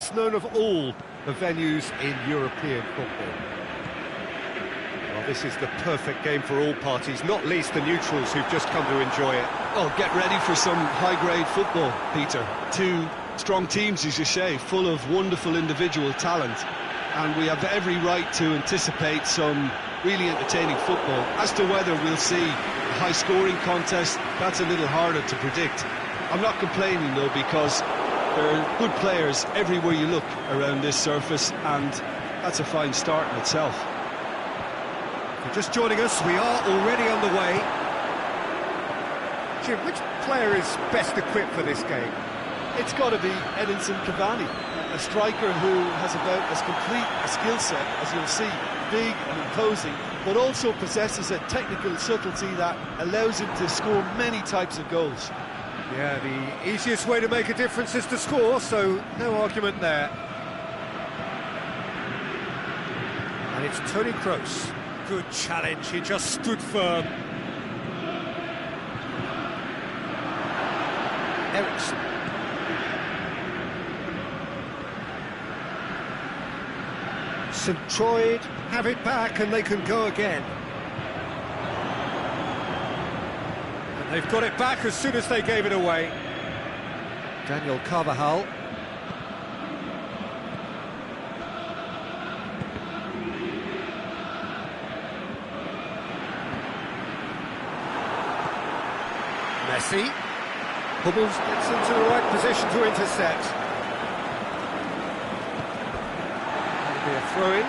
best known of all the venues in European football. Well, this is the perfect game for all parties, not least the neutrals who've just come to enjoy it. Oh, get ready for some high-grade football, Peter. Two strong teams, as you say, full of wonderful individual talent. And we have every right to anticipate some really entertaining football. As to whether we'll see a high-scoring contest, that's a little harder to predict. I'm not complaining, though, because there are good players everywhere you look around this surface, and that's a fine start in itself. If you're just joining us, we are already underway. Jim, which player is best equipped for this game? It's got to be Edinson Cavani, a striker who has about as complete a skill set as you'll see. Big and imposing, but also possesses a technical subtlety that allows him to score many types of goals. Yeah, the easiest way to make a difference is to score, so no argument there. And it's Toni Kroos. Good challenge, he just stood firm. Eriksen. St. Troid have it back and they can go again. And they've got it back as soon as they gave it away. Daniel Carvajal. Messi. Hummels gets into the right position to intercept. That'll be a throw-in.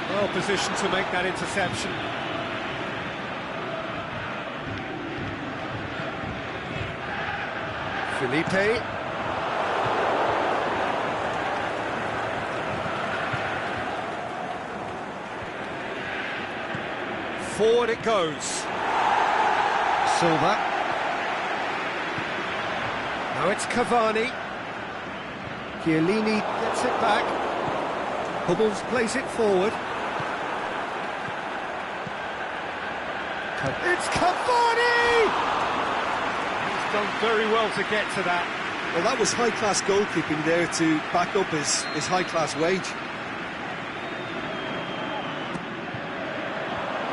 Well positioned to make that interception. Felipe. Forward it goes. Silva. Now it's Cavani. Chiellini gets it back. Hummels plays it forward. It's Cavani! He's done very well to get to that. Well, that was high-class goalkeeping there to back up his high-class wage.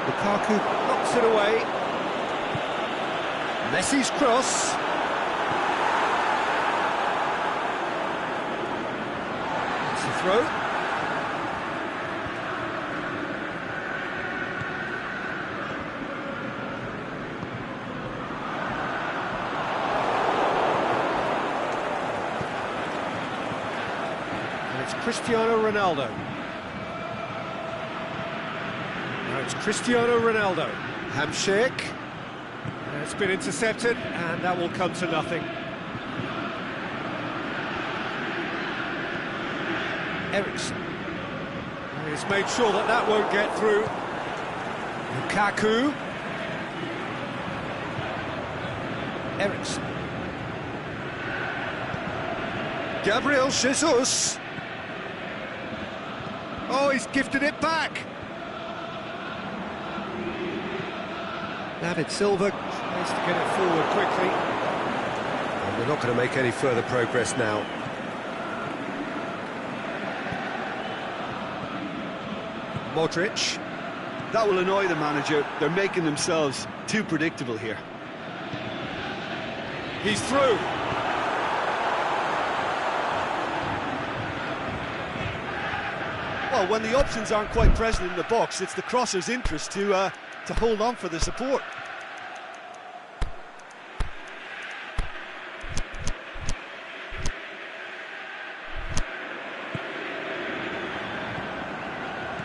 Lukaku knocks it away. Messi's cross. It's the throw. And it's Cristiano Ronaldo. Now it's Cristiano Ronaldo. Hamshake. It's been intercepted, and that will come to nothing. Eriksen. He's made sure that that won't get through. Lukaku. Eriksen. Gabriel Jesus. Oh, he's gifted it back. David Silva needs to get it forward quickly. And they're not going to make any further progress now. Modric. That will annoy the manager. They're making themselves too predictable here. He's through. Well, when the options aren't quite present in the box, it's the crosser's interest to hold on for the support.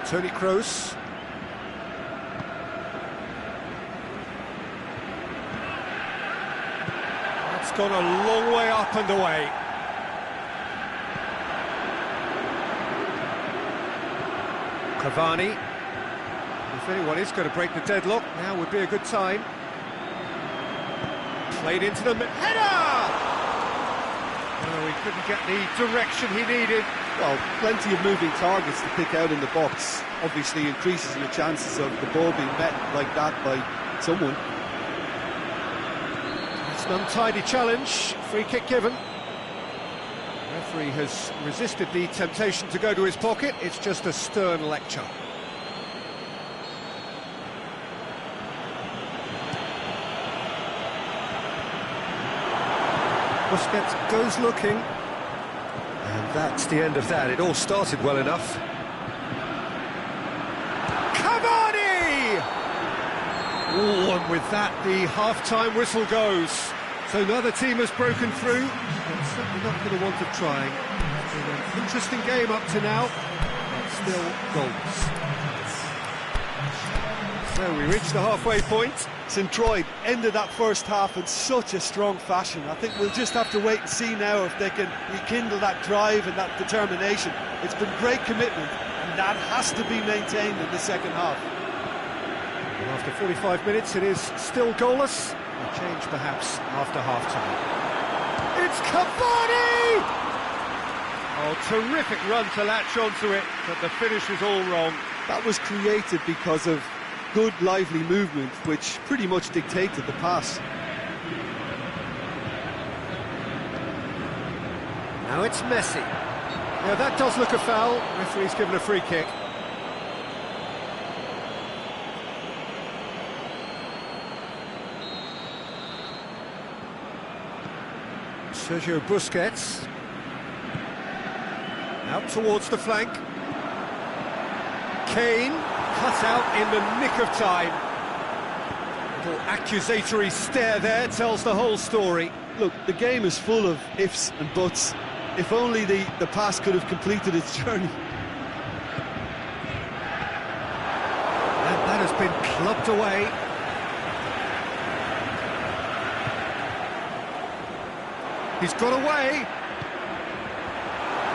Toni Kroos. That's gone a long way up and away. Cavani. If anyone is going to break the deadlock, now would be a good time. Played into the header! Oh, he couldn't get the direction he needed. Well, plenty of moving targets to pick out in the box. Obviously increases your chances of the ball being met like that by someone. It's an untidy challenge Free kick given. Referee has resisted the temptation to go to his pocket. It's just a stern lecture. Busquets goes looking. And that's the end of that. It all started well enough. Cavani! Oh, and with that, the half-time whistle goes. So neither team has broken through, but certainly not for the want of trying. It's been an interesting game up to now, but still goals. So we reach the halfway point. St. Troy ended that first half in such a strong fashion. I think we'll just have to wait and see now if they can rekindle that drive and that determination. It's been great commitment, and that has to be maintained in the second half. And after 45 minutes, it is still goalless. A change perhaps after half-time. It's Cavani! Oh, terrific run to latch onto it, but the finish is all wrong. That was created because of good, lively movement, which pretty much dictated the pass. Now it's Messi. Yeah, that does look a foul. Referee's given a free kick. Sergio Busquets. Out towards the flank. Kane, cut out in the nick of time. Little accusatory stare there tells the whole story. Look, the game is full of ifs and buts. If only the pass could have completed its journey. And that has been clubbed away. He's got away.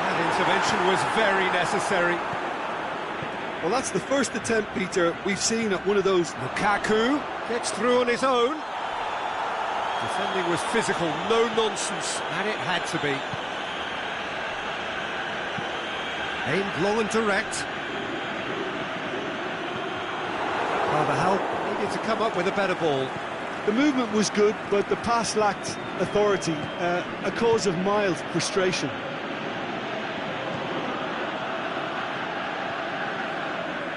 That intervention was very necessary. Well, that's the first attempt, Peter, we've seen at one of those. Lukaku gets through on his own. Defending was physical, no nonsense, and it had to be. Aimed long and direct. Carvajal needed to come up with a better ball. The movement was good, but the pass lacked authority, a cause of mild frustration.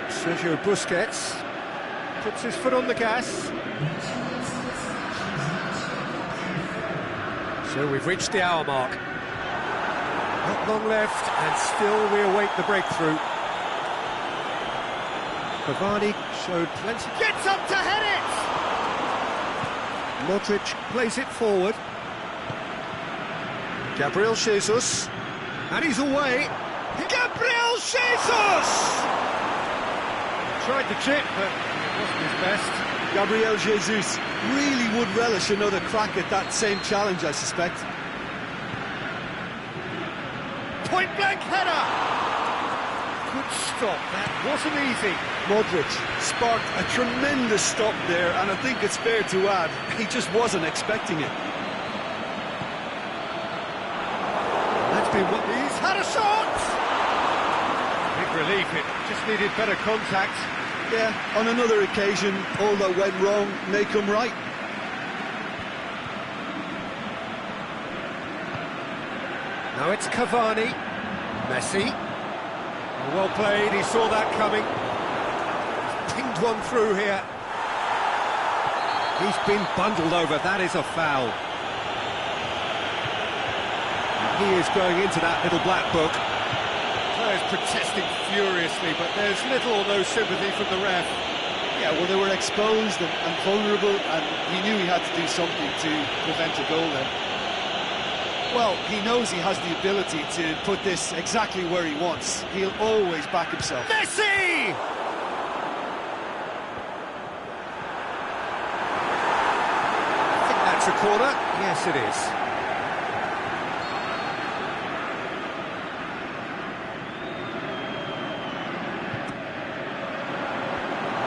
Sergio Busquets puts his foot on the gas. So we've reached the hour mark. Not long left, and still we await the breakthrough. Cavani showed plenty. Gets up to head it! Modric plays it forward. Gabriel Jesus. And he's away. Gabriel Jesus! Tried the chip, but it wasn't his best. Gabriel Jesus really would relish another crack at that same challenge, I suspect. Point-blank header! Good stop, that wasn't easy. Modric sparked a tremendous stop there, and I think it's fair to add, he just wasn't expecting it. That's been what he's had a shot! Big relief, it just needed better contact. Yeah, on another occasion, all that went wrong may come right. Now it's Cavani. Messi. Oh, well played, he saw that coming. He's pinged one through here. He's been bundled over, that is a foul. And he is going into that little black book. Players protesting furiously, but there's little or no sympathy from the ref. Yeah, well, they were exposed and vulnerable, and he knew he had to do something to prevent a goal then. Well, he knows he has the ability to put this exactly where he wants. He'll always back himself. Messi! I think that's a corner. Yes, it is.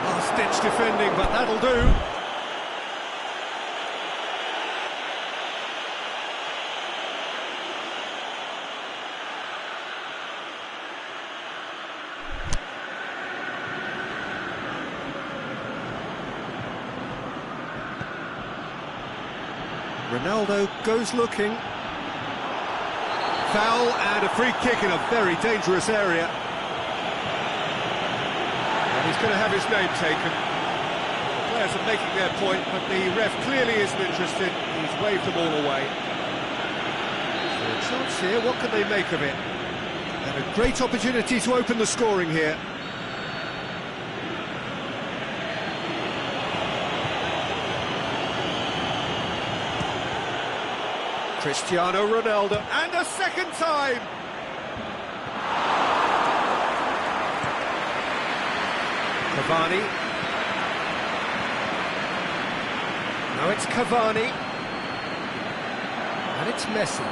Last-ditch defending, but that'll do. Ronaldo goes looking. Foul and a free kick in a very dangerous area. And he's going to have his name taken. The players are making their point, but the ref clearly isn't interested. He's waved them all away. So a chance here, what can they make of it? And a great opportunity to open the scoring here. Cristiano Ronaldo, and a second time! Cavani. Now it's Cavani. And it's Messi.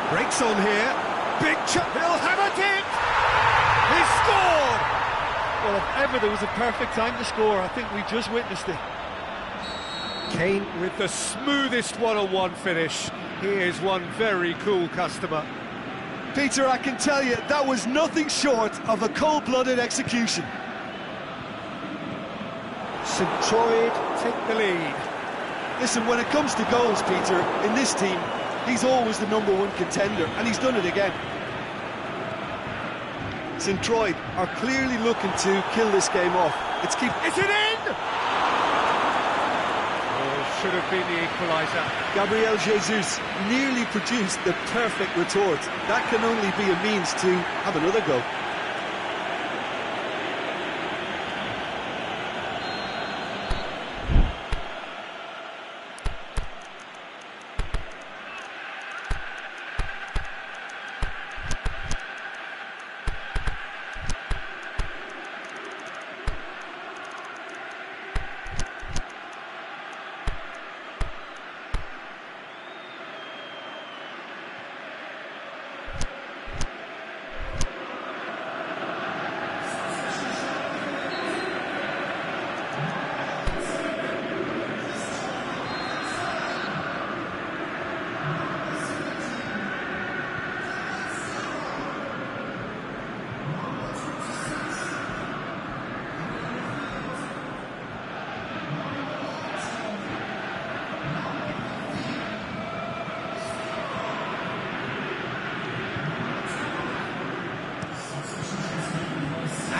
Breaks on here. Big chop, he'll hammer it! He scored! Well, if ever there was a perfect time to score, I think we just witnessed it. Kane with the smoothest one-on-one finish. He is one very cool customer. Peter, I can tell you, that was nothing short of a cold-blooded execution. St. Troid take the lead. Listen, when it comes to goals, Peter, in this team, he's always the #1 contender, and he's done it again. St. Troid are clearly looking to kill this game off. Is it in? Should have been the equaliser. Gabriel Jesus nearly produced the perfect retort. That can only be a means to have another go.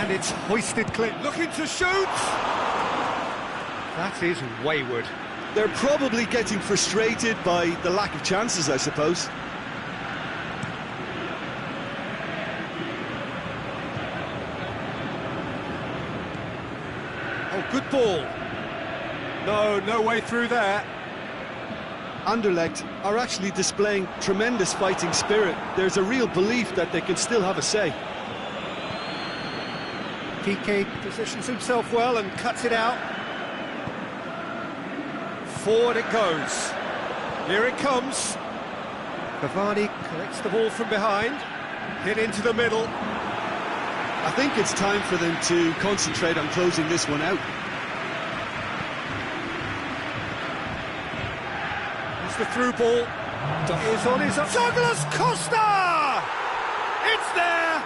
And it's hoisted clear. Looking to shoot! That is wayward. They're probably getting frustrated by the lack of chances, I suppose. Oh, good ball. No way through there. Anderlecht are actually displaying tremendous fighting spirit. There's a real belief that they can still have a say. Piqué positions himself well and cuts it out. Forward it goes. Here it comes. Cavani collects the ball from behind. Hit into the middle. I think it's time for them to concentrate on closing this one out. It's the through ball. Is on his... Douglas Costa! It's there!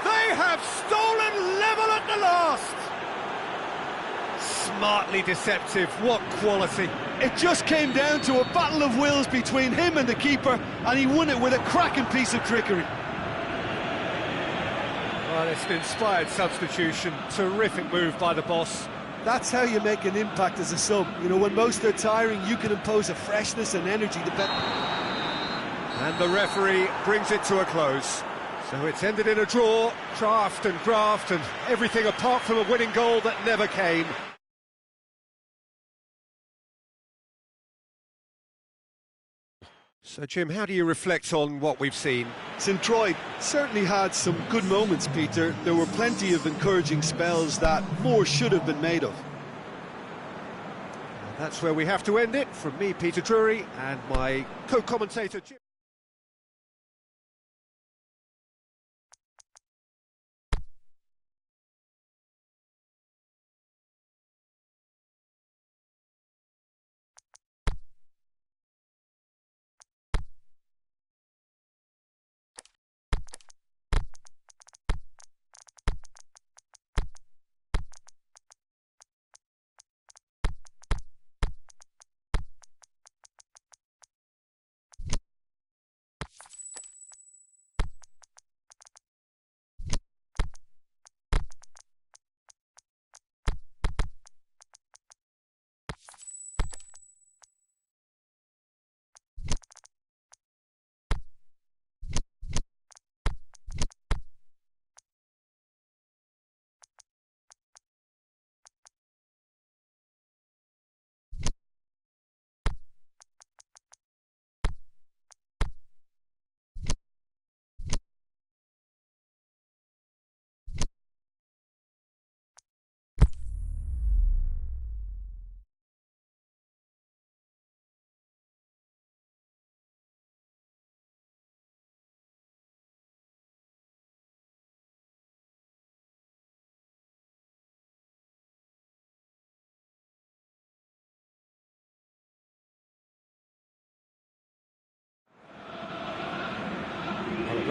They have stolen level at the last! Smartly deceptive, what quality. It just came down to a battle of wills between him and the keeper, and he won it with a cracking piece of trickery. Well, it's an inspired substitution. Terrific move by the boss. That's how you make an impact as a sub. You know, when most are tiring, you can impose a freshness and energy. And the referee brings it to a close. So it's ended in a draw, draft and graft and everything apart from a winning goal that never came. So, Jim, how do you reflect on what we've seen? St. Troid certainly had some good moments, Peter. There were plenty of encouraging spells that more should have been made of. That's where we have to end it. From me, Peter Drury, and my co-commentator, Jim.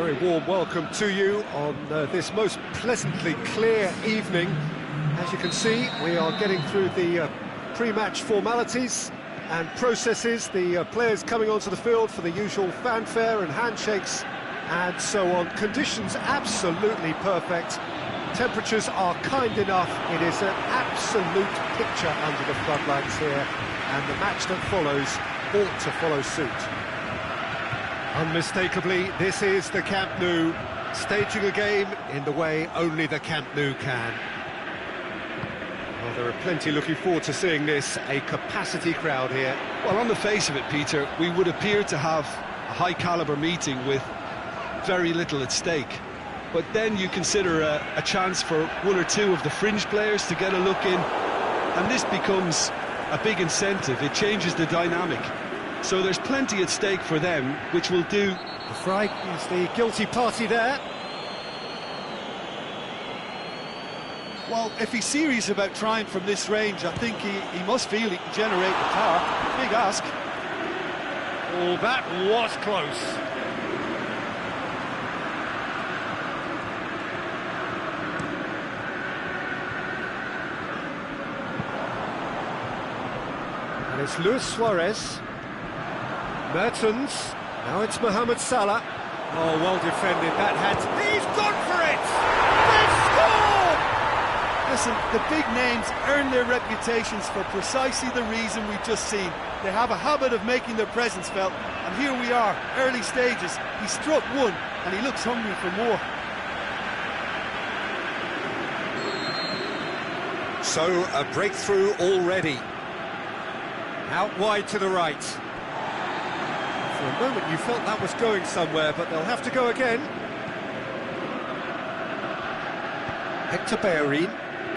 very warm welcome to you on this most pleasantly clear evening. As you can see, we are getting through the pre-match formalities and processes, the players coming onto the field for the usual fanfare and handshakes and so on. Conditions absolutely perfect. Temperatures are kind enough. It is an absolute picture under the floodlights here, and the match that follows ought to follow suit. Unmistakably, this is the Camp Nou, staging a game in the way only the Camp Nou can. Well, there are plenty looking forward to seeing this, a capacity crowd here. Well, on the face of it, Peter, we would appear to have a high-caliber meeting with very little at stake. But then you consider a chance for one or two of the fringe players to get a look in, and this becomes a big incentive. It changes the dynamic. So there's plenty at stake for them, which will do. De Vrij is the guilty party there. Well, if he's serious about trying from this range, I think he must feel he can generate the power. Big ask. Oh, that was close. And it's Luis Suarez. Mertens, now it's Mohamed Salah. Oh, well defended, that had... He's gone for it! They've scored! Listen, the big names earn their reputations for precisely the reason we've just seen. They have a habit of making their presence felt, and here we are, early stages. He struck one, and he looks hungry for more. So, a breakthrough already. Out wide to the right. For a moment you felt that was going somewhere, but they'll have to go again. Hector Bellerin,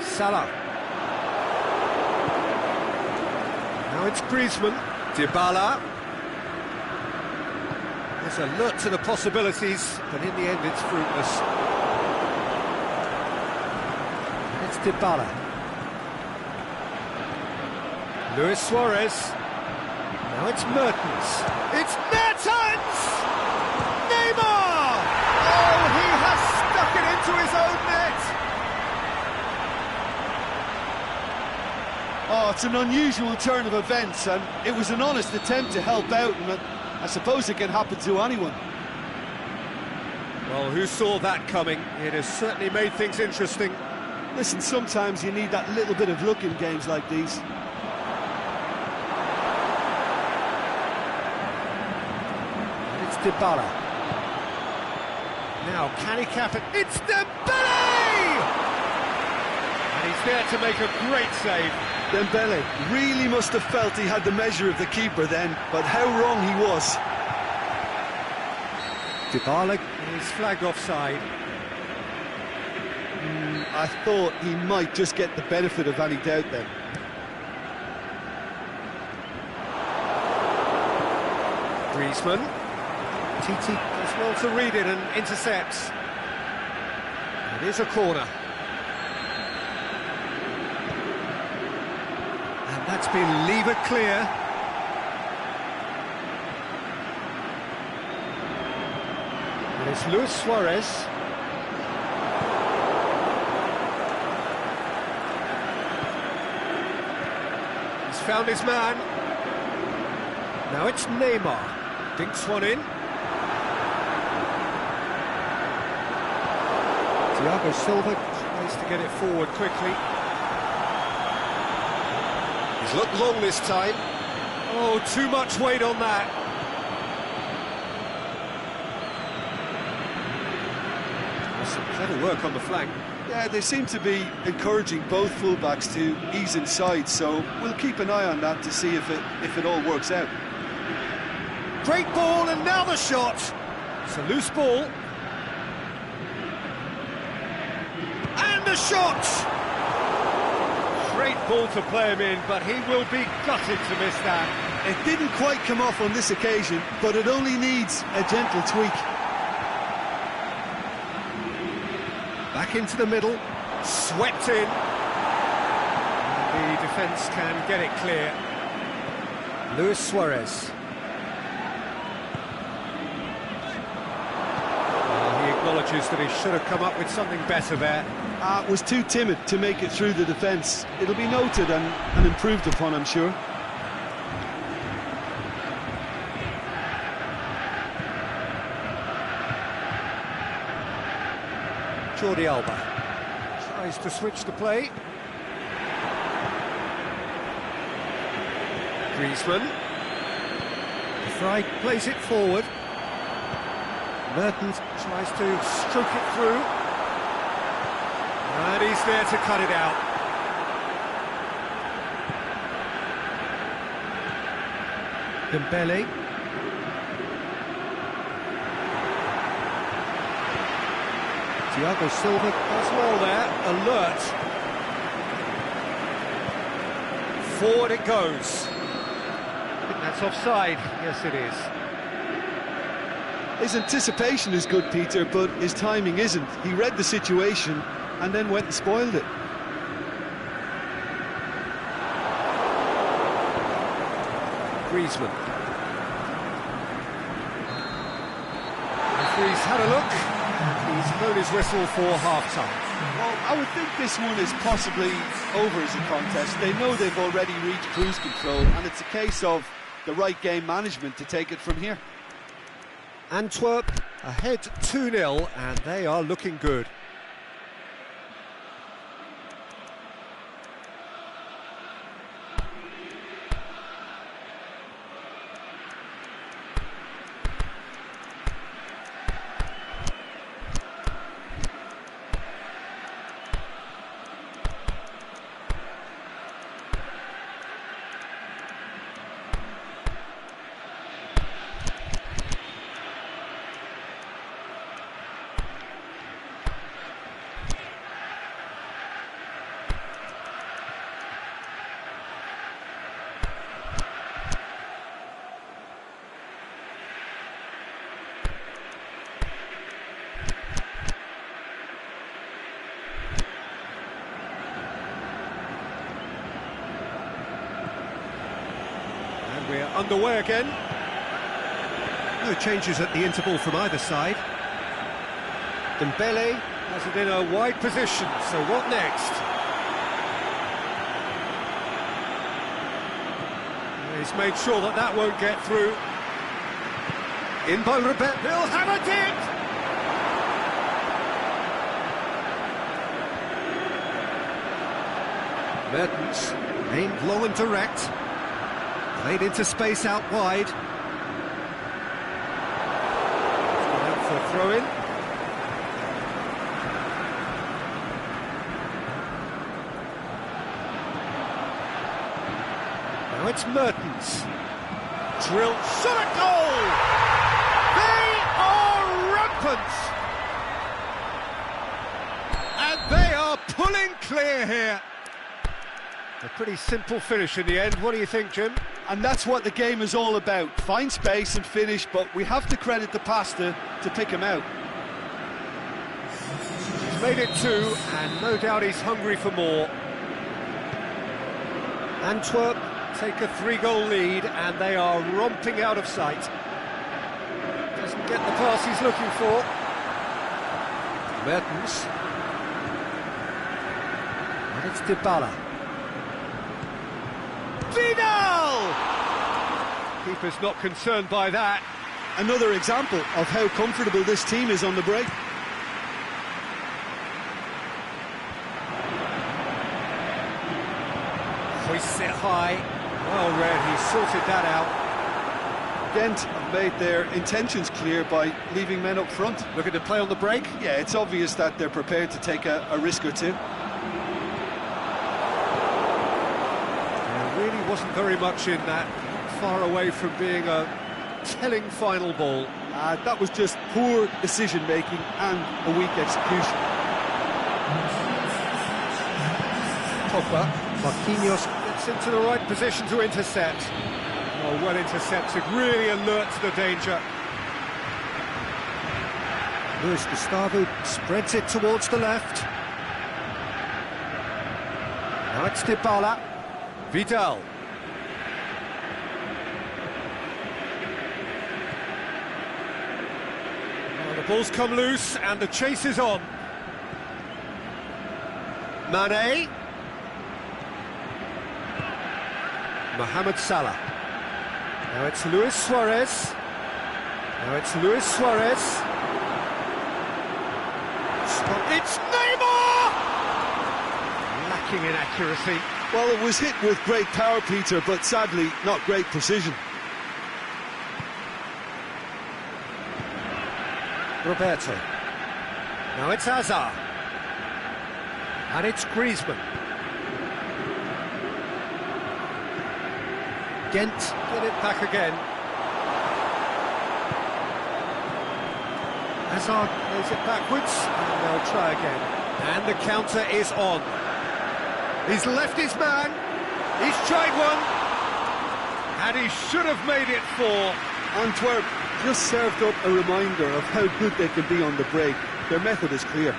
Salah. Now it's Griezmann, Dybala. There's alert to the possibilities, but in the end it's fruitless. It's Dybala. Luis Suarez. Now it's Mertens. It's Mertens! Neymar! Oh, he has stuck it into his own net! Oh, it's an unusual turn of events, and it was an honest attempt to help out, and I suppose it can happen to anyone. Well, who saw that coming? It has certainly made things interesting. Listen, sometimes you need that little bit of luck in games like these. Dybala. Now, can he cap it? It's Dembele! And he's there to make a great save. Dembele really must have felt he had the measure of the keeper then, but how wrong he was. Dybala is flagged offside. I thought he might just get the benefit of any doubt then. Griezmann. Titi does well to read it and intercepts. It is a corner. And that's been levered clear. And it's Luis Suarez. He's found his man. Now it's Neymar. Dinks one in. Thiago Silva tries to get it forward quickly. He's looked long this time. Oh, too much weight on that. There's some clever work on the flank. Yeah, they seem to be encouraging both fullbacks to ease inside, so we'll keep an eye on that to see if it all works out. Great ball, and now the shot. It's a loose ball. The shot! Great ball to play him in, but he will be gutted to miss that. It didn't quite come off on this occasion, but it only needs a gentle tweak. Back into the middle, swept in. The defence can get it clear. Luis Suarez. judges that he should have come up with something better there. Was too timid to make it through the defence. It'll be noted and improved upon, I'm sure. Jordi Alba tries to switch the play. Griezmann. Fry plays it forward. Mertens tries to stroke it through. And he's there to cut it out. Dembele. Thiago Silva does well there, alert. Forward it goes. I think that's offside. Yes, it is. His anticipation is good, Peter, but his timing isn't. He read the situation and then went and spoiled it. Griezmann. Referee's had a look. He's blown his whistle for half-time. Well, I would think this one is possibly over as a contest. They know they've already reached cruise control, and it's a case of the right game management to take it from here. Antwerp ahead 2-0, and they are looking good. We're underway again. No changes at the interval from either side. Dembele has it in a wide position, so what next? He's made sure that that won't get through. In by Robert, he'll have it! Mertens, aimed long and direct. Played into space out wide. Gone out for a throw-in. Now it's Mertens. Drilled, shot at goal! They are rampant! And they are pulling clear here. A pretty simple finish in the end. What do you think, Jim? And that's what the game is all about. Find space and finish, but we have to credit the Pasta to pick him out. He's made it 2, and no doubt he's hungry for more. Antwerp take a 3-goal lead, and they are romping out of sight. Doesn't get the pass he's looking for. Mertens. And it's Dybala. Vidal! Keeper's not concerned by that. Another example of how comfortable this team is on the break. Hoists it high. Well read, he sorted that out. Ghent have made their intentions clear by leaving men up front. Looking to play on the break? Yeah, it's obvious that they're prepared to take a risk or two. Really wasn't very much in that, far away from being a telling final ball. That was just poor decision-making and a weak execution. Pogba, Marquinhos gets into the right position to intercept. Oh, well intercepted, really alert to the danger. Luis Gustavo spreads it towards the left. Now it's Dybala. Vidal. Well, the ball's come loose and the chase is on. Mane. Mohamed Salah. Now it's Luis Suarez. It's Neymar! Lacking in accuracy. Well, it was hit with great power, Peter, but sadly not great precision. Roberto. Now it's Hazard. And it's Griezmann. Ghent get it back again. Hazard plays it backwards, and they'll try again. And the counter is on. He's left his man. He's tried one. And he should have made it four. Antwerp just served up a reminder of how good they can be on the break. Their method is clear.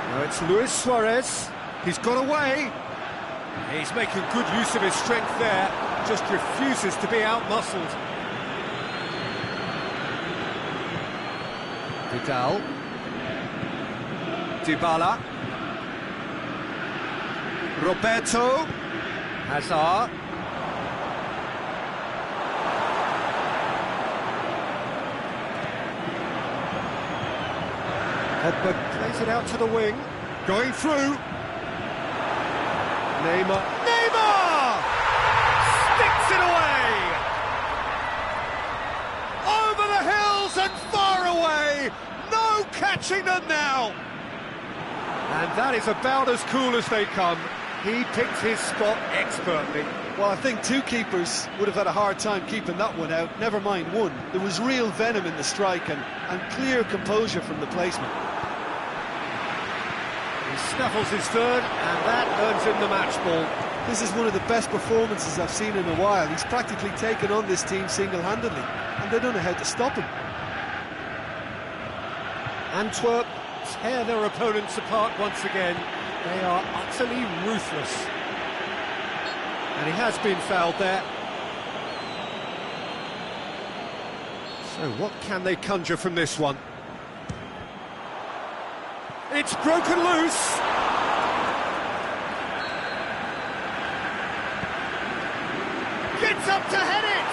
Now it's Luis Suarez. He's got away. He's making good use of his strength there. Just refuses to be out-muscled. Vidal. Dybala. Roberto. Hazard. Pogba plays it out to the wing. Going through. Neymar. Sticks it away! Over the hills and far away! No catching them now! And that is about as cool as they come. He picked his spot expertly. Well, I think two keepers would have had a hard time keeping that one out, never mind one. There was real venom in the strike and clear composure from the placement. He snaffles his third, and that earns him the match ball. This is one of the best performances I've seen in a while. He's practically taken on this team single-handedly, and they don't know how to stop him. Antwerp tear their opponents apart once again. They are utterly ruthless. And he has been fouled there. So what can they conjure from this one? It's broken loose! Gets up to head it!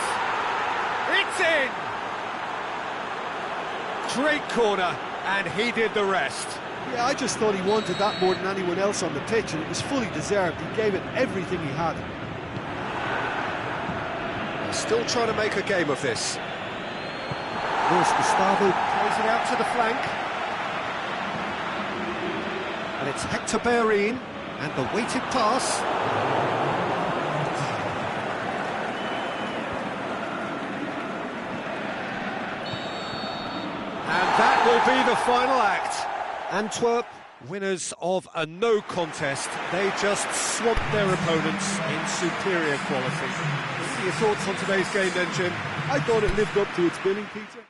It's in! Great corner, and he did the rest. Yeah, I just thought he wanted that more than anyone else on the pitch, and it was fully deserved. He gave it everything he had. They're still trying to make a game of this. Luis Gustavo plays it out to the flank. And it's Hector Bellerin, and the weighted pass. And that will be the final act. Antwerp, winners of a no contest. They just swamped their opponents in superior quality. What are your thoughts on today's game then, Jim? I thought it lived up to its billing, Peter.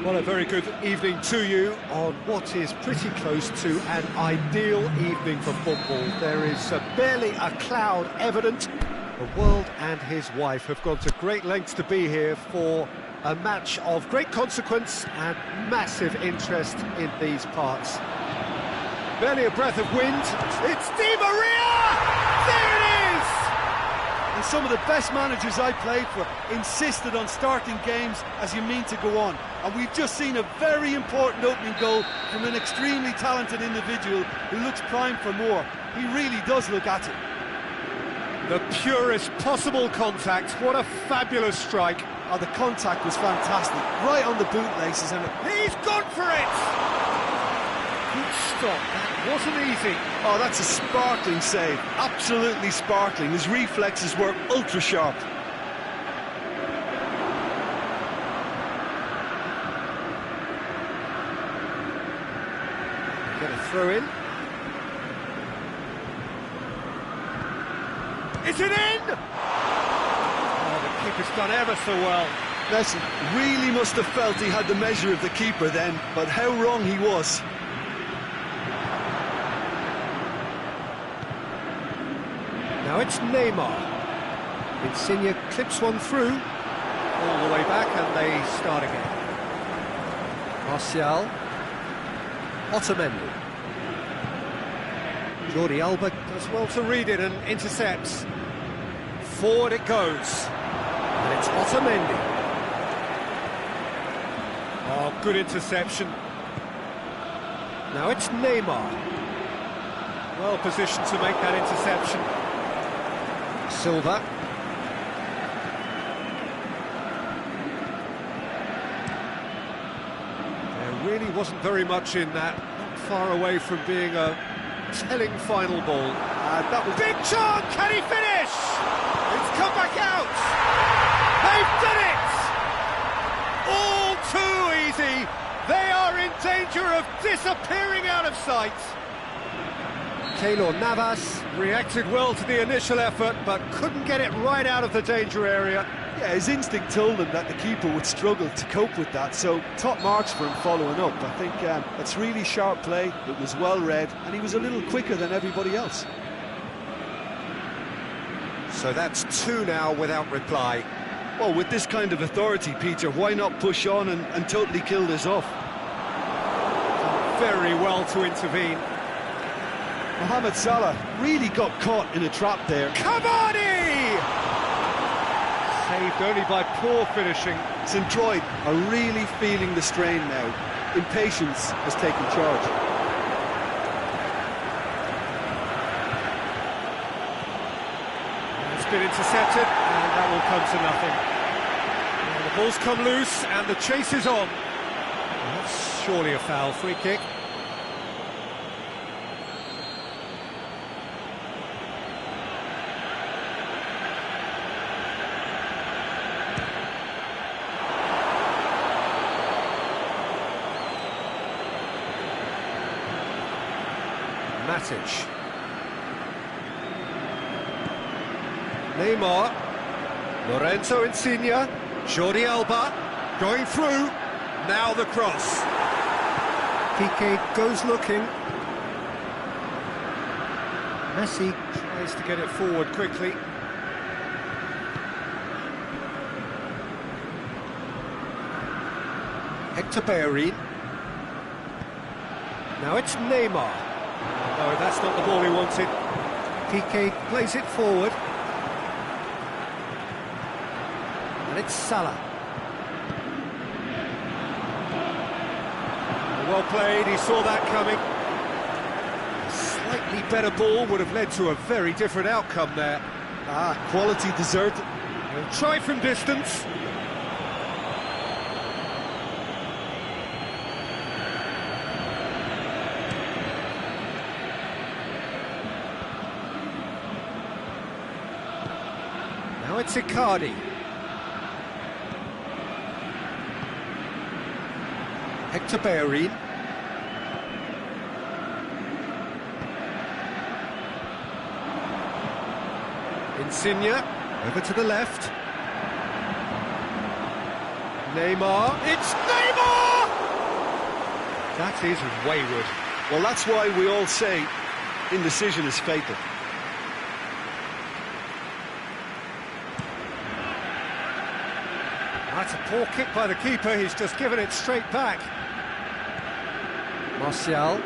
Well, a very good evening to you on what is pretty close to an ideal evening for football. There is barely a cloud evident, The world and his wife have gone to great lengths to be here for a match of great consequence and massive interest in these parts. Barely a breath of wind. It's Di Maria! There it is! And some of the best managers I played for insisted on starting games as you mean to go on. And we've just seen a very important opening goal from an extremely talented individual who looks primed for more. He really does look at it. The purest possible contact. What a fabulous strike. Oh, the contact was fantastic. Right on the bootlaces, and He's gone for it! Good stop. That wasn't easy. Oh, that's a sparkling save. Absolutely sparkling. His reflexes were ultra sharp. Get a throw in. Is it in? Oh, the keeper's done ever so well. Nelson really must have felt he had the measure of the keeper then, but how wrong he was. Now it's Neymar. Insigne clips one through, all the way back, and they start again. Martial. Otamendi. Jordi Alba does well to read it and intercepts. Forward it goes. And it's Otamendi. Oh, good interception. Now it's Neymar. Well positioned to make that interception. Silva. There really wasn't very much in that. Not far away from being a telling final ball. That was big chance. Can he finish? It's come back out. They've done it. All too easy. They are in danger of disappearing out of sight. Keylor Navas reacted well to the initial effort, but couldn't get it right out of the danger area. yeah, his instinct told him that the keeper would struggle to cope with that, so top marks for him following up. I think it's really sharp play, it was well read, and he was a little quicker than everybody else. So that's two now without reply. Well, with this kind of authority, Peter, why not push on and totally kill this off? Very well to intervene. Mohamed Salah really got caught in a trap there. Cavani! Saved only by poor finishing. St. Troy are really feeling the strain now. Impatience has taken charge. It's been intercepted, and that will come to nothing. And the ball's come loose, and the chase is on. Well, that's surely a foul. Free kick. Matic. Neymar. Lorenzo Insigne. Jordi Alba. Going through. Now the cross. Piqué goes looking. Messi tries to get it forward quickly. Hector Bellerin. Now it's Neymar. No, that's not the ball he wanted. Piqué plays it forward. And it's Salah. Well played, he saw that coming. A slightly better ball would have led to a very different outcome there. Quality deserted. He'll try from distance. Now it's Icardi. Hector Bellerin. Insigne, over to the left. Neymar, it's Neymar! That is wayward. Well, that's why we all say indecision is fatal. That's a poor kick by the keeper, he's just given it straight back. Martial.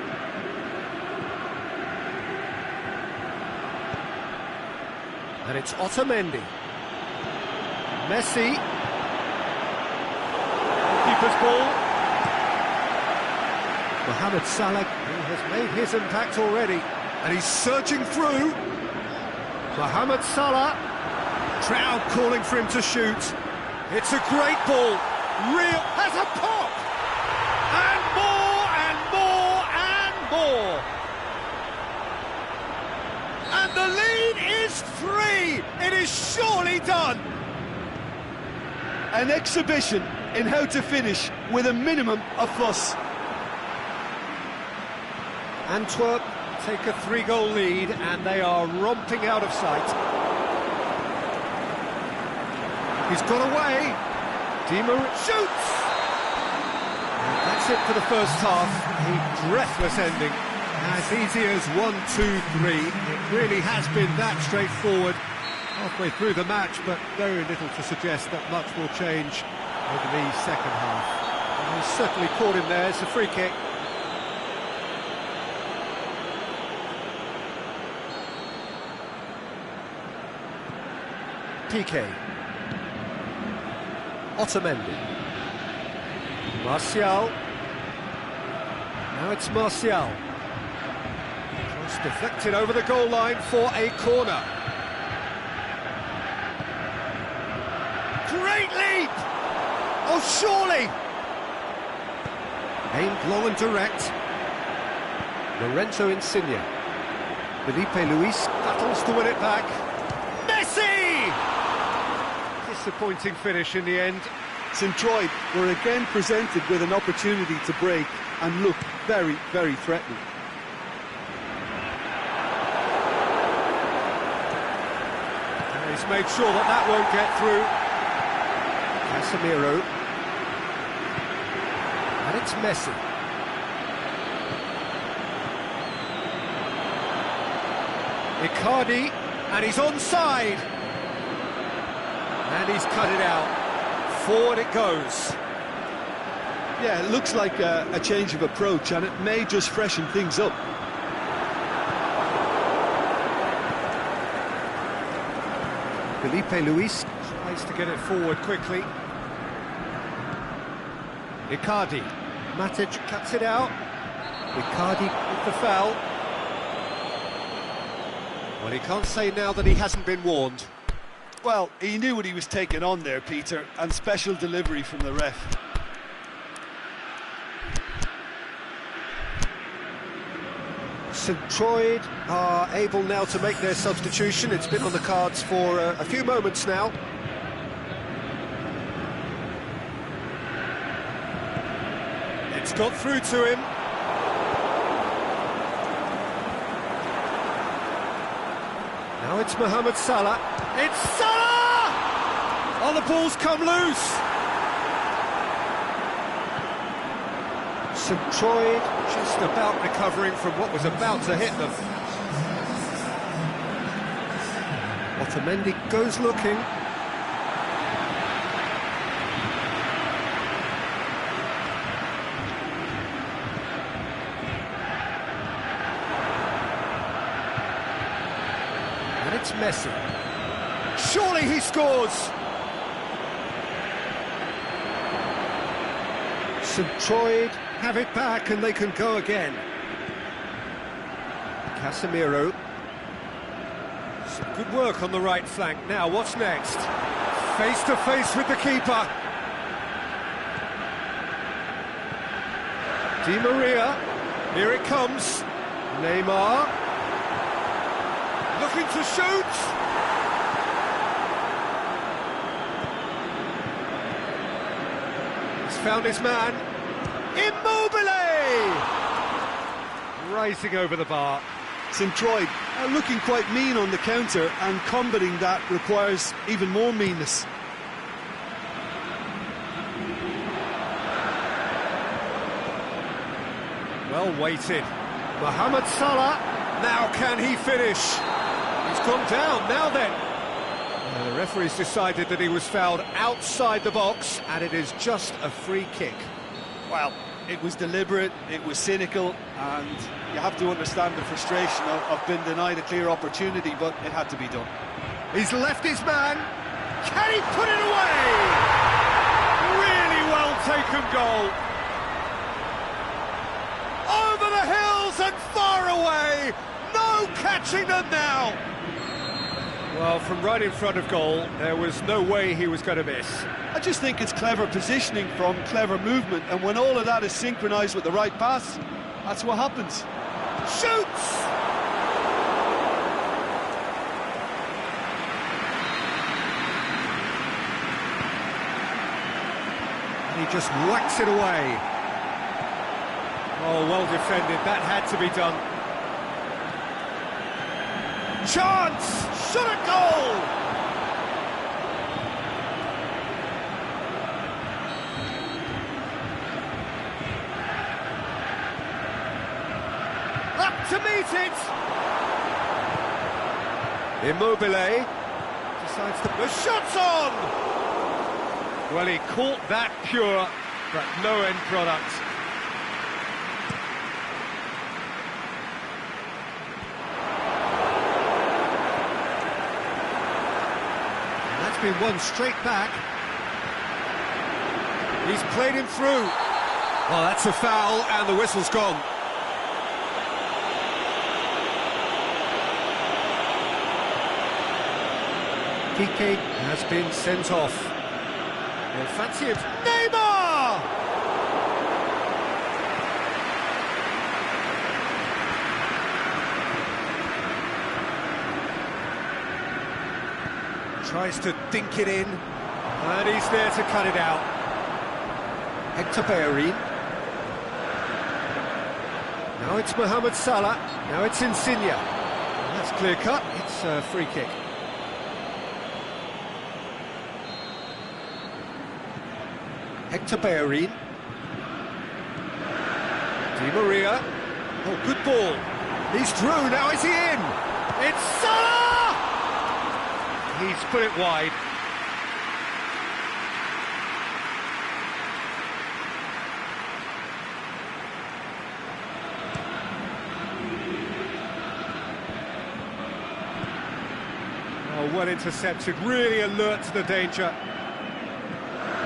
And it's Otamendi. Messi. Keeper's ball. Mohamed Salah, who has made his impact already. And he's surging through. Mohamed Salah. Crowd calling for him to shoot. It's a great ball. Real has a pop. And more and more and more. And the lead is 3. It is surely done. An exhibition in how to finish with a minimum of fuss. Antwerp take a 3-goal lead and they are romping out of sight. He's got away. Di Maria shoots! And that's it for the first half. A breathless ending. As easy as 1, 2, 3. It really has been that straightforward. Halfway through the match, but very little to suggest that much will change over the second half. And he's certainly caught him there. It's a free kick. Piqué. Otamendi. Martial. Now it's Martial. Cross deflected over the goal line for a corner. Great leap! Oh, surely! Aimed long and direct. Lorenzo Insigne. Felipe Luis battles to win it back. Messi! Disappointing finish in the end. St. Troy were again presented with an opportunity to break and look very, very threatening. And he's made sure that that won't get through. Casemiro. And it's Messi. Icardi, and he's onside. And he's cut it out. Forward it goes. Yeah, it looks like a change of approach, and it may just freshen things up. Felipe Luis tries to get it forward quickly. Icardi. Matic cuts it out. Icardi with the foul. Well, he can't say now that he hasn't been warned. Well, he knew what he was taking on there, Peter, and special delivery from the ref. St. Troy are able now to make their substitution. It's been on the cards for a few moments now. It's got through to him. Now it's Mohamed Salah. It's Salah! Oh, the ball's come loose. St. Troy just about recovering from what was about to hit them. Otamendi goes looking. And it's Messi. Surely he scores! St. Troy have it back and they can go again. Casemiro. Some good work on the right flank. Now, what's next? Face to face with the keeper. Di Maria. Here it comes. Neymar. Looking to shoot. He's found his man. Immobile! Rising over the bar. St. Troy are looking quite mean on the counter, and combating that requires even more meanness. Well weighted. Mohamed Salah. Now can he finish? He's gone down. Now then. The referee's decided that he was fouled outside the box, and it is just a free kick. Well, it was deliberate, it was cynical, and you have to understand the frustration of being denied a clear opportunity, but it had to be done. He's left his man. Can he put it away? Really well taken goal. Over the hills and far away. No catching them now. Well, from right in front of goal, there was no way he was going to miss. I just think it's clever positioning from clever movement, and when all of that is synchronised with the right pass, that's what happens. Shoots! And he just whacks it away. Oh, well defended, that had to be done. Chance! Shot a goal! Up to meet it! Immobile decides to... The shot's on! Well, he caught that pure, but no end product. Been won straight back. He's played him through. Well, that's a foul, and the whistle's gone. Kike has been sent off. They'll fancy it. Neymar! Tries to dink it in, and he's there to cut it out. Hector Bellerin. Now it's Mohamed Salah, now it's Insigne. That's clear cut, it's a free kick. Hector Bellerin. Di Maria. Oh, good ball. He's through, now is he in? It's Salah! He's put it wide. Oh, well intercepted, really alert to the danger.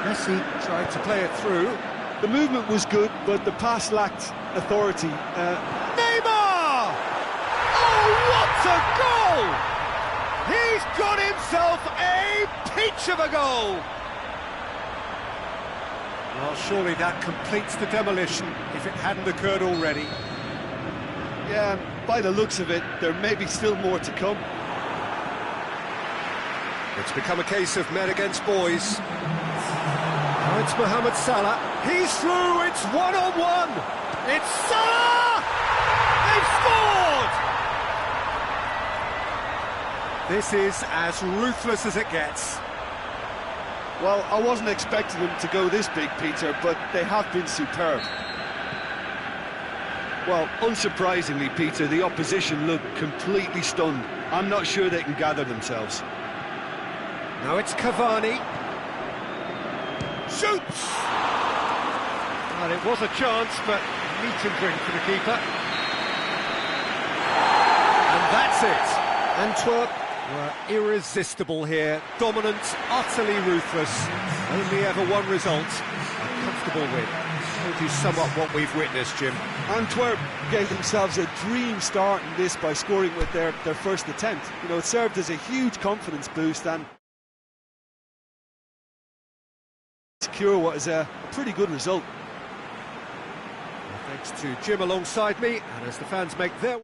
Messi tried to play it through. The movement was good, but the pass lacked authority. Neymar! Oh, what a goal! He's got himself a peach of a goal! Well, surely that completes the demolition, if it hadn't occurred already. Yeah, by the looks of it, there may be still more to come. It's become a case of men against boys. Now it's Mohamed Salah. He's through, it's one-on-one! It's Salah! They've scored! This is as ruthless as it gets. Well, I wasn't expecting them to go this big, Peter, but they have been superb. Well, unsurprisingly, Peter, the opposition look completely stunned. I'm not sure they can gather themselves. Now it's Cavani. Shoots! Well, it was a chance, but meat and drink for the keeper. And that's it. Antwerp were irresistible here. Dominant, utterly ruthless. Only ever one result. A comfortable win. Told you somewhat what we've witnessed, Jim. Antwerp gave themselves a dream start in this by scoring with their first attempt. You know, it served as a huge confidence boost and secure what is a pretty good result. Well, thanks to Jim alongside me, and as the fans make their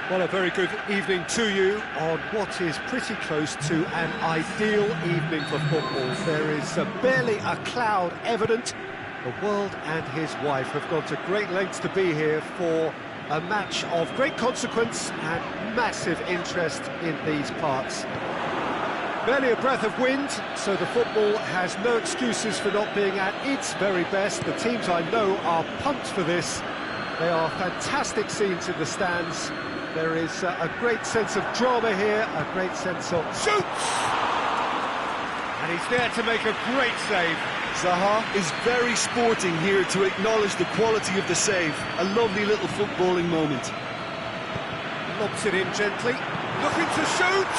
Well, a very good evening to you on what is pretty close to an ideal evening for football. There is barely a cloud evident. The world and his wife have gone to great lengths to be here for a match of great consequence and massive interest in these parts. Barely a breath of wind, so the football has no excuses for not being at its very best. The teams I know are pumped for this. They are fantastic scenes in the stands. There is a great sense of drama here, a great sense of... Shoots! And he's there to make a great save. Zaha is very sporting here to acknowledge the quality of the save. A lovely little footballing moment. Lobs it in gently, looking to shoot!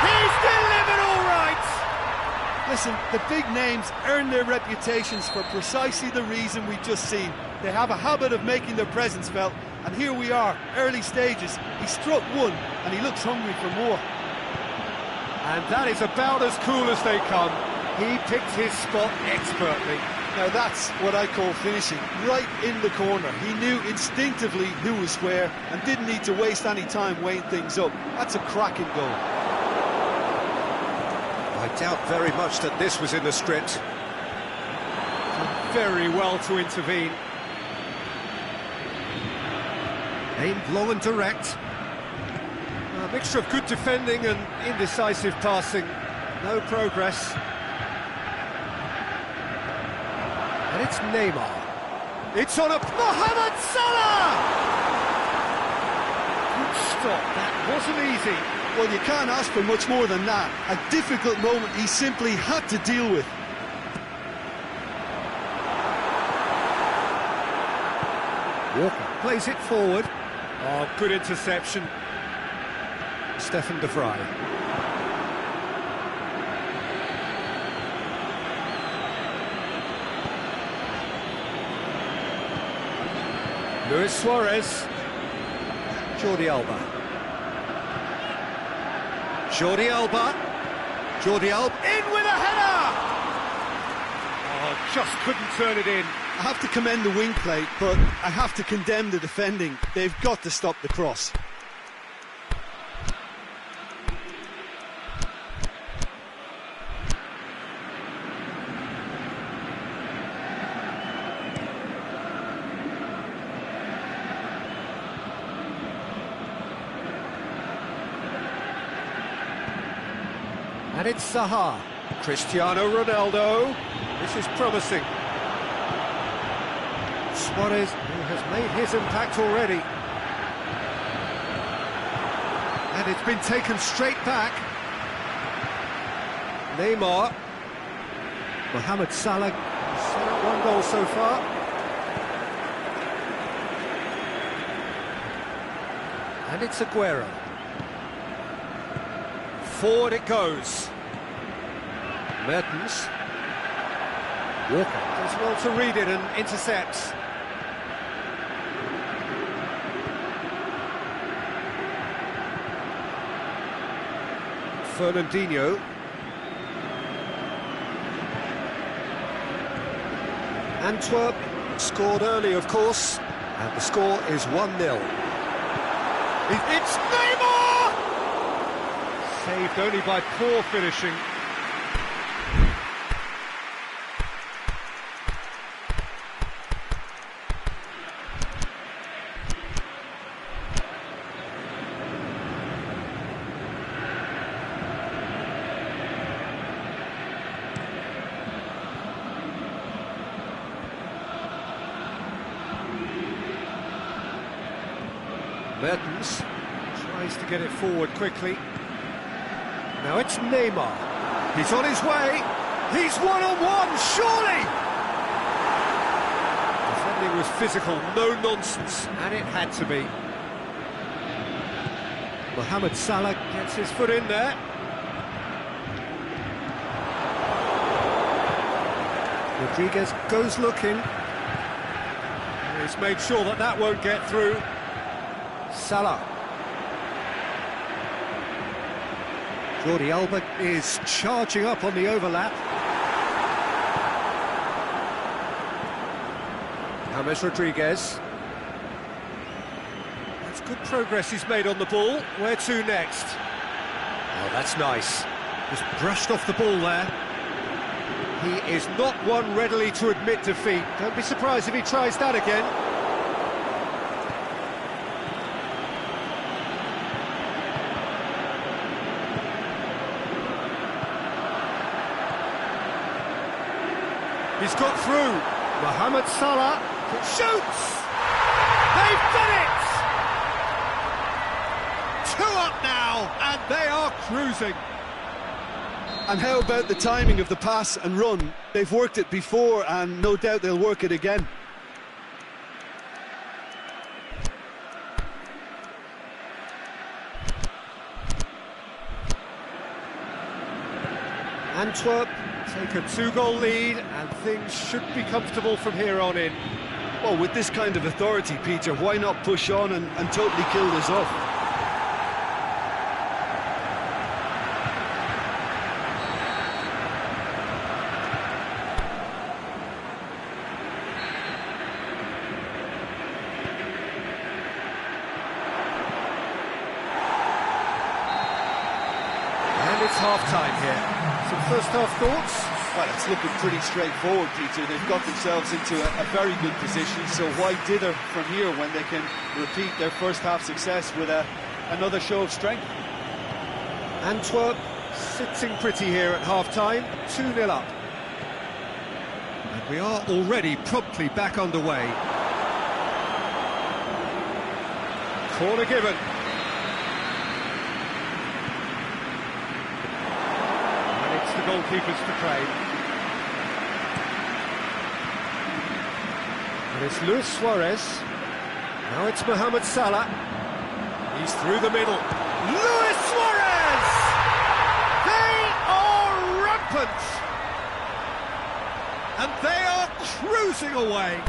He's delivered all right! Listen, the big names earn their reputations for precisely the reason we've just seen. They have a habit of making their presence felt, and here we are, early stages. He struck one, and he looks hungry for more. And that is about as cool as they come. He picked his spot expertly. Now that's what I call finishing, right in the corner. He knew instinctively who was where, and didn't need to waste any time weighing things up. That's a cracking goal. I doubt very much that this was in the script. Very well to intervene. Aimed long and direct. A mixture of good defending and indecisive passing. No progress. And it's Neymar. It's on a... Mohamed Salah! Good stop, that wasn't easy. Well, you can't ask for much more than that. A difficult moment he simply had to deal with. Walker plays it forward. Oh, good interception. Stefan de Vrij. Luis Suarez. Jordi Alba. Jordi Alba. Jordi Alba in with a header! Oh, just couldn't turn it in. I have to commend the wing play, but I have to condemn the defending. They've got to stop the cross. And it's Zaha. Cristiano Ronaldo. This is promising. Suarez, who has made his impact already. And it's been taken straight back. Neymar. Mohamed Salah has set up one goal so far. And it's Aguero. Forward it goes. Mertens. Walker does well to read it and intercepts. Fernandinho. Antwerp scored early, of course, and the score is 1-0. It's Neymar! Saved only by poor finishing. Mertens tries to get it forward quickly. Now it's Neymar. He's on his way. He's one-on-one, surely! Defending was physical, no nonsense, and it had to be. Mohamed Salah gets his foot in there. Rodriguez goes looking. He's made sure that that won't get through. Salah. Jordi Alba is charging up on the overlap. James Rodriguez. That's good progress he's made on the ball. Where to next? Oh, that's nice. Just brushed off the ball there. He is not one readily to admit defeat. Don't be surprised if he tries that again. He's got through. Mohamed Salah shoots! They've done it! 2 up now, and they are cruising. And how about the timing of the pass and run? They've worked it before, and no doubt they'll work it again. Antwerp take a 2-goal lead, and things should be comfortable from here on in. Well, with this kind of authority, Peter, why not push on and totally kill this off? And it's half-time here. Some first-half thoughts? Well, it's looking pretty straightforward, Peter. They've got themselves into a very good position, so why dither from here when they can repeat their first-half success with another show of strength? Antwerp sitting pretty here at half-time, 2-0 up. And we are already promptly back underway. Corner given. And it's the goalkeepers to claim. And it's Luis Suarez. Now it's Mohamed Salah. He's through the middle. Luis Suarez! They are rampant! And they are cruising away.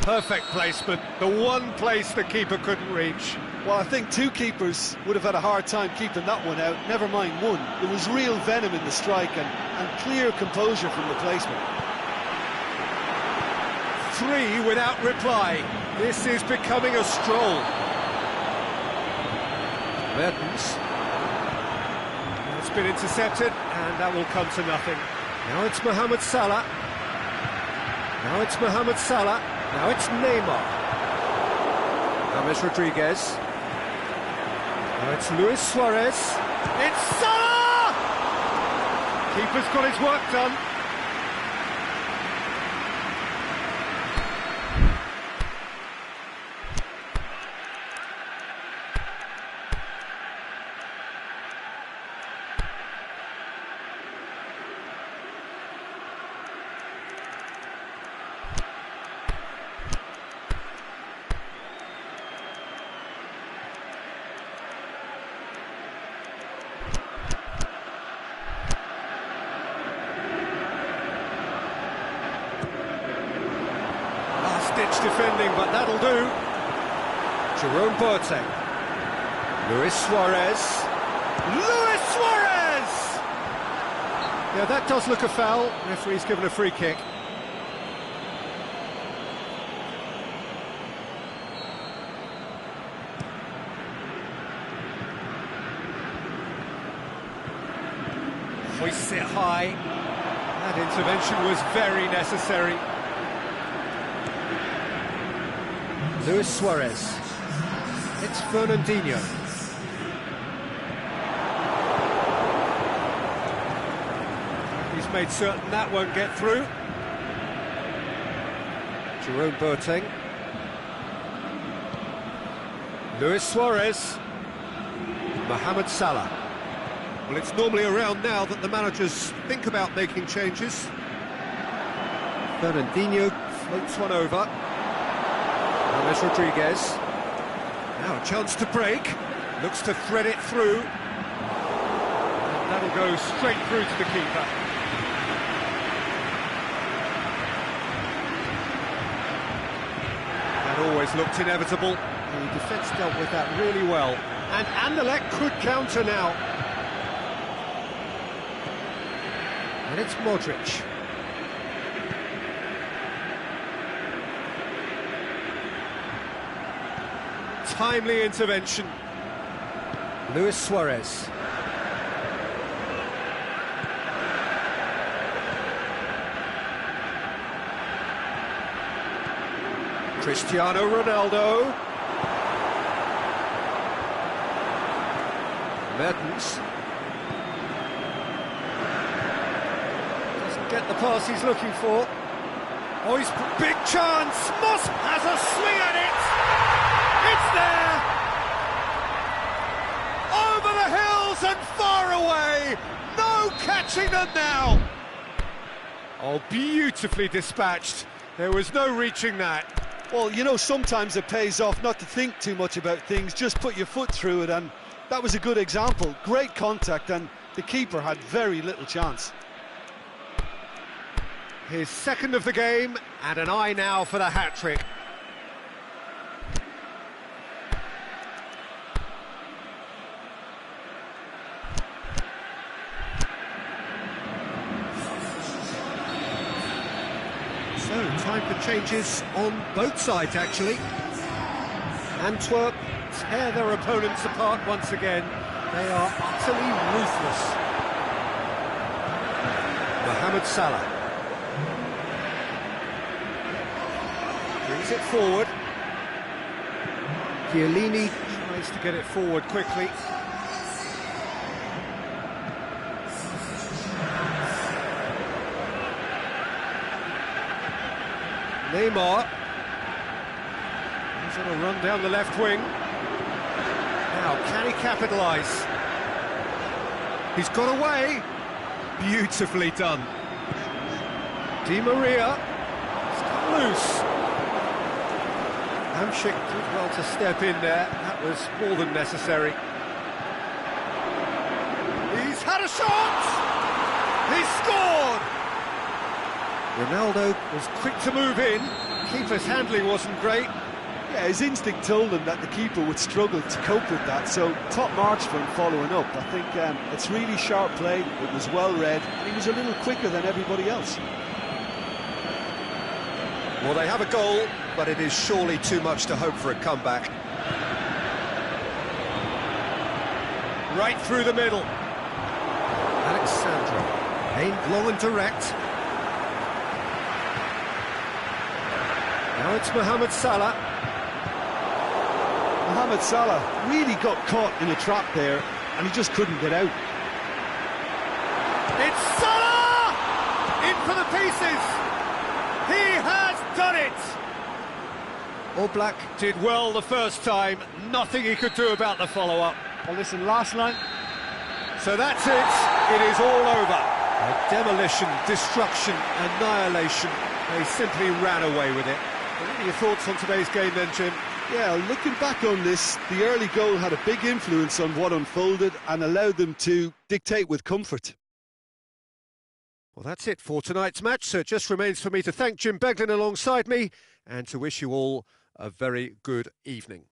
Perfect placement, the one place the keeper couldn't reach. Well, I think 2 keepers would have had a hard time keeping that one out, never mind 1. There was real venom in the strike and clear composure from the placement. 3 without reply. This is becoming a stroll. Mertens. It's been intercepted, and that will come to nothing. Now it's Mohamed Salah. Now it's Mohamed Salah. Now it's Neymar. James Rodriguez. Now it's Luis Suarez. It's Salah! Keeper's got his work done. Ditch defending, but that'll do. Jerome Boateng. Luis Suarez. Luis Suarez! Yeah, that does look a foul. Referee's given a free kick. Hoists it high. That intervention was very necessary. Luis Suarez. It's Fernandinho. He's made certain that won't get through. Jerome Boateng. Luis Suarez. Mohamed Salah. Well, it's normally around now that the managers think about making changes. Fernandinho floats one over. James Rodriguez. Now a chance to break. Looks to thread it through. And that'll go straight through to the keeper. That always looked inevitable. The defence dealt with that really well. And Anderlecht could counter now. And it's Modric. timely intervention. Luis Suarez. Cristiano Ronaldo. Mertens. Doesn't get the pass he's looking for. Oh, he's big chance. Moss has a swing at it. It's there. Over the hills and far away. No catching them now. Oh, beautifully dispatched. There was no reaching that. Well, you know, sometimes it pays off not to think too much about things, just put your foot through it, and that was a good example. Great contact, and the keeper had very little chance. His second of the game, and an eye now for the hat-trick. So, time for changes on both sides, actually. Antwerp tear their opponents apart once again. They are utterly ruthless. Mohamed Salah brings it forward. Chiellini tries to get it forward quickly. Neymar. He's on a run down the left wing. Now, can he capitalise? He's got away. Beautifully done. Di Maria. It's cut loose. Hamsik did well to step in there. That was more than necessary. He's had a shot! He's scored! Ronaldo was quick to move in. Keeper's handling wasn't great. Yeah, his instinct told him that the keeper would struggle to cope with that, so top marks for him following up. I think it's really sharp play, it was well read, and he was a little quicker than everybody else. Well, they have a goal, but it is surely too much to hope for a comeback. Right through the middle. Alexandro, aimed long and direct. Now it's Mohamed Salah. Mohamed Salah really got caught in a trap there, and he just couldn't get out. It's Salah! In for the pieces! He has done it! All Black did well the first time, nothing he could do about the follow-up. Well, listen, last line. So that's it, it is all over. A demolition, destruction, annihilation. They simply ran away with it. What are your thoughts on today's game then, Jim? Yeah, looking back on this, the early goal had a big influence on what unfolded and allowed them to dictate with comfort. Well, that's it for tonight's match, so it just remains for me to thank Jim Beglin alongside me and to wish you all a very good evening.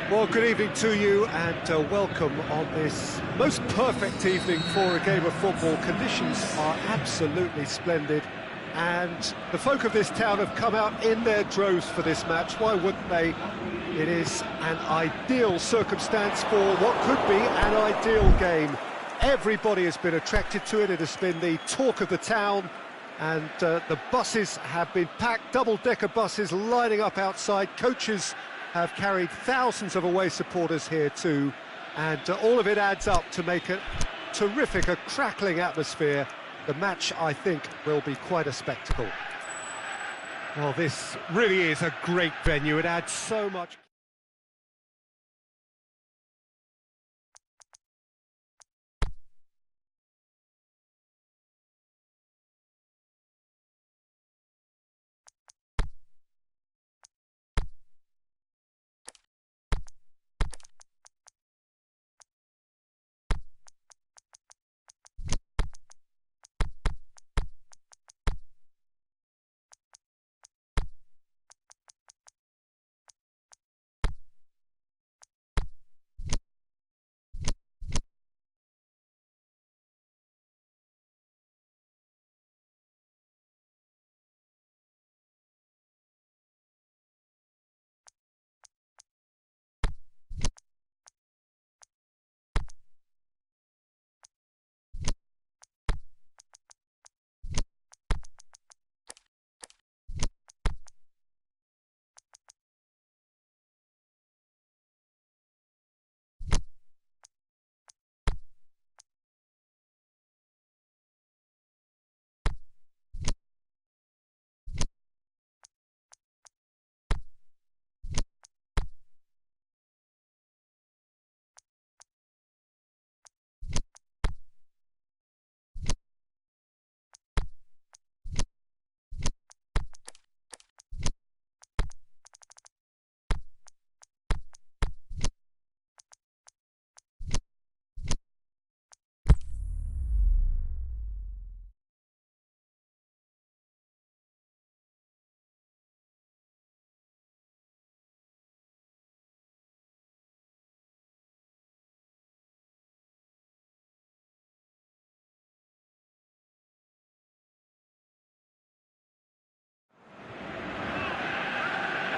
Well, good evening to you and welcome on this most perfect evening for a game of football. Conditions are absolutely splendid and the folk of this town have come out in their droves for this match. Why wouldn't they? It is an ideal circumstance for what could be an ideal game. Everybody has been attracted to it. It has been the talk of the town and the buses have been packed, double-decker buses lining up outside. Coaches have carried thousands of away supporters here too, and all of it adds up to make a terrific, a crackling atmosphere. The match, I think, will be quite a spectacle. Well, this really is a great venue. It adds so much.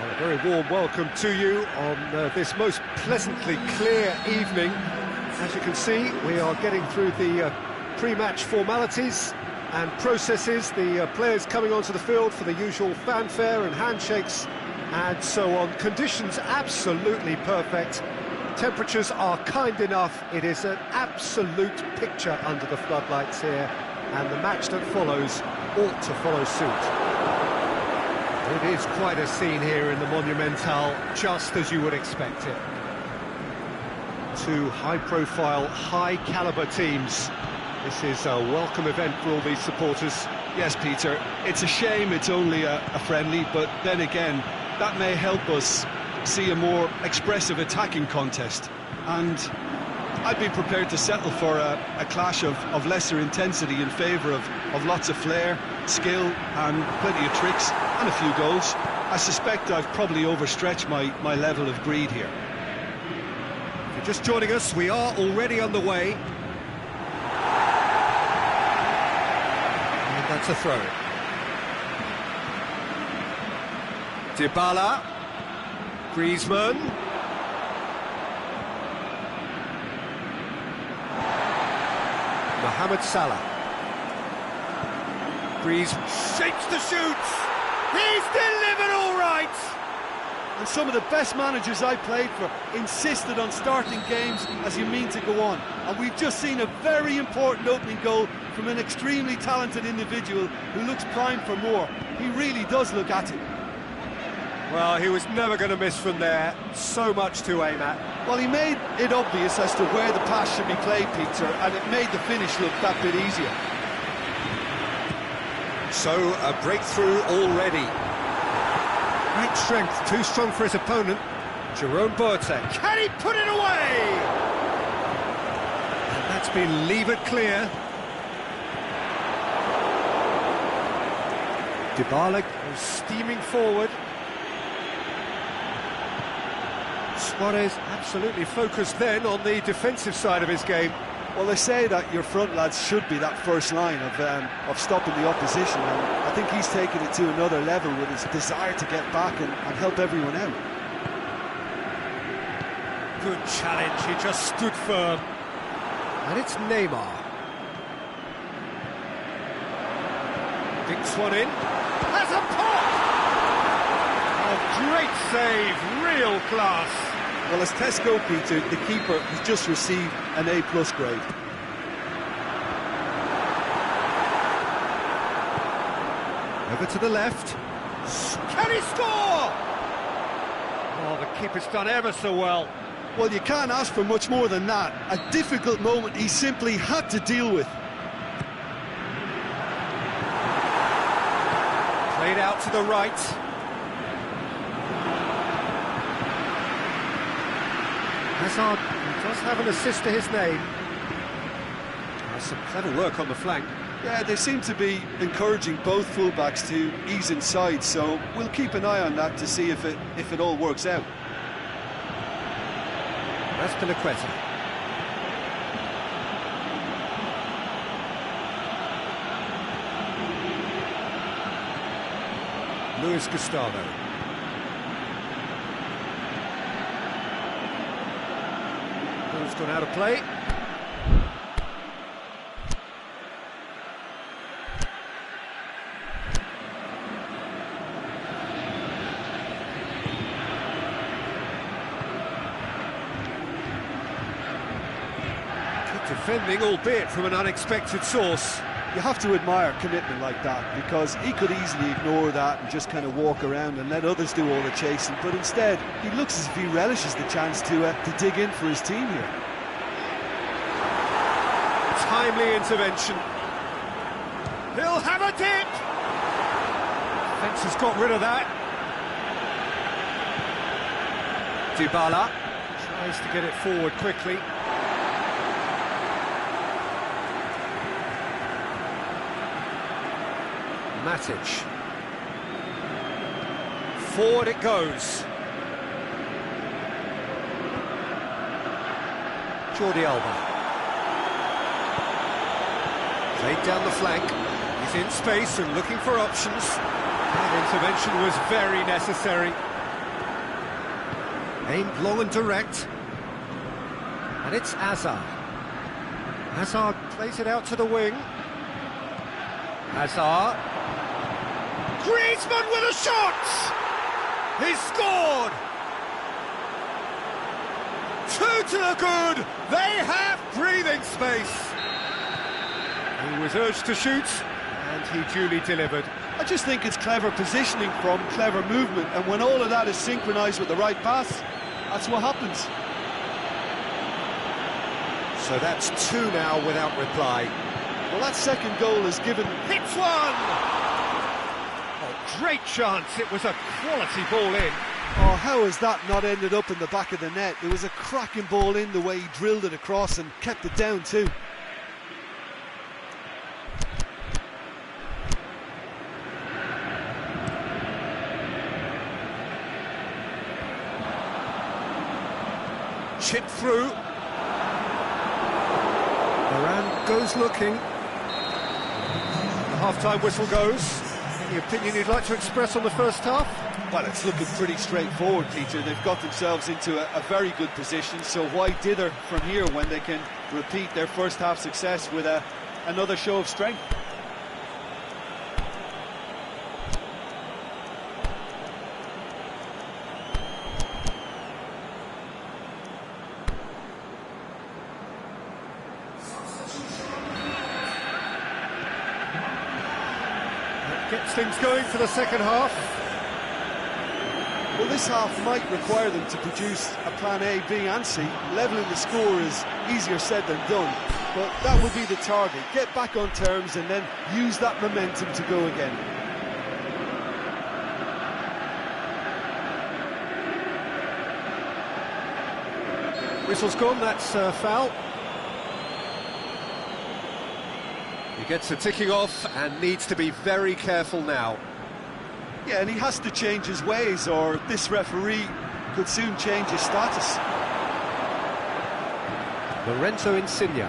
A very warm welcome to you on this most pleasantly clear evening. As you can see, we are getting through the pre-match formalities and processes, the players coming onto the field for the usual fanfare and handshakes and so on. Conditions absolutely perfect. Temperatures are kind enough. It is an absolute picture under the floodlights here, and the match that follows ought to follow suit. It is quite a scene here in the Monumental, just as you would expect it. Two high-profile, high-caliber teams. This is a welcome event for all these supporters. Yes, Peter, it's a shame it's only a friendly, but then again, that may help us see a more expressive attacking contest. And I'd be prepared to settle for a clash of lesser intensity in favour of lots of flair, skill and plenty of tricks and a few goals. I suspect I've probably overstretched my level of greed here. If you're just joining us, we are already underway. And that's a throw. Dybala, Griezmann. Mohamed Salah. Griezmann shapes the shoots. He's delivered all right. And some of the best managers I played for insisted on starting games as you mean to go on. And we've just seen a very important opening goal from an extremely talented individual who looks primed for more. He really does look at it. Well, he was never going to miss from there. So much to aim at. Well, he made it obvious as to where the pass should be played, Peter, and it made the finish look that bit easier. So, a breakthrough already. Great strength, too strong for his opponent. Jerome Boateng. Can he put it away? And that's been levered clear. Dybala goes steaming forward. Suarez absolutely focused then on the defensive side of his game. Well, they say that your front lads should be that first line of stopping the opposition, and I think he's taken it to another level with his desire to get back and help everyone out. Good challenge, he just stood firm. And it's Neymar. Dinks one in. That's a pop! A Great save, real class. Well, as Tesco, Peter, the keeper has just received an A+ grade. Over to the left. Can he score? Oh, the keeper's done ever so well. Well, you can't ask for much more than that. A difficult moment he simply had to deal with. Played out to the right. Hazard does have an assist to his name. Some clever work on the flank. Yeah, they seem to be encouraging both fullbacks to ease inside, so we'll keep an eye on that to see if it all works out. Azpilicueta. Luis Gustavo. Ball's gone out of play. Defending, albeit from an unexpected source. You have to admire commitment like that, because he could easily ignore that and just kind of walk around and let others do all the chasing, but instead he looks as if he relishes the chance to dig in for his team here. Timely intervention. He'll have a dip. Defence has got rid of that. Dybala tries to get it forward quickly. Matic. Forward it goes. Jordi Alba. Played down the flank. He's in space and looking for options. That intervention was very necessary. Aimed long and direct. And it's Hazard. Hazard plays it out to the wing. Hazard. Griezmann with a shot! He's scored! 2 to the good! They have breathing space! He was urged to shoot, and he duly delivered. I just think it's clever positioning from clever movement, and when all of that is synchronised with the right pass, that's what happens. So that's 2 now without reply. Well, that second goal has given... Hits one! Great chance, it was a quality ball in. Oh, how has that not ended up in the back of the net? It was a cracking ball in, the way he drilled it across and kept it down too. Chip through. Varane goes looking. The half-time whistle goes. Any opinion you'd like to express on the first half? Well, it's looking pretty straightforward, Peter. They've got themselves into a very good position, so why dither from here when they can repeat their first half success with another show of strength? Gets things going for the second half. Well, this half might require them to produce a plan A, B and C. Levelling the score is easier said than done, but that would be the target. Get back on terms and then use that momentum to go again. Whistle's gone, that's foul. He gets the ticking off and needs to be very careful now. Yeah, and he has to change his ways, or this referee could soon change his status. Lorenzo Insigne.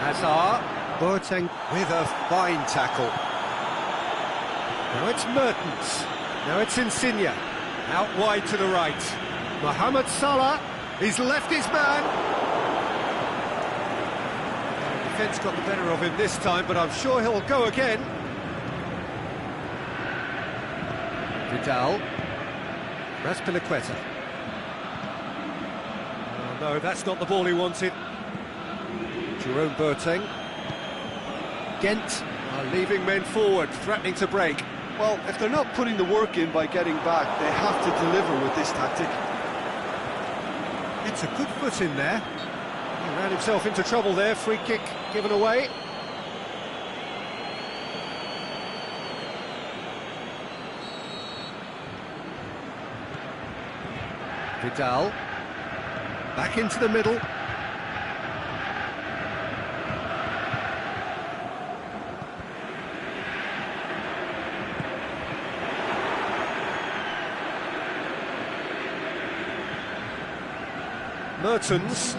Hazard. Boateng with a fine tackle. Now it's Mertens. Now it's Insigne. Out wide to the right. Mohamed Salah. He's left his man. The defence got the better of him this time, but I'm sure he'll go again. Vidal. Azpilicueta. Oh, no, that's not the ball he wanted. Jerome Boateng. Ghent are leaving men forward, threatening to break. Well, if they're not putting the work in by getting back, they have to deliver with this tactic. It's a good foot in there. He ran himself into trouble there. Free kick given away. Vidal. Back into the middle. Mertens.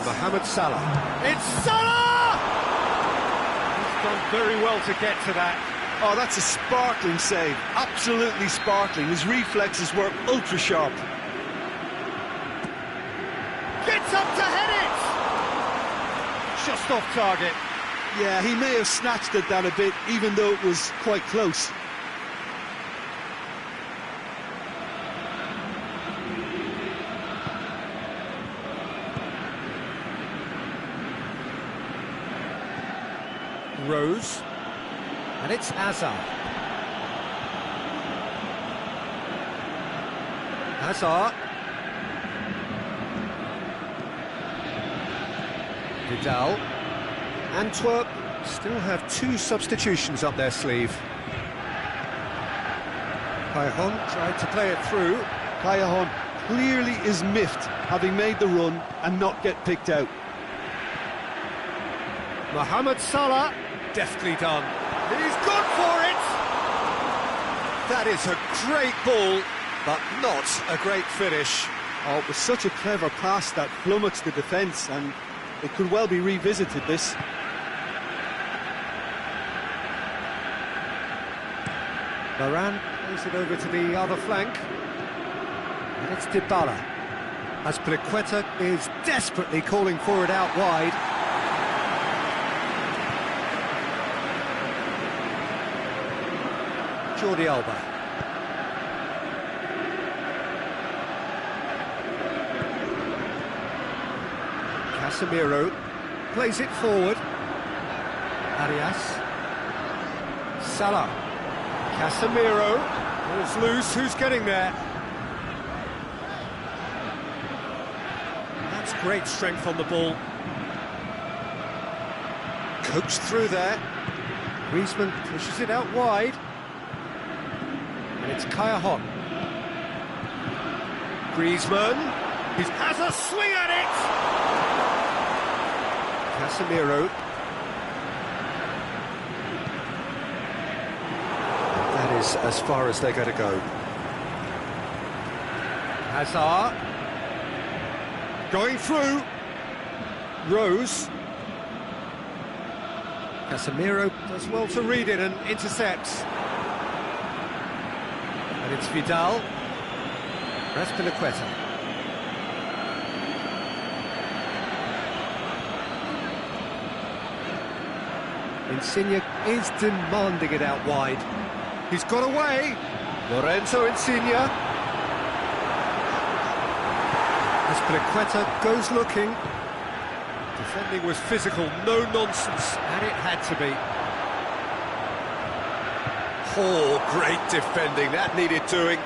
Mohamed Salah. It's Salah! He's done very well to get to that. Oh, that's a sparkling save. Absolutely sparkling. His reflexes were ultra sharp. Gets up to head it! Just off target. Yeah, he may have snatched it down a bit, even though it was quite close. Rose, and it's Hazard. Hazard. Vidal. Antwerp still have 2 substitutions up their sleeve. Callejon tried to play it through. Callejon clearly is miffed, having made the run and not get picked out. Mohamed Salah. Deftly done. He's gone for it! That is a great ball, but not a great finish. Oh, it was such a clever pass that flummoxed the defence, and it could well be revisited, this. Varane plays it over to the other flank. And it's Dybala. Azpilicueta is desperately calling for it out wide. Jordi Alba. Casemiro plays it forward. Arias. Salah. Casemiro. Ball's loose. Who's getting there? That's great strength on the ball. Coached through there. Griezmann pushes it out wide. And it's Callejon. Griezmann. He has a swing at it! Casemiro. That is as far as they're going to go. Hazard. Going through. Rose. Casemiro does well to read it and intercepts. And it's Vidal. Azpilicueta. Insigne is demanding it out wide. He's got away. Lorenzo Insigne. Azpilicueta goes looking. Defending was physical, no nonsense, and it had to be. Oh, great defending, that needed doing.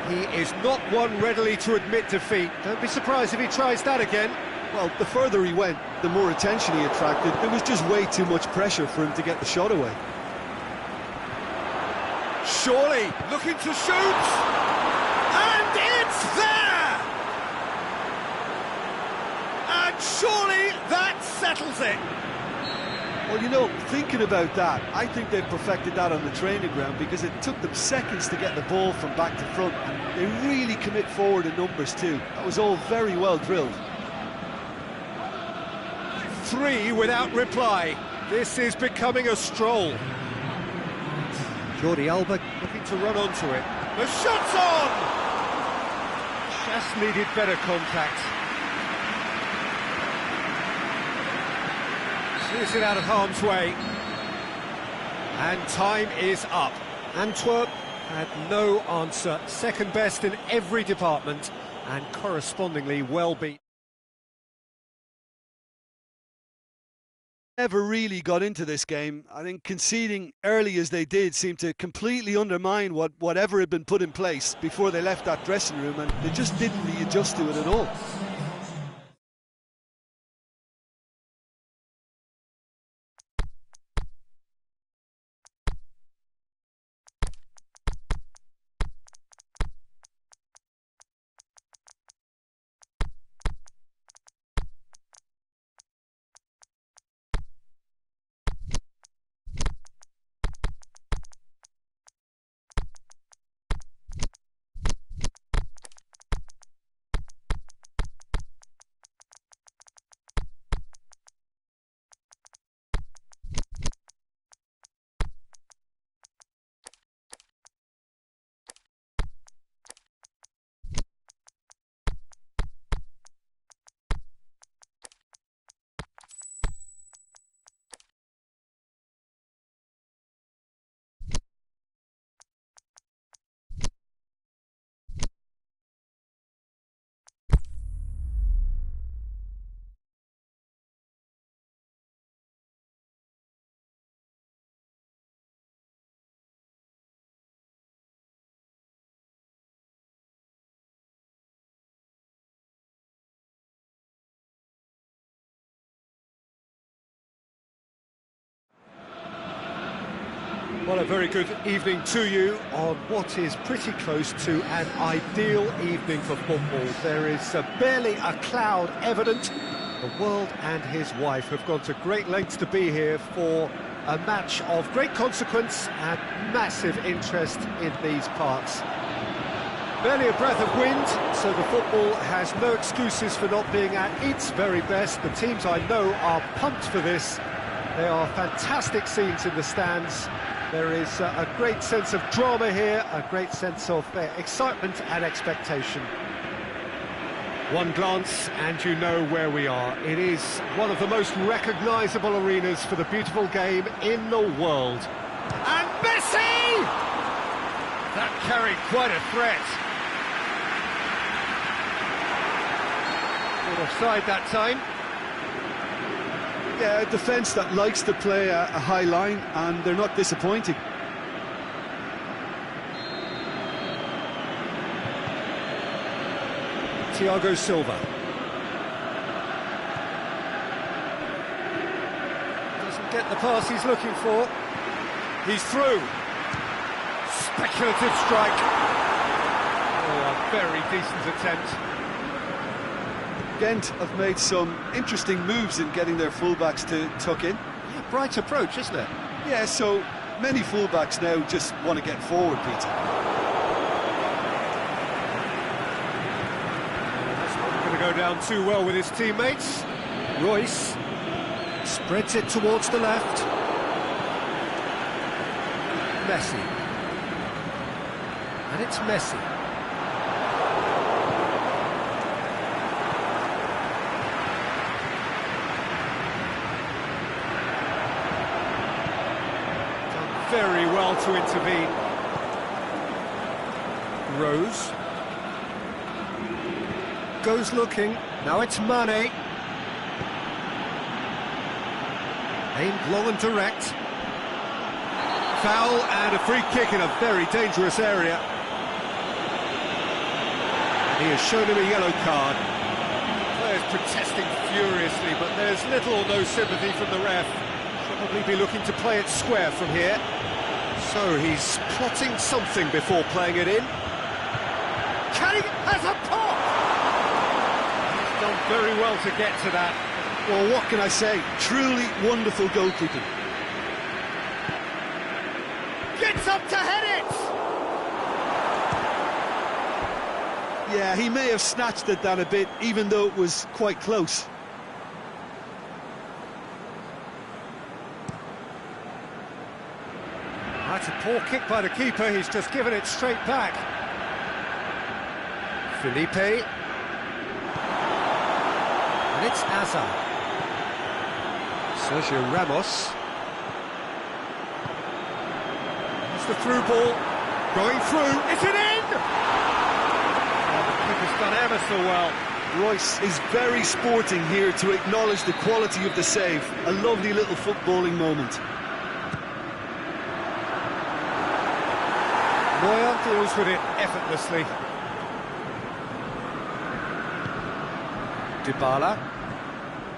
He is not one readily to admit defeat. Don't be surprised if he tries that again. Well, the further he went, the more attention he attracted. There was just way too much pressure for him to get the shot away. Surely looking to shoot, and it's there! And surely that settles it. Well, you know, thinking about that, I think they perfected that on the training ground, because it took them seconds to get the ball from back to front, and they really commit forward in numbers too. That was all very well drilled. 3 without reply. This is becoming a stroll. Jordi Alba looking to run onto it. The shot's on! Just needed better contact. Clears it out of harm's way. And time is up. Antwerp had no answer, second best in every department and correspondingly well beat. Never really got into this game. I think conceding early as they did seemed to completely undermine whatever had been put in place before they left that dressing room, and they just didn't readjust to it at all. Well, a very good evening to you on what is pretty close to an ideal evening for football. There is barely a cloud evident. The world and his wife have gone to great lengths to be here for a match of great consequence and massive interest in these parts. Barely a breath of wind, so the football has no excuses for not being at its very best. The teams I know are pumped for this. There are fantastic scenes in the stands. There is a great sense of drama here, a great sense of excitement and expectation. One glance and you know where we are. It is one of the most recognisable arenas for the beautiful game in the world. And Messi! That carried quite a threat. Not offside that time. Yeah, a defence that likes to play a high line, and they're not disappointing. Thiago Silva. Doesn't get the pass he's looking for. He's through. Speculative strike. Oh, a very decent attempt. Ghent have made some interesting moves in getting their fullbacks to tuck in. Yeah, bright approach, isn't it? Yeah, so many fullbacks now just want to get forward, Peter. That's not going to go down too well with his teammates. Royce spreads it towards the left. Messi. And it's Messi. Very well to intervene. Rose goes looking. Now it's Mane. Aimed long and direct. Foul and a free kick in a very dangerous area. He has shown him a yellow card. Players protesting furiously, but there's little or no sympathy from the ref. Probably be looking to play it square from here. So he's plotting something before playing it in. Kenny has a pop! He's done very well to get to that. Well, what can I say? Truly wonderful goalkeeping. Gets up to head it! Yeah, he may have snatched it down a bit, even though it was quite close. That's a poor kick by the keeper, he's just given it straight back. Felipe. And it's Hazard. Sergio Ramos. There's the through ball. Going through. Is it in? Oh, the keeper's done ever so well. Royce is very sporting here to acknowledge the quality of the save. A lovely little footballing moment. Neuer deals with it effortlessly. Dybala.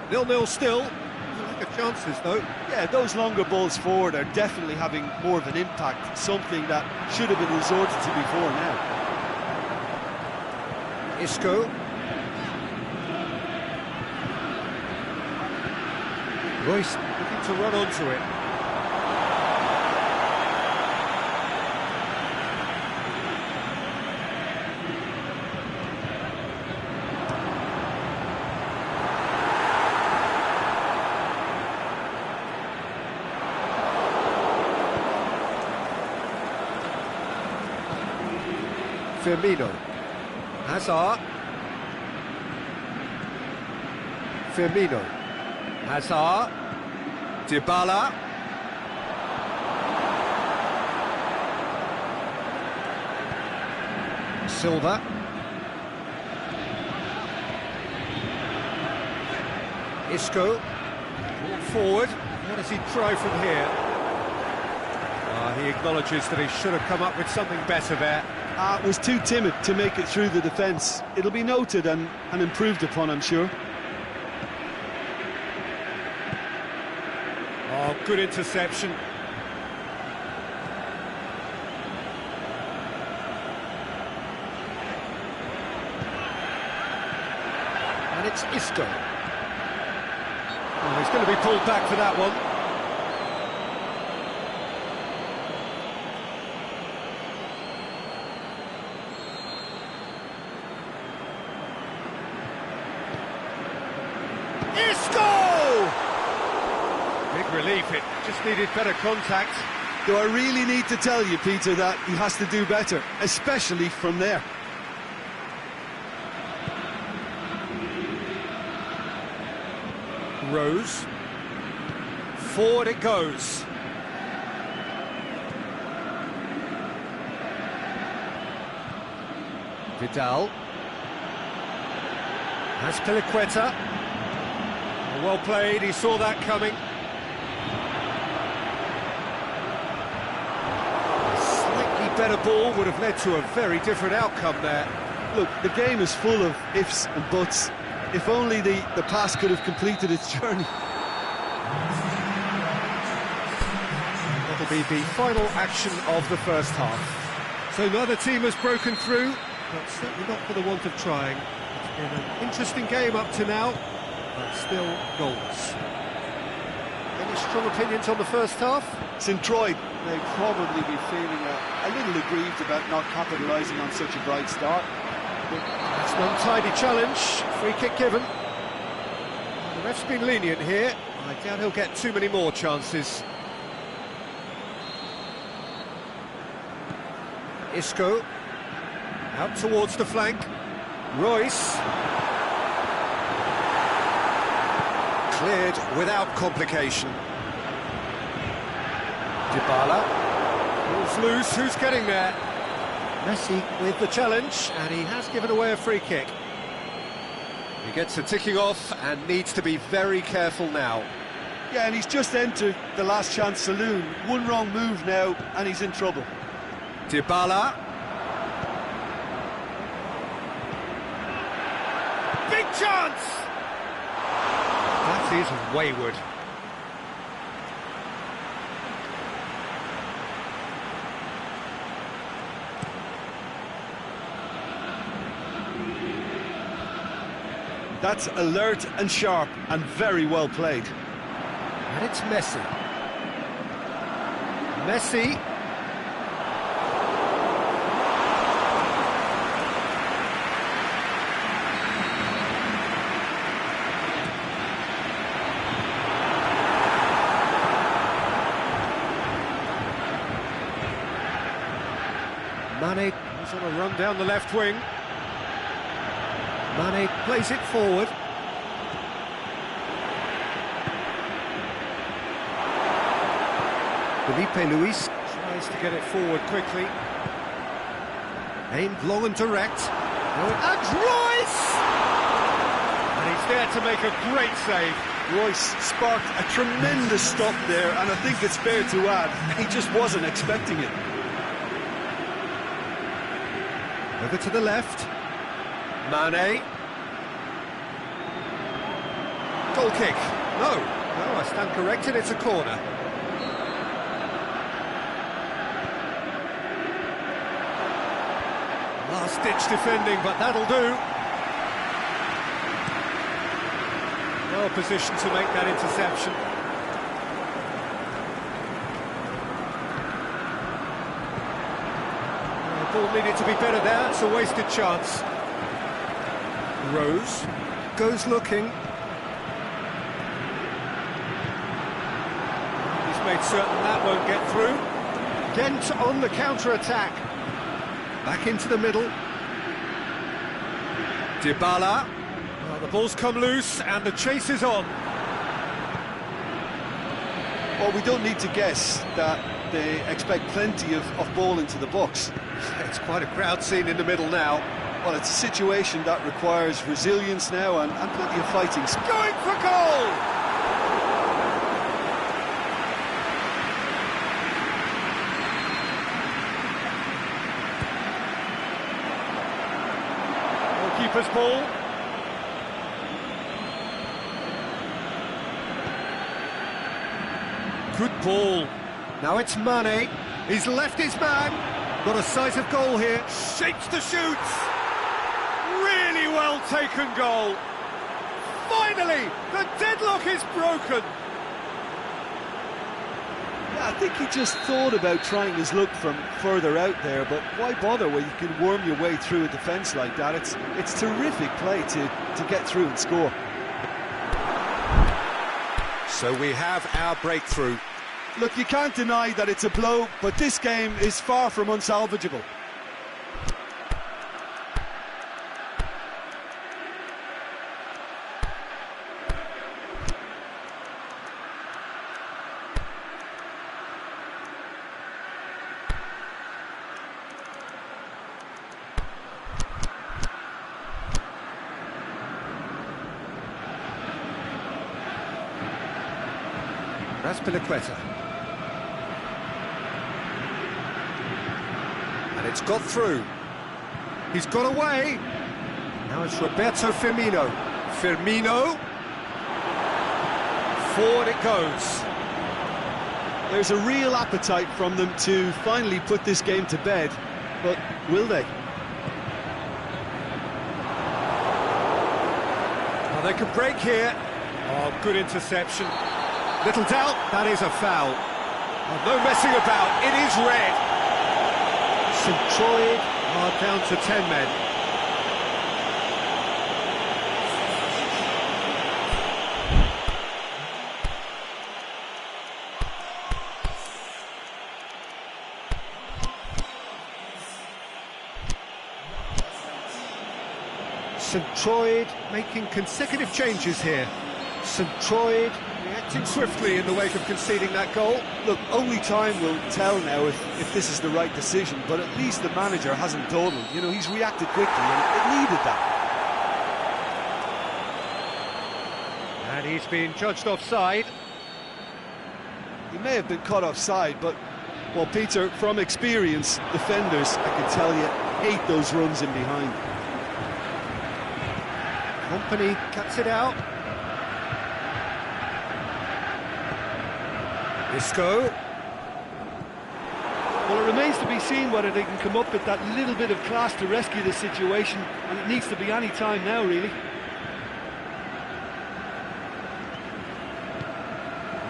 0-0 still. Look at chances though. Yeah, those longer balls forward are definitely having more of an impact, something that should have been resorted to before now. Isco. Royce looking to run onto it. Firmino. Hazard. Firmino. Hazard. Dybala. Silva. Isco. Walk forward. What does he try from here? He acknowledges that he should have come up with something better there. Was too timid to make it through the defence. It'll be noted and improved upon, I'm sure. Oh, good interception. And it's Isco. Oh, he's going to be pulled back for that one. Isco! Big relief, it just needed better contact. Do I really need to tell you, Peter, that he has to do better, especially from there? Rose. Forward it goes. Vidal. Has Piliqueta. Well played, he saw that coming. A slightly better ball would have led to a very different outcome there. Look, the game is full of ifs and buts. If only the pass could have completed its journey. That'll be the final action of the first half. So neither team has broken through, but certainly not for the want of trying. It's been an interesting game up to now, but still goals. Any strong opinions on the first half? St. Troy, They'd probably be feeling a little aggrieved about not capitalising on such a bright start. That's an untidy challenge, free kick given. The ref's been lenient here. I doubt he'll get too many more chances. Isco. Out towards the flank. Royce. Cleared without complication. Dybala. Ball's loose, who's getting there? Messi with the challenge, and he has given away a free kick. He gets a ticking off and needs to be very careful now. Yeah, and he's just entered the last chance saloon. One wrong move now, and he's in trouble. Dybala. Big chance! That is wayward. that's alert and sharp and very well played. And it's Messi. Messi. Mane is on a run down the left wing. Mane plays it forward. Felipe Luis tries Needs to get it forward quickly. Aimed long and direct. And Royce! And he's there to make a great save. Royce sparked a tremendous stop there, and I think it's fair to add, he just wasn't expecting it. Over to the left. Mane. Goal kick. No, I stand corrected, it's a corner. Last-ditch defending, but that'll do. Well positioned to make that interception. The ball needed to be better there, it's a wasted chance. Rose goes looking. He's made certain that won't get through. Ghent on the counter-attack. Back into the middle. Dybala. Well, the ball's come loose and the chase is on. Well, we don't need to guess that they expect plenty of ball into the box. It's quite a crowd scene in the middle now. Well, it's a situation that requires resilience now and plenty of fighting. Going for goal! Keeper's ball. Good ball. Now it's Mane. He's left his man. Got a sight of goal here. Shapes the shoots. Really well taken goal. Finally, the deadlock is broken. I think he just thought about trying his luck from further out there, but why bother when you can worm your way through a defence like that? It's terrific play to get through and score. So we have our breakthrough. Look, you can't deny that it's a blow, but this game is far from unsalvageable. Azpilicueta. And it's got through. He's got away. Now it's Roberto Firmino. Firmino. Forward it goes. There's a real appetite from them to finally put this game to bed, but will they? Well, they can break here. Oh, good interception. Little doubt, that is a foul. Oh, no messing about, it is red. St. Troy are down to 10 men. St. Troy making consecutive changes here. St. Troy reacting swiftly in the wake of conceding that goal. Look, only time will tell now if this is the right decision, but at least the manager hasn't dawdled. You know, he's reacted quickly and it needed that. And he's been judged offside. He may have been caught offside, but, well, Peter, from experience, defenders, I can tell you, hate those runs in behind. Company cuts it out. Isco. Well, it remains to be seen whether they can come up with that little bit of class to rescue the situation, and it needs to be any time now, really.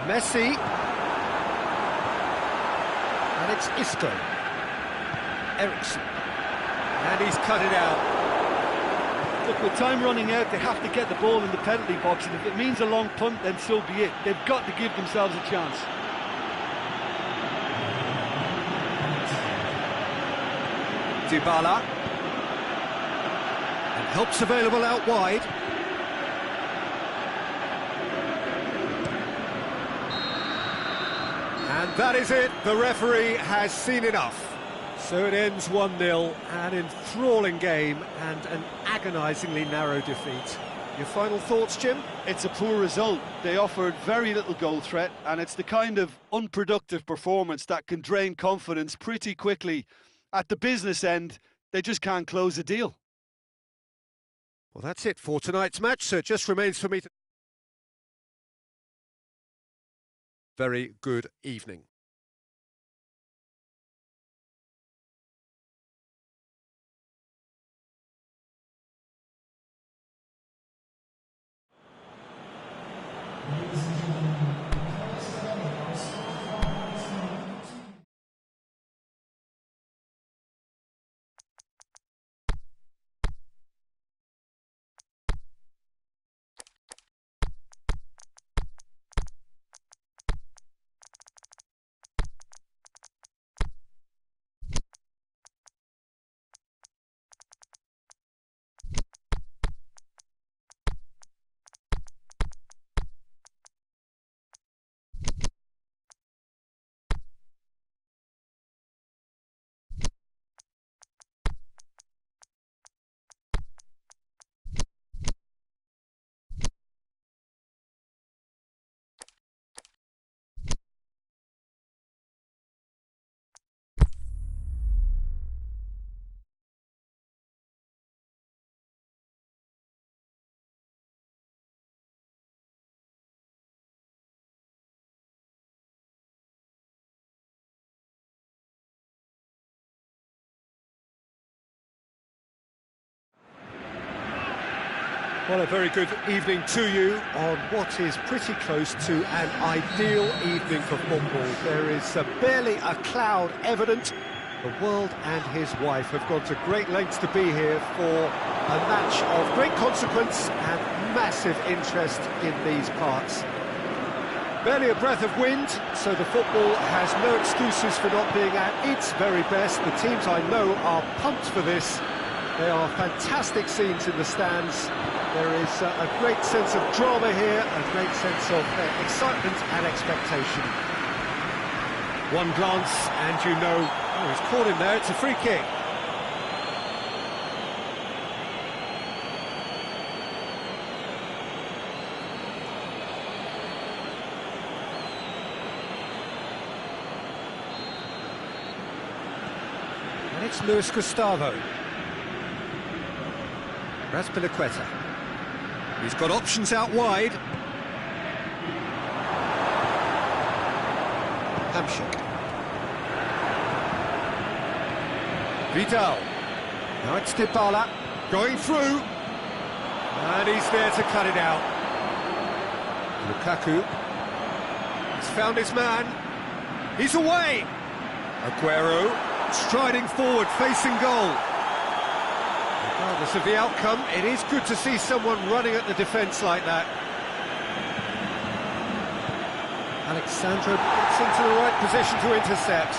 Messi. And it's Isco. Ericsson. And he's cut it out. Look, with time running out, they have to get the ball in the penalty box, and if it means a long punt, then so be it. They've got to give themselves a chance. Dybala. And help's available out wide. And that is it, the referee has seen enough. So it ends 1-0, an enthralling game and an agonisingly narrow defeat. Your final thoughts, Jim? It's a poor result. They offered very little goal threat, and it's the kind of unproductive performance that can drain confidence pretty quickly. At the business end, they just can't close a deal. Well, that's it for tonight's match, so it just remains for me to... Very good evening. Well, a very good evening to you on what is pretty close to an ideal evening for football. There is barely a cloud evident. The world and his wife have gone to great lengths to be here for a match of great consequence and massive interest in these parts. Barely a breath of wind, so the football has no excuses for not being at its very best. The teams I know are pumped for this. They are fantastic scenes in the stands. There is a great sense of drama here, a great sense of excitement and expectation. One glance and you know, oh, he's caught him there, it's a free kick. And it's Luis Gustavo. Azpilicueta. He's got options out wide. Hamsik. Vidal. Now it's Dybala. Going through. And he's there to cut it out. Lukaku. He's found his man. He's away. Aguero striding forward, facing goal. Regardless of the outcome, it is good to see someone running at the defence like that. Alexandro gets into the right position to intercept.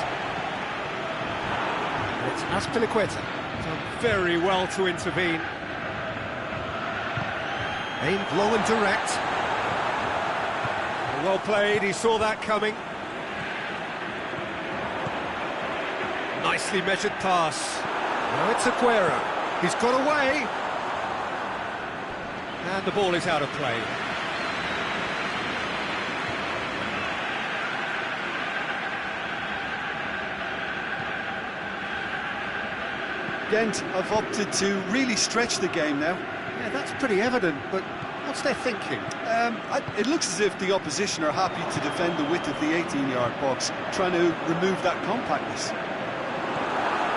It's Azpilicueta. Done very well to intervene. Aimed long and direct. Well played, he saw that coming. Nicely measured pass. Now it's Aguero. He's got away. And the ball is out of play. Ghent have opted to really stretch the game now. Yeah, that's pretty evident, but what's their thinking? It looks as if the opposition are happy to defend the width of the 18-yard box, trying to remove that compactness.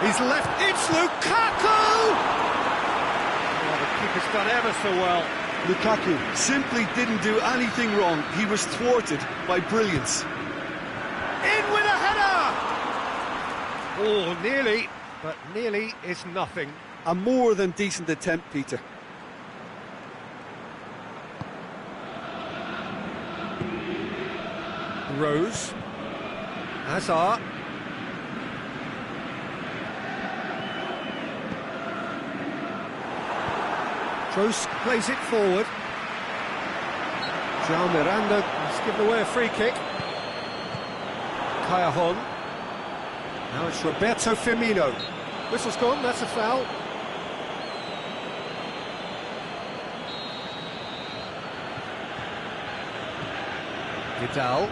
He's left, it's Lukaku! Oh, the keeper's done ever so well. Lukaku simply didn't do anything wrong. He was thwarted by brilliance. In with a header! Oh, nearly, but nearly is nothing. A more than decent attempt, Peter. Rose. Hazard. Kroos plays it forward. João Miranda has given away a free kick. Callejon. Now it's Roberto Firmino. Whistle's gone, that's a foul. Vidal.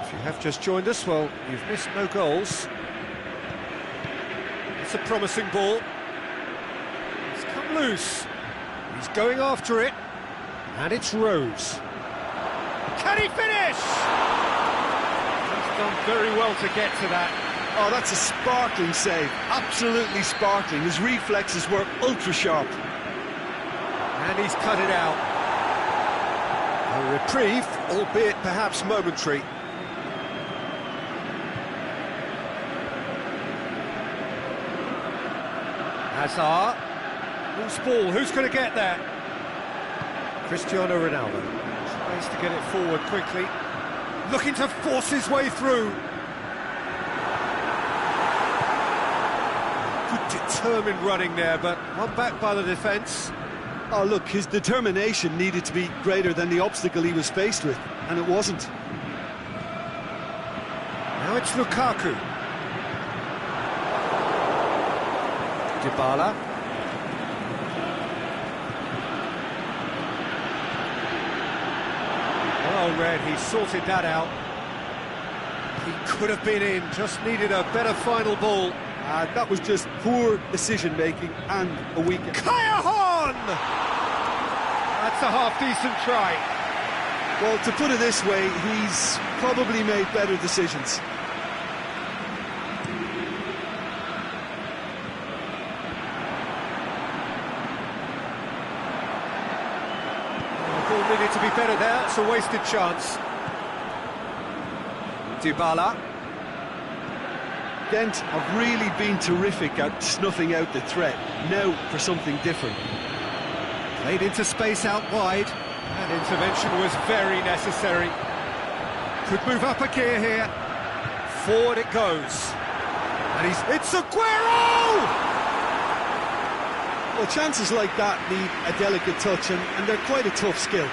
If you have just joined us, well, you've missed no goals. It's a promising ball. It's come loose. He's going after it. And it's Rose. Can he finish? He's done very well to get to that. Oh, that's a sparkling save. Absolutely sparkling. His reflexes were ultra sharp. And he's cut it out. A reprieve, albeit perhaps momentary. Hazard. Loose ball, who's going to get that? Cristiano Ronaldo. Tries to get it forward quickly. Looking to force his way through. Good determined running there, but one back by the defence. Oh, look, his determination needed to be greater than the obstacle he was faced with, and it wasn't. Now it's Lukaku. Dybala. Well read, he sorted that out. He could have been in, just needed a better final ball. That was just poor decision-making and a weak... Callejon! That's a half-decent try. Well, to put it this way, he's probably made better decisions. The ball needed to be better there, it's a wasted chance. Dybala. Ghent have really been terrific at snuffing out the threat. Now for something different. Played into space out wide. That intervention was very necessary. Could move up a gear here. Forward it goes. And it's Aguero! Well, chances like that need a delicate touch, and they're quite a tough skill.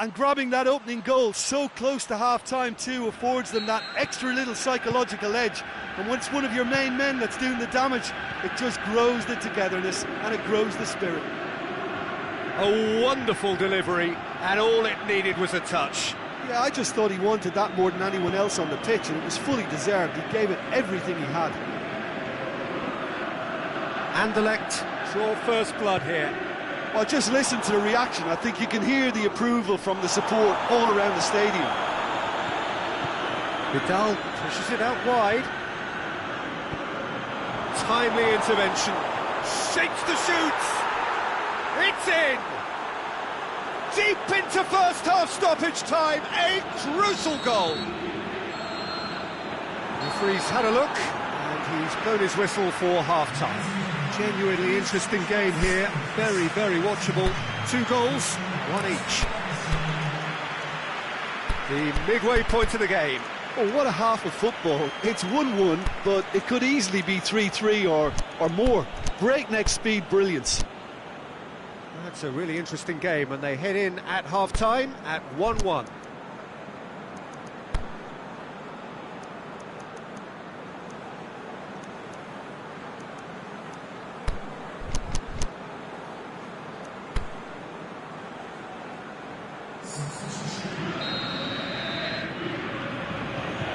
And grabbing that opening goal so close to half-time too affords them that extra little psychological edge. And when it's one of your main men that's doing the damage, it just grows the togetherness and it grows the spirit. A wonderful delivery, and all it needed was a touch. Yeah, I just thought he wanted that more than anyone else on the pitch, and it was fully deserved. He gave it everything he had. Anderlecht draw first blood here. Well, just listen to the reaction. I think you can hear the approval from the support all around the stadium. Vidal pushes it out wide. Timely intervention. Shakes the shoots. It's in. Deep into first half stoppage time. A crucial goal. The referee's had a look and he's blown his whistle for half-time. Genuinely interesting game here, very, very watchable. 2 goals, 1 each. The midway point of the game. Oh, what a half of football. It's 1-1, but it could easily be 3-3 or more. Breakneck speed brilliance. That's a really interesting game, and they head in at half-time at 1-1.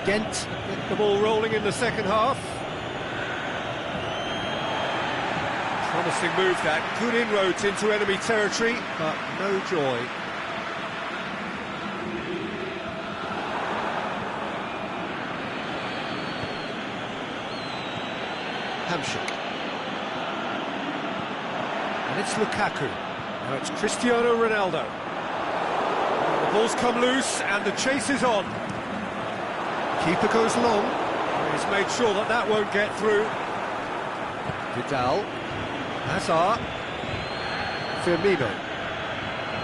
Ghent get the ball rolling in the second half. Promising move that, good inroads into enemy territory, but no joy. Hamsik. And it's Lukaku. Now it's Cristiano Ronaldo. The ball's come loose and the chase is on. Keeper goes long. He's made sure that that won't get through. Vidal. Hazard. Firmino.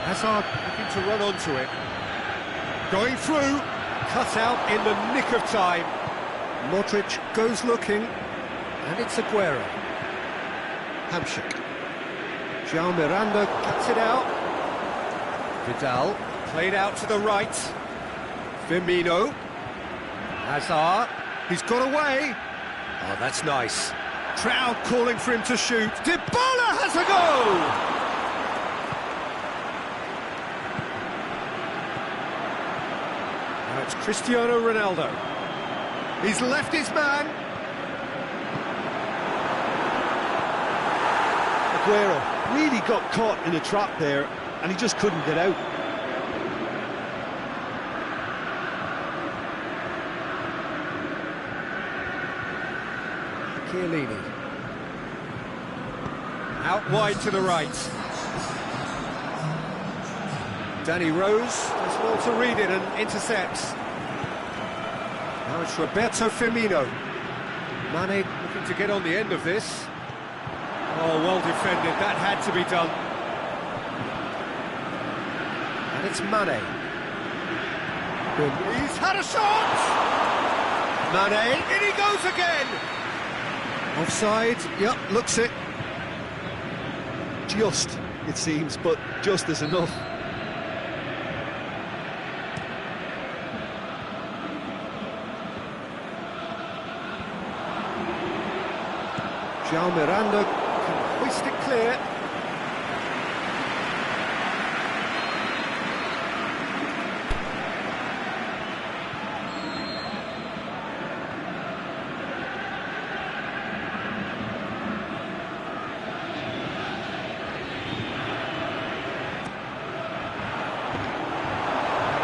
Hazard looking to run onto it. Going through. Cut out in the nick of time. Modric goes looking. And it's Aguero. Hamsik. João Miranda cuts it out. Vidal, played out to the right. Firmino. Hazard, he's got away. Oh, that's nice. Crowd calling for him to shoot. Dybala has a go! Now it's Cristiano Ronaldo. He's left his man. Aguero really got caught in a trap there, and he just couldn't get out. Chiellini. Out wide to the right. Danny Rose does well to read it and intercepts. Now it's Roberto Firmino. Mane looking to get on the end of this. Oh, well defended, that had to be done. And it's Mane. He's had a shot! Mane, in he goes again! Offside, yep, looks it. Just, it seems, but just is enough. João Miranda can hoist it clear.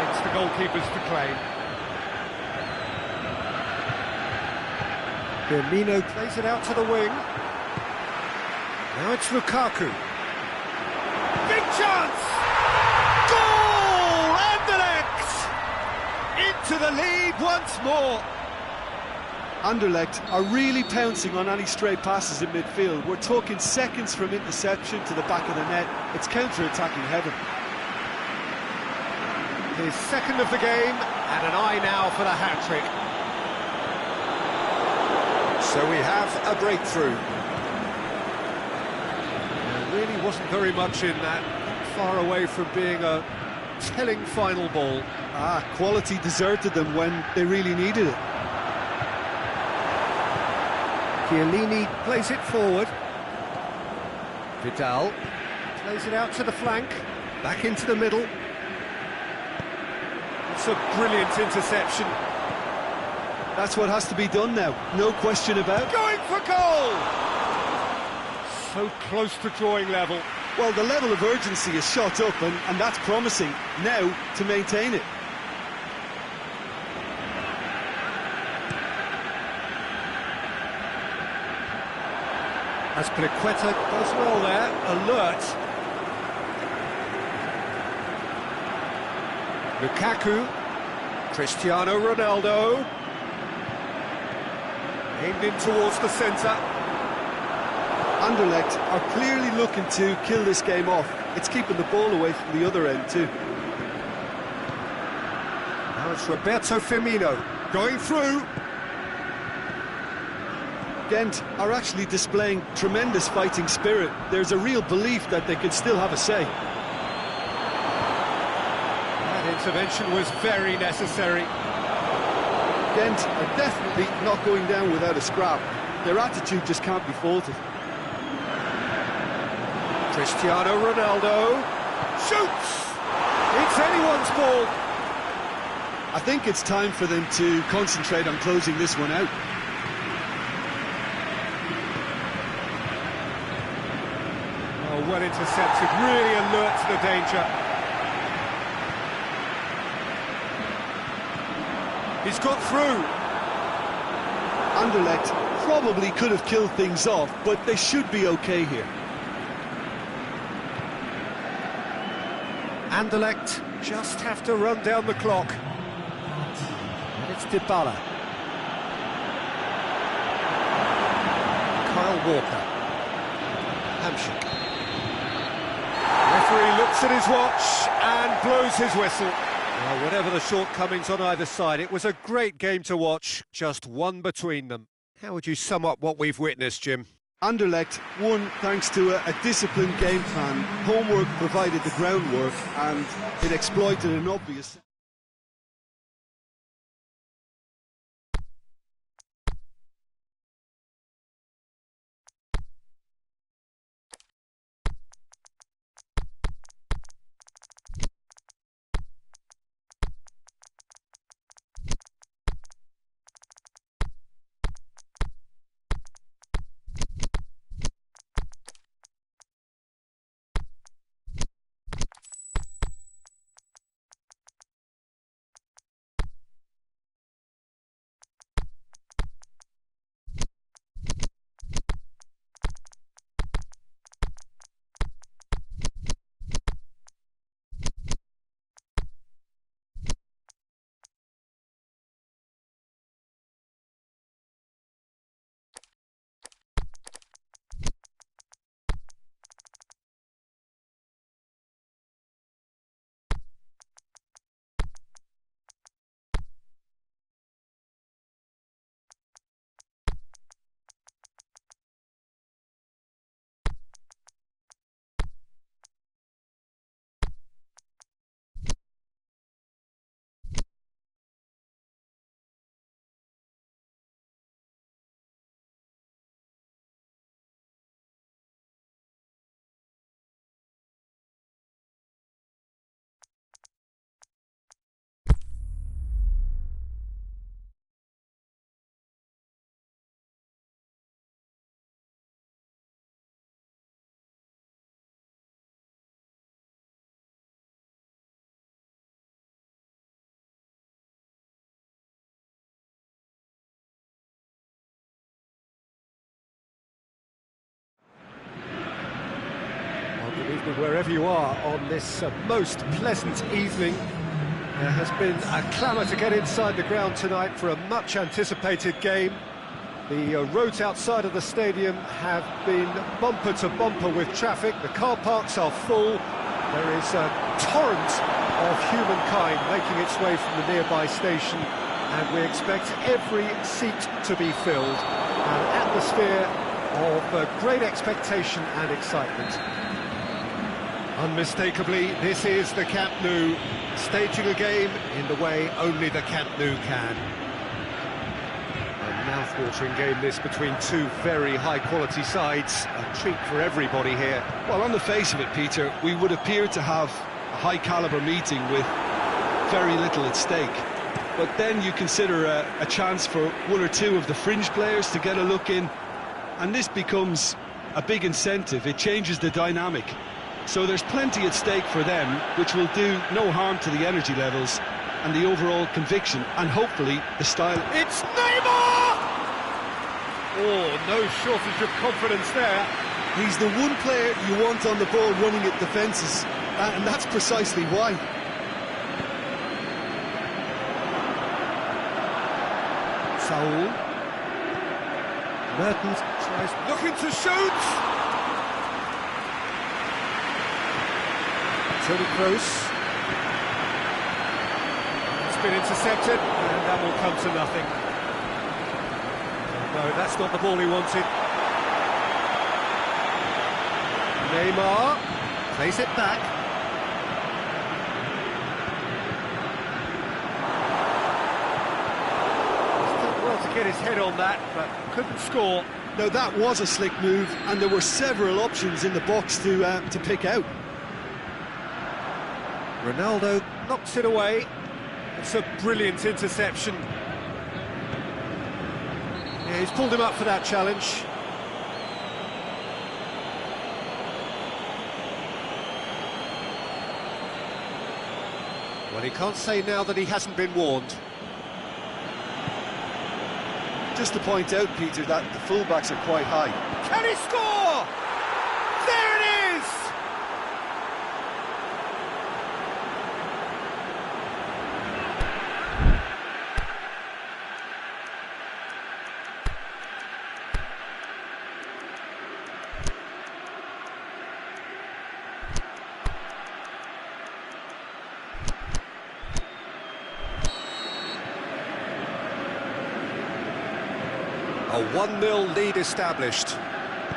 It's the goalkeepers to claim. Firmino plays it out to the wing. Now it's Lukaku. Big chance! Goal! Anderlecht! Into the lead once more. Anderlecht are really pouncing on any stray passes in midfield. We're talking seconds from interception to the back of the net. It's counter-attacking heaven. His second of the game, and an eye now for the hat-trick. So we have a breakthrough. There really wasn't very much in that, far away from being a telling final ball. Quality deserted them when they really needed it. Chiellini plays it forward. Vidal plays it out to the flank, back into the middle. It's a brilliant interception. That's what has to be done now, no question about it. Going for goal! So close to drawing level. Well, the level of urgency is shot up, and that's promising. Now to maintain it. Azpilicueta does well there, alert. Lukaku, Cristiano Ronaldo. Aimed in towards the centre. Anderlecht are clearly looking to kill this game off. It's keeping the ball away from the other end too. Now it's Roberto Firmino going through. Ghent are actually displaying tremendous fighting spirit. There's a real belief that they can still have a say. That intervention was very necessary. Ghent are definitely not going down without a scrap. Their attitude just can't be faulted. Cristiano Ronaldo shoots! It's anyone's ball. I think it's time for them to concentrate on closing this one out. Oh, well intercepted, really alert to the danger. He's got through. Anderlecht probably could have killed things off, but they should be okay here. Anderlecht just have to run down the clock. And it's Dybala. Kyle Walker. Hamsik. Referee looks at his watch and blows his whistle. Well, whatever the shortcomings on either side, it was a great game to watch, just one between them. How would you sum up what we've witnessed, Jim? Anderlecht won thanks to a disciplined game plan. Homework provided the groundwork and it exploited an obvious... Wherever you are on this most pleasant evening, there has been a clamour to get inside the ground tonight for a much-anticipated game. The roads outside of the stadium have been bumper to bumper with traffic. The car parks are full. There is a torrent of humankind making its way from the nearby station, and we expect every seat to be filled. An atmosphere of great expectation and excitement. Unmistakably, this is the Camp Nou, staging a game in the way only the Camp Nou can. A mouth-watering game this between two very high-quality sides, a treat for everybody here. Well, on the face of it, Peter, we would appear to have a high-caliber meeting with very little at stake. But then you consider a chance for one or two of the fringe players to get a look in, and this becomes a big incentive. It changes the dynamic. So there's plenty at stake for them, which will do no harm to the energy levels and the overall conviction, and hopefully the style. It's Neymar! Oh, no shortage of confidence there. He's the one player you want on the ball running at defences, and that's precisely why. Saul. Mertens tries, looking to shoot! Toni Kroos. It's been intercepted, and that will come to nothing. No, that's not the ball he wanted. Neymar plays it back. He's done well to get his head on that, but couldn't score. Now that was a slick move, and there were several options in the box to pick out. Ronaldo knocks it away. It's a brilliant interception. Yeah, he's pulled him up for that challenge. Well, he can't say now that he hasn't been warned. Just to point out, Peter, that the fullbacks are quite high. Can he score? There it is! A 1-0 lead established.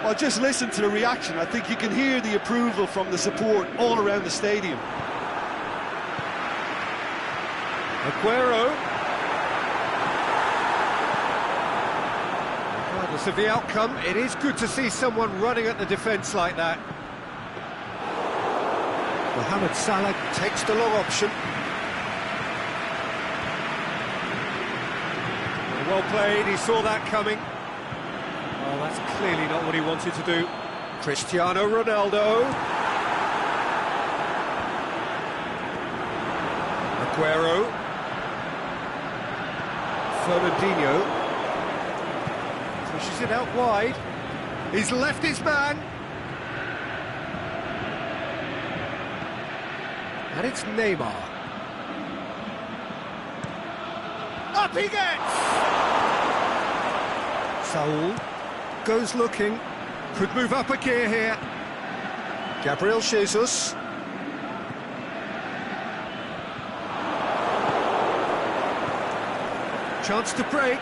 Well, just listen to the reaction. I think you can hear the approval from the support all around the stadium. Aguero. Regardless of the outcome, it is good to see someone running at the defence like that. Mohamed Salah takes the long option. Well played, he saw that coming. Oh, that's clearly not what he wanted to do. Cristiano Ronaldo. Aguero. Fernandinho. Pushes it out wide. He's left his man. And it's Neymar. Up he gets! Saul goes looking. Could move up a gear here. Gabriel Jesus. Chance to break.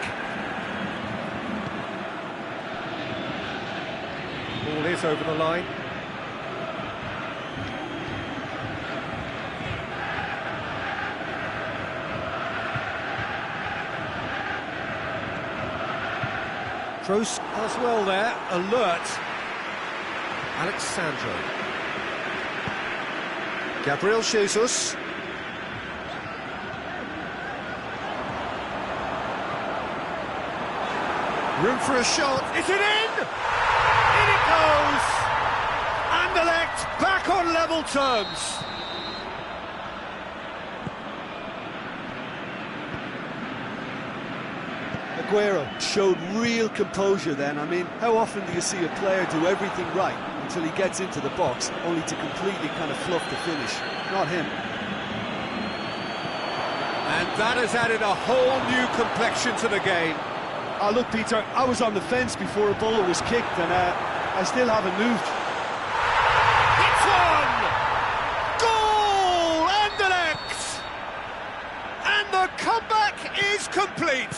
Ball is over the line. Kroos as well there, alert. Alexandro. Gabriel Jesus. Room for a shot. Is it in? In it goes! Anderlecht back on level terms. Aguero showed real composure then. I mean, how often do you see a player do everything right until he gets into the box, only to completely kind of fluff the finish? Not him. And that has added a whole new complexion to the game. Look, Peter, I was on the fence before a ball was kicked, and I still haven't moved. It's one! Goal! Anderlecht! And the comeback is complete.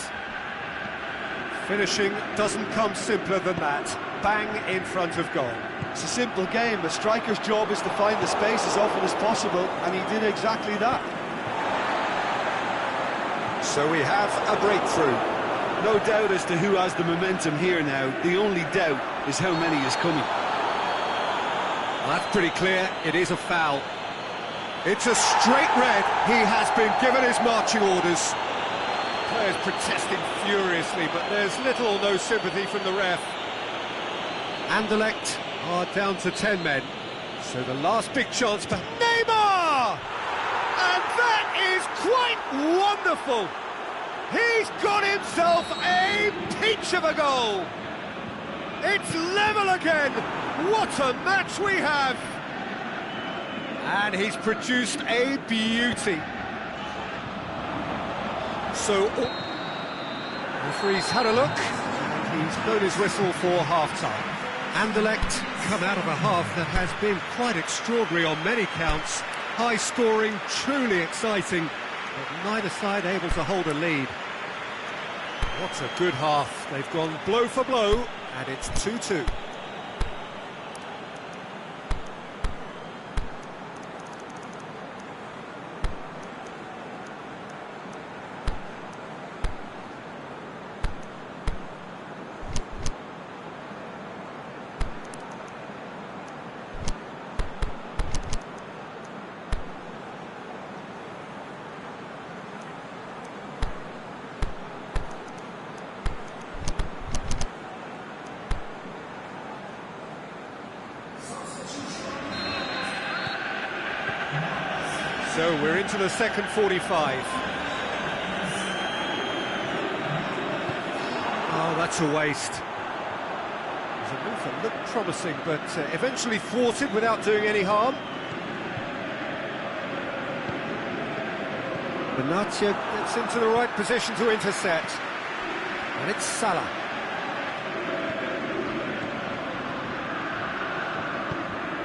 Finishing doesn't come simpler than that. Bang in front of goal. It's a simple game. A striker's job is to find the space as often as possible, and he did exactly that. So we have a breakthrough. No doubt as to who has the momentum here now. The only doubt is how many is coming. Well, that's pretty clear. It is a foul. It's a straight red. He has been given his marching orders. Players protesting furiously, but there's little or no sympathy from the ref. Anderlecht are down to 10 men. So the last big chance for Neymar! And that is quite wonderful! He's got himself a peach of a goal! It's level again! What a match we have! And he's produced a beauty. So, the referee's had a look, and he's blown his whistle for half-time. Anderlecht come out of a half that has been quite extraordinary on many counts. High-scoring, truly exciting, but neither side able to hold a lead. What a good half. They've gone blow for blow, and it's 2-2. So we're into the second 45. Oh, that's a waste. It was a move that looked promising, but eventually thwarted without doing any harm. Benatia gets into the right position to intercept. And it's Salah.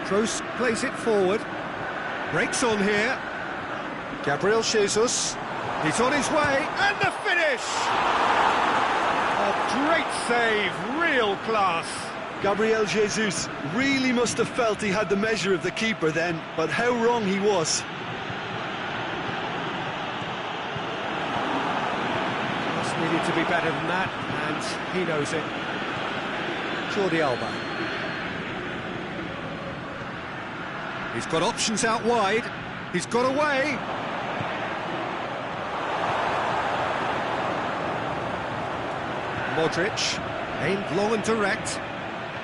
Kroos plays it forward. Breaks on here. Gabriel Jesus. He's on his way, and the finish! A great save, real class. Gabriel Jesus really must have felt he had the measure of the keeper then, but how wrong he was. Just needed to be better than that, and he knows it. Jordi Alba. He's got options out wide. He's got away. Modric, aimed long and direct.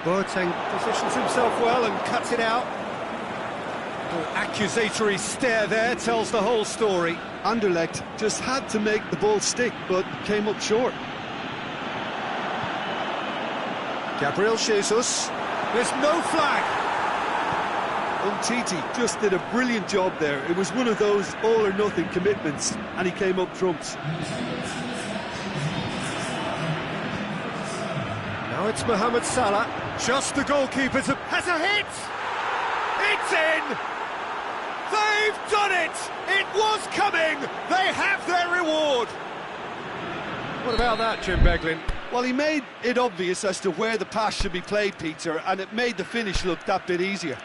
Boateng positions himself well and cuts it out. An accusatory stare there tells the whole story. Anderlecht just had to make the ball stick, but came up short. Gabriel Jesus. There's no flag. Umtiti just did a brilliant job there. It was one of those all-or-nothing commitments, and he came up trumps. Now it's Mohamed Salah. Just the goalkeeper has a hit! It's in! They've done it! It was coming! They have their reward! What about that, Jim Beglin? Well, he made it obvious as to where the pass should be played, Peter, and it made the finish look that bit easier.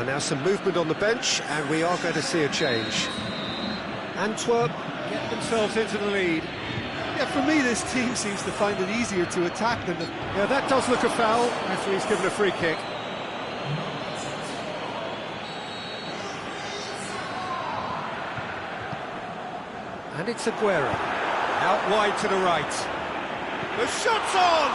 Now some movement on the bench, and we are going to see a change. Antwerp get themselves into the lead. Yeah, for me, this team seems to find it easier to attack than... Yeah, that does look a foul. Referee's given a free kick. And it's Aguero. Out wide to the right. The shot's on!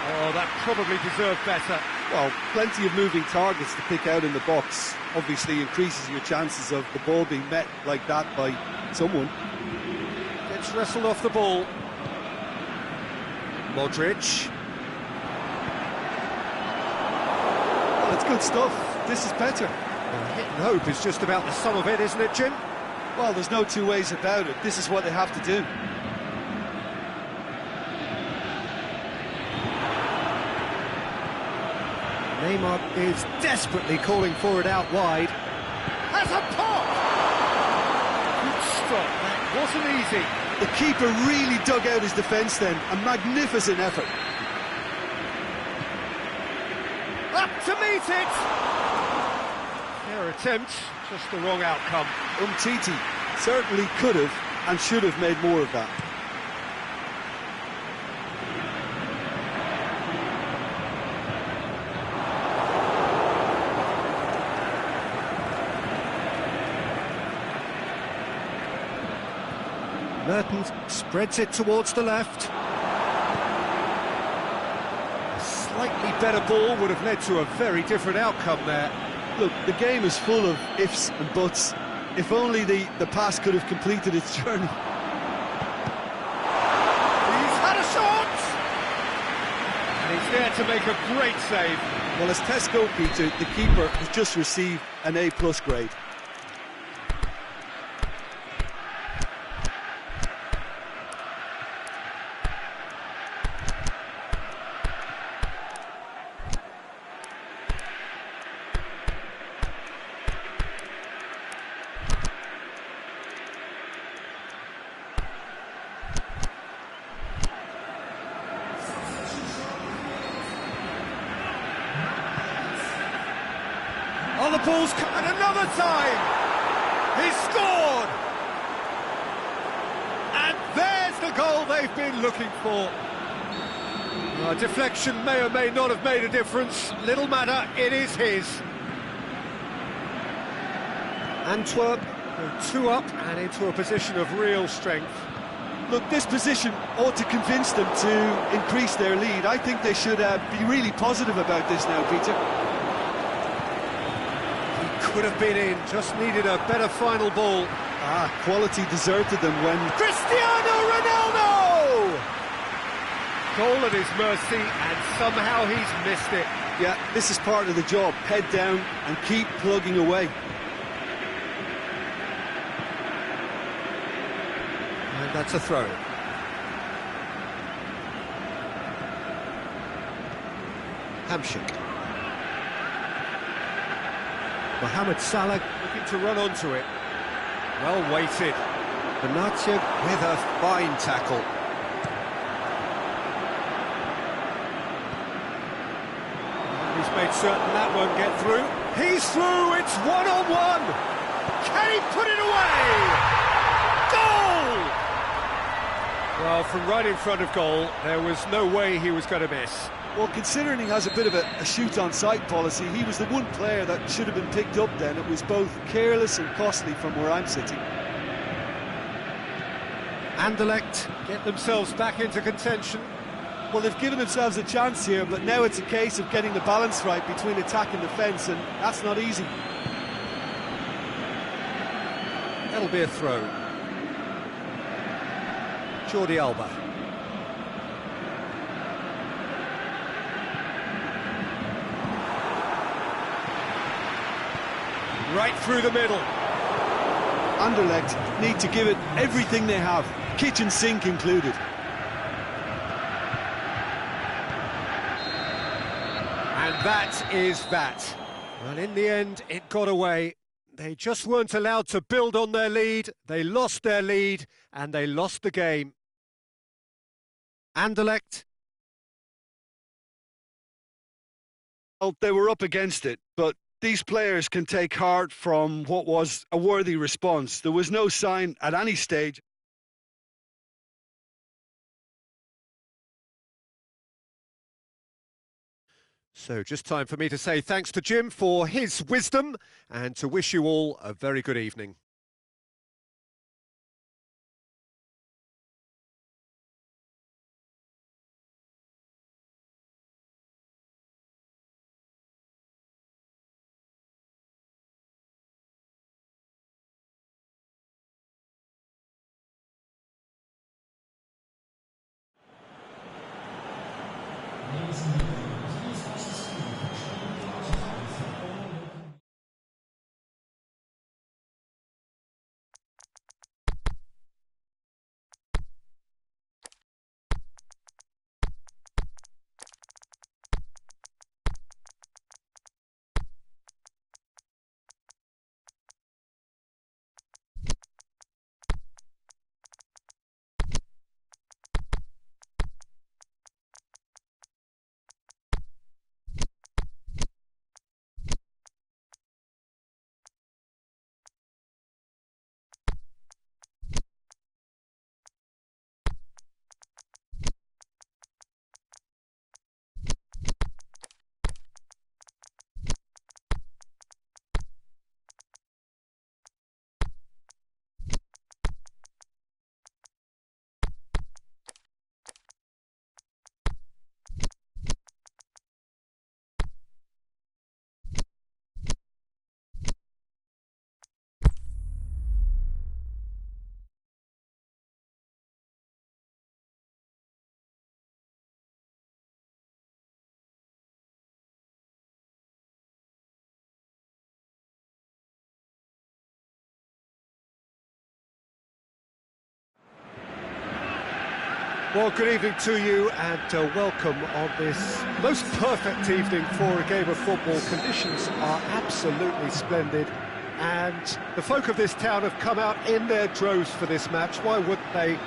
Oh, that probably deserved better. Well, plenty of moving targets to pick out in the box. Obviously increases your chances of the ball being met like that by someone. Gets wrestled off the ball. Modric. Well, it's good stuff. This is better. Hit and hope is just about the sum of it, isn't it, Jim? Well, there's no two ways about it. This is what they have to do. Neymar is desperately calling for it out wide. Has a pop! Good stop, that wasn't easy. The keeper really dug out his defence then. A magnificent effort. Up to meet it! Fair attempt, just the wrong outcome. Umtiti certainly could have and should have made more of that. Mertens spreads it towards the left. A slightly better ball would have led to a very different outcome there. Look, the game is full of ifs and buts. If only the pass could have completed its journey. He's had a shot! And he's there to make a great save. Well, as tests go, Peter, the keeper has just received an A+ grade. Oh, the ball's coming another time! He's scored! And there's the goal they've been looking for. A deflection may or may not have made a difference. Little matter, it is his. Antwerp go 2 up and into a position of real strength. Look, this position ought to convince them to increase their lead. I think they should be really positive about this now, Peter. Could have been in, just needed a better final ball. Quality deserted them when... Cristiano Ronaldo! Goal at his mercy, and somehow he's missed it. Yeah, this is part of the job. Head down and keep plugging away. And That's a throw. Hamsik. Mohamed Salah looking to run onto it. Well weighted. Benatia with a fine tackle. He's made certain that won't get through. He's through, it's one-on-one! Can he put it away? Goal! Well, from right in front of goal, there was no way he was going to miss. Well, considering he has a bit of a shoot-on-sight policy, he was the one player that should have been picked up then. It was both careless and costly from where I'm sitting. Anderlecht get themselves back into contention. Well, they've given themselves a chance here, but now it's a case of getting the balance right between attack and defence, and that's not easy. That'll be a throw. Jordi Alba. Right through the middle. Anderlecht need to give it everything they have, kitchen sink included. And that is that. Well, in the end, it got away. They just weren't allowed to build on their lead. They lost their lead, and they lost the game. Anderlecht. Well, they were up against it, but these players can take heart from what was a worthy response. There was no sign at any stage. So just time for me to say thanks to Jim for his wisdom and to wish you all a very good evening. Well, good evening to you and welcome on this most perfect evening for a game of football. Conditions are absolutely splendid and the folk of this town have come out in their droves for this match. Why wouldn't they?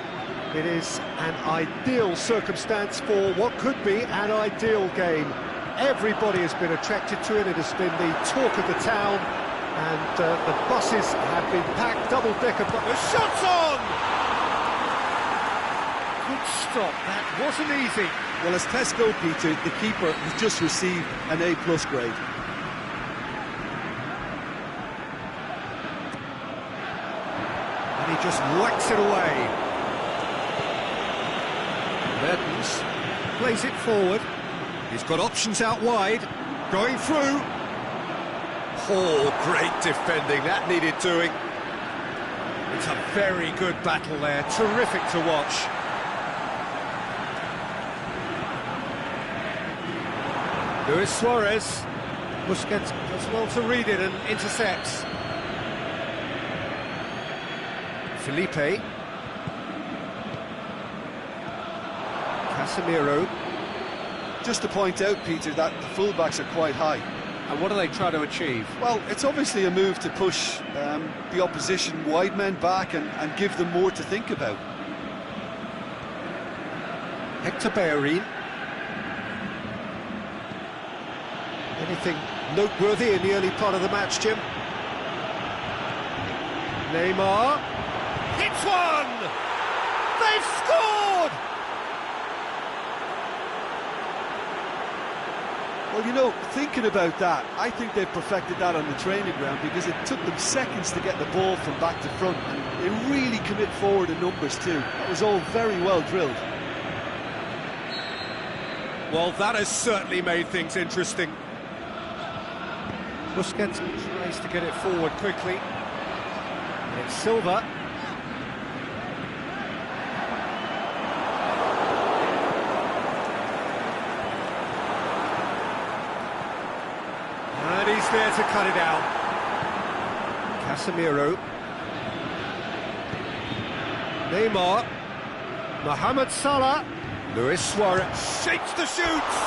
It is an ideal circumstance for what could be an ideal game. Everybody has been attracted to it. It has been the talk of the town and the buses have been packed, double-decker. The shot's on! Good stop, that wasn't easy. Well, as tests go, Peter, the keeper has just received an A+ grade. And he just whacks it away. Mertens plays it forward. He's got options out wide. Going through. Oh, great defending, that needed doing. It's a very good battle there, terrific to watch. Luis Suarez. Busquets does well to read it and intercepts. Felipe. Casemiro. Just to point out, Peter, that the fullbacks are quite high. And what are they trying to achieve? Well, it's obviously a move to push the opposition wide men back and give them more to think about. Hector Bellerin. Anything noteworthy in the early part of the match, Jim? Neymar. Hits one! They've scored! Well, you know, thinking about that, I think they've perfected that on the training ground, because it took them seconds to get the ball from back to front, and they really commit forward in numbers too. That was all very well drilled. Well, that has certainly made things interesting. Busquets tries to get it forward quickly. And it's Silva. And he's there to cut it out. Casemiro. Neymar. Mohamed Salah. Luis Suarez shapes the shoots.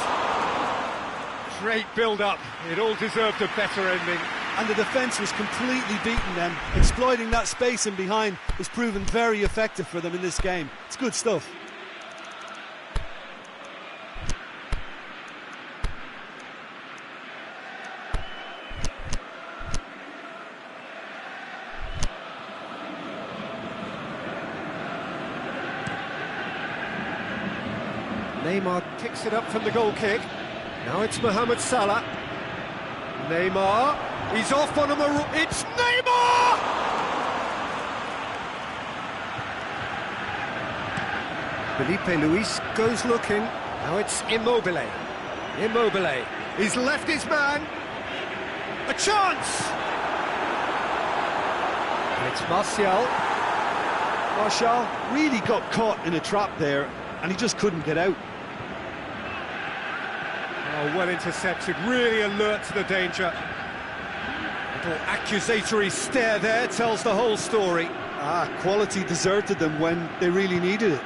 Great build-up. It all deserved a better ending. And the defence was completely beating them. Exploiting that space in behind has proven very effective for them in this game. It's good stuff. Neymar kicks it up from the goal kick. Now it's Mohamed Salah. Neymar. He's off on a It's Neymar! Felipe Luis goes looking. Now it's Immobile. Immobile. He's left his man. A chance! And it's Martial. Martial really got caught in a trap there, and he just couldn't get out. Oh, well intercepted, really alert to the danger. Little accusatory stare there tells the whole story. Quality deserted them when they really needed it.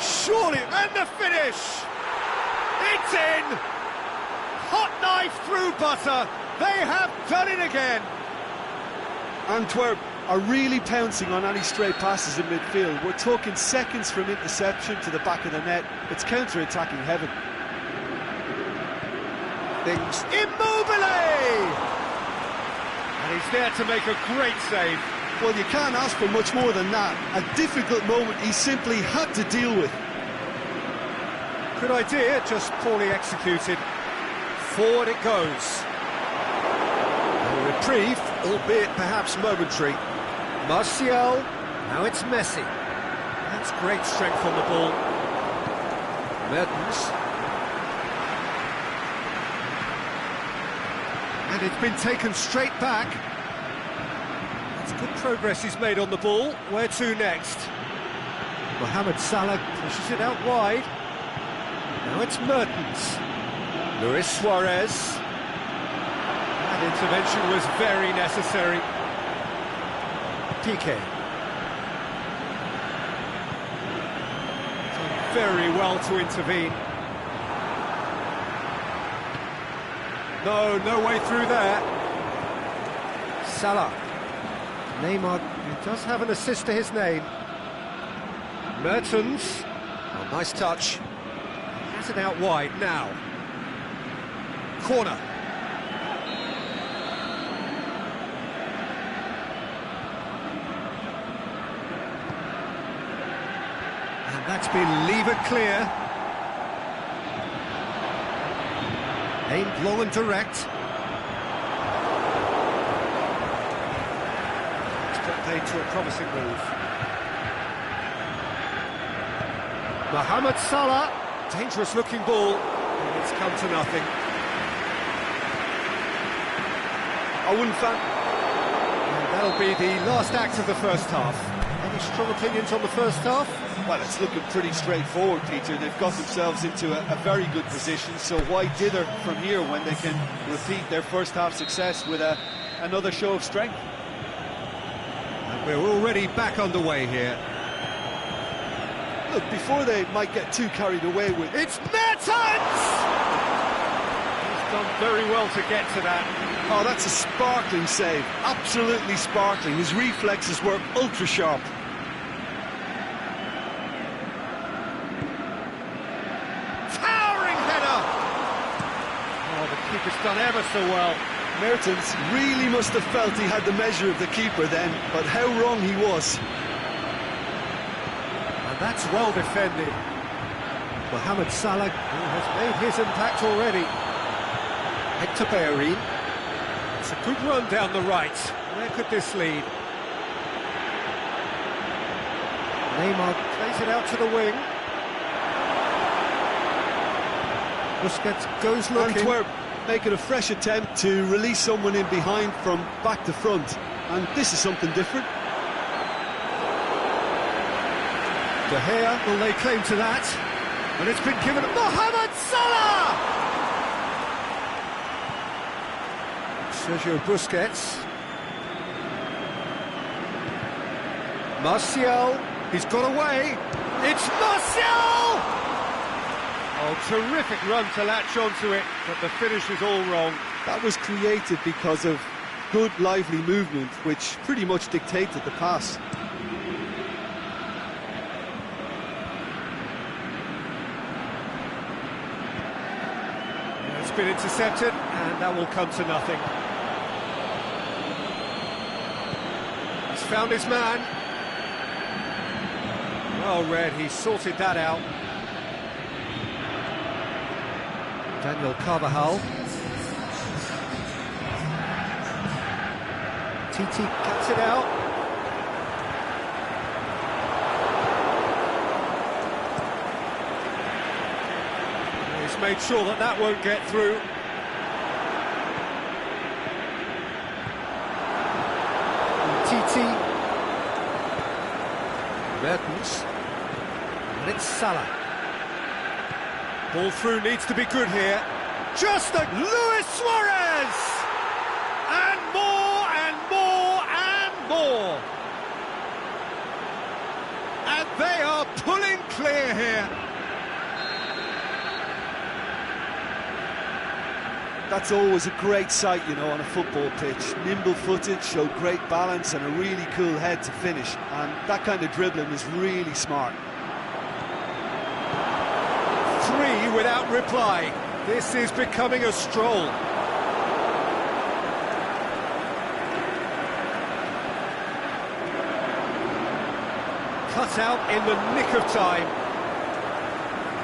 Surely, and the finish! It's in! Hot knife through butter. They have done it again. Antwerp are really pouncing on any stray passes in midfield. We're talking seconds from interception to the back of the net. It's counter-attacking heaven. Things Immobile! And he's there to make a great save. Well, you can't ask for much more than that. A difficult moment he simply had to deal with. Good idea, just poorly executed. Forward it goes. A reprieve, albeit perhaps momentary. Martial, now it's Messi. That's great strength on the ball. Mertens. And it's been taken straight back. That's good progress he's made on the ball. Where to next? Mohamed Salah pushes it out wide. Now it's Mertens. Luis Suarez. That intervention was very necessary. Piqué. Done very well to intervene. No way through there. Salah. Neymar, who does have an assist to his name. Mertens. Oh, nice touch. Has it out wide now. Corner. And that's been levered clear. Aimed long and direct. It's got paid to a promising move. Mohamed Salah. Dangerous looking ball. And it's come to nothing. I wouldn't And that'll be the last act of the first half. Any strong opinions on the first half? Well, it's looking pretty straightforward, Peter. They've got themselves into a very good position, so why dither from here when they can repeat their first half success with another show of strength? And we're already back underway here. Look, before they might get too carried away with... It's Mertens! He's done very well to get to that. Oh, that's a sparkling save. Absolutely sparkling. His reflexes were ultra sharp. Towering header! Oh, the keeper's done ever so well. Mertens really must have felt he had the measure of the keeper then, but how wrong he was. And that's well defended. Mohamed Salah, who has made his impact already. Hector Bellerin. It's a good run down the right. Where could this lead? Neymar plays it out to the wing. Busquets goes looking. Antwerp making a fresh attempt to release someone in behind from back to front. And this is something different. De Gea will lay claim to that. And it's been given to Mohamed Salah! Sergio Busquets. Martial, he's got away. It's Martial! Oh, terrific run to latch onto it, but the finish is all wrong. That was created because of good, lively movement, which pretty much dictated the pass. It's been intercepted, and that will come to nothing. He's found his man. Well read, he sorted that out. Daniel Carvajal. Titi cuts it out. He's made sure that that won't get through. Titi. Mertens. And it's Salah. Ball through needs to be good here. Just like Luis Suarez! And more and more and more! And they are pulling clear here. That's always a great sight, you know, on a football pitch. Nimble-footed, showed great balance and a really cool head to finish. And that kind of dribbling is really smart. 3 without reply. This is becoming a stroll. Cut out in the nick of time.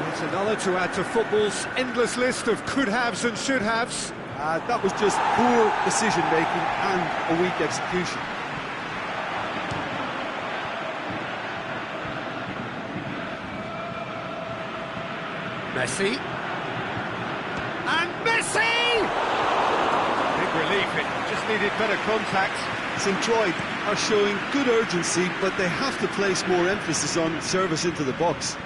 There's another to add to football's endless list of could-haves and should-haves. That was just poor decision-making and a weak execution. Messi. And Messi! Big relief, it just needed better contact. St. Troy are showing good urgency, but they have to place more emphasis on service into the box.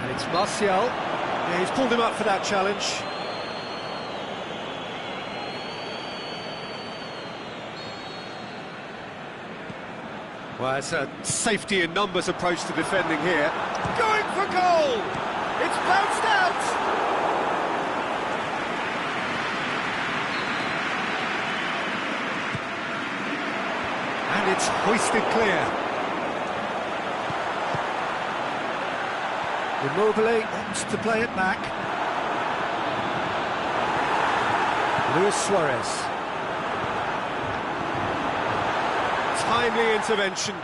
And it's Martial. Yeah, he's pulled him up for that challenge. Well, it's a safety in numbers approach to defending here. Going for goal! It's bounced out! And it's hoisted clear. Immobile wants to play it back. Luis Suarez. Timely intervention.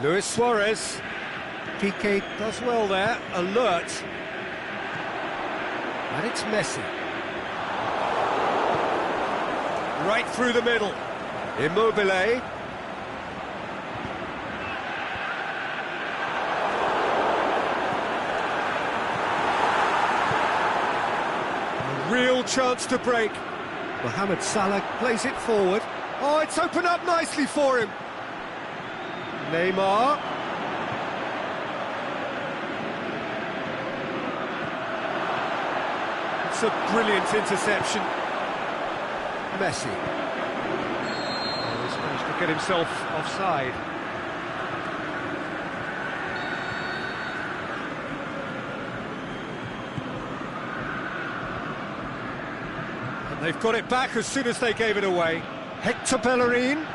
Luis Suarez. Piqué does well there, alert. And it's Messi. Right through the middle. Immobile. Real chance to break. Mohamed Salah plays it forward. Oh, it's opened up nicely for him. Neymar. It's a brilliant interception. Messi. Oh, he's managed to get himself offside. And they've got it back as soon as they gave it away. Hector Bellerin.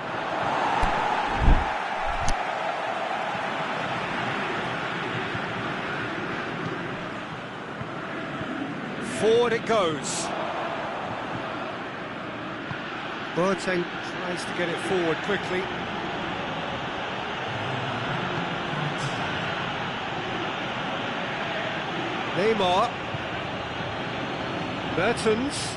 Forward it goes. Boateng tries to get it forward quickly. Neymar. Mertens.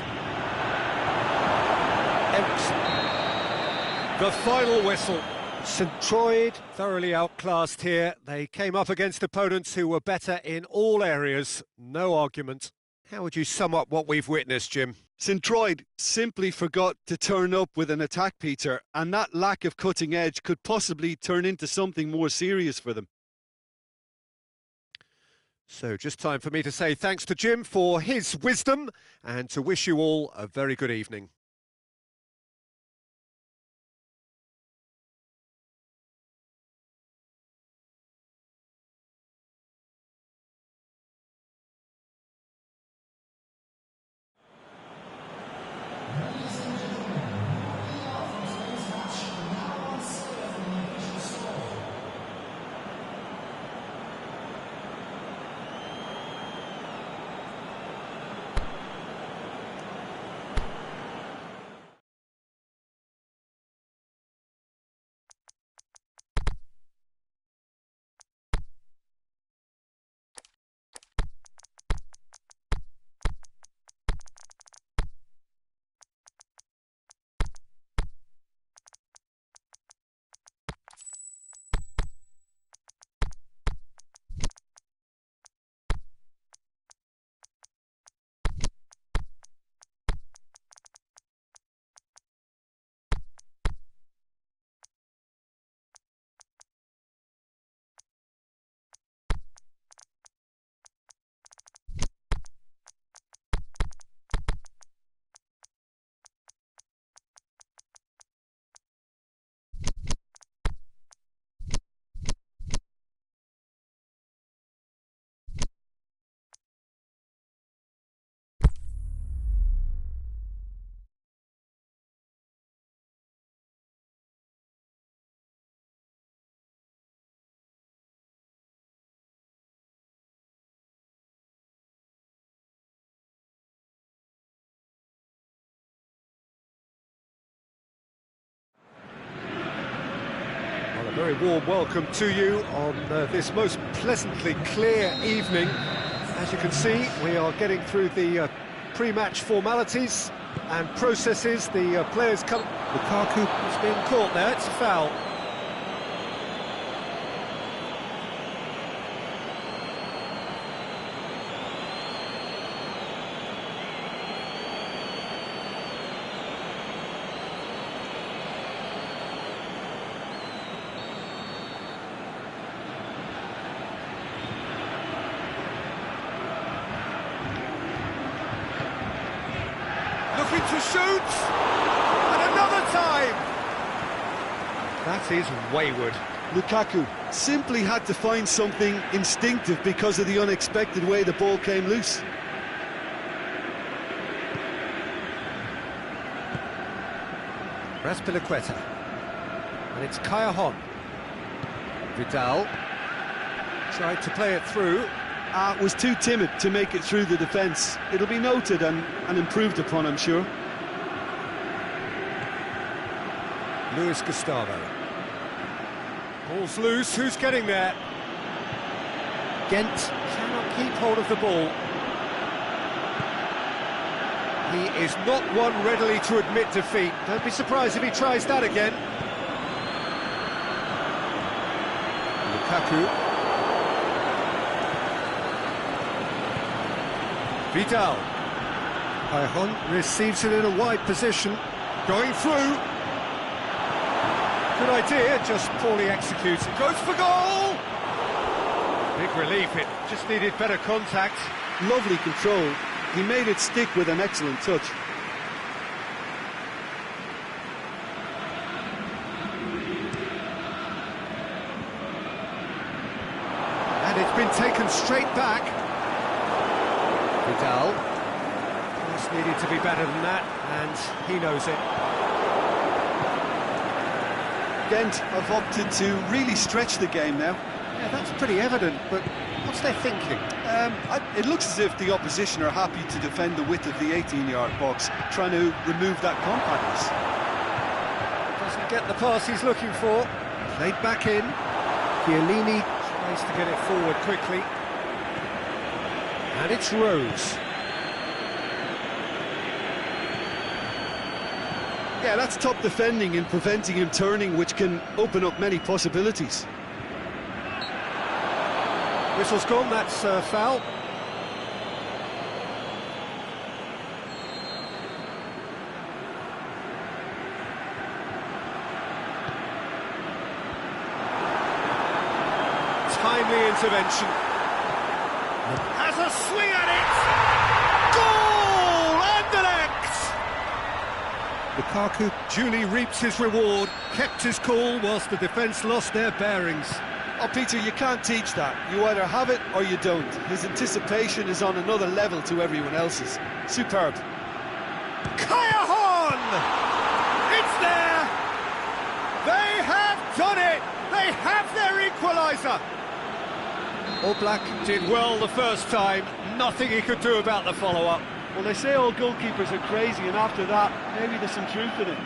The final whistle. St. Troid thoroughly outclassed here. They came up against opponents who were better in all areas. No argument. How would you sum up what we've witnessed, Jim? St. Troid simply forgot to turn up with an attack, Peter, and that lack of cutting edge could possibly turn into something more serious for them. So just time for me to say thanks to Jim for his wisdom and to wish you all a very good evening. A very warm welcome to you on this most pleasantly clear evening. As you can see, we are getting through the pre-match formalities and processes. The players come. Lukaku is being caught there. It's a foul. Looking to shoot, and another time. That is wayward. Lukaku simply had to find something instinctive because of the unexpected way the ball came loose. Azpilicueta, and it's Callejon. Vidal tried to play it through. Was too timid to make it through the defence. It'll be noted and improved upon, I'm sure. Luis Gustavo. Ball's loose, who's getting there? Ghent cannot keep hold of the ball. He is not one readily to admit defeat. Don't be surprised if he tries that again. Lukaku. Vidal. Callejon receives it in a wide position. Going through. Good idea, just poorly executed. Goes for goal! Big relief, it just needed better contact. Lovely control. He made it stick with an excellent touch. And it's been taken straight back. Vidal. Just needed to be better than that, and he knows it. Ghent have opted to really stretch the game now. Yeah, that's pretty evident, but what's their thinking? It looks as if the opposition are happy to defend the width of the 18-yard box, trying to remove that compactness. Doesn't get the pass he's looking for. Played back in. Chiellini tries to get it forward quickly. And it's Rose. Yeah, that's top defending and preventing him turning, which can open up many possibilities. Whistle's gone, that's foul. Timely intervention. Has a swing at it! Goal! Anderlecht! Lukaku duly reaps his reward, kept his cool whilst the defence lost their bearings. Oh, Peter, you can't teach that. You either have it or you don't. His anticipation is on another level to everyone else's. Superb. Kayahon! It's there! They have done it! They have their equaliser! Oblak did well the first time. Nothing he could do about the follow-up. Well, they say all goalkeepers are crazy, and after that, maybe there's some truth in it.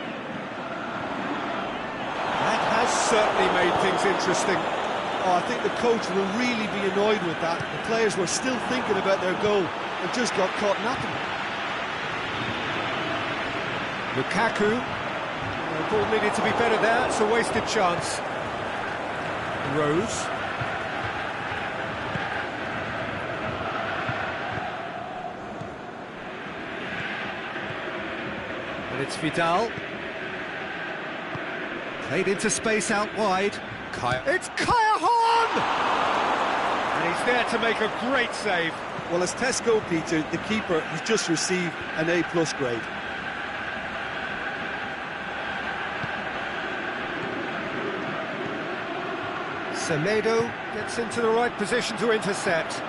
That has certainly made things interesting. Oh, I think the coach will really be annoyed with that. The players were still thinking about their goal and just got caught napping. Lukaku. The ball needed to be better there. It's a wasted chance. Rose. And it's Vidal. Played into space out wide. It's Kayahon! And he's there to make a great save. Well, as Tesco, Peter, the keeper has just received an A+ grade. Semedo gets into the right position to intercept.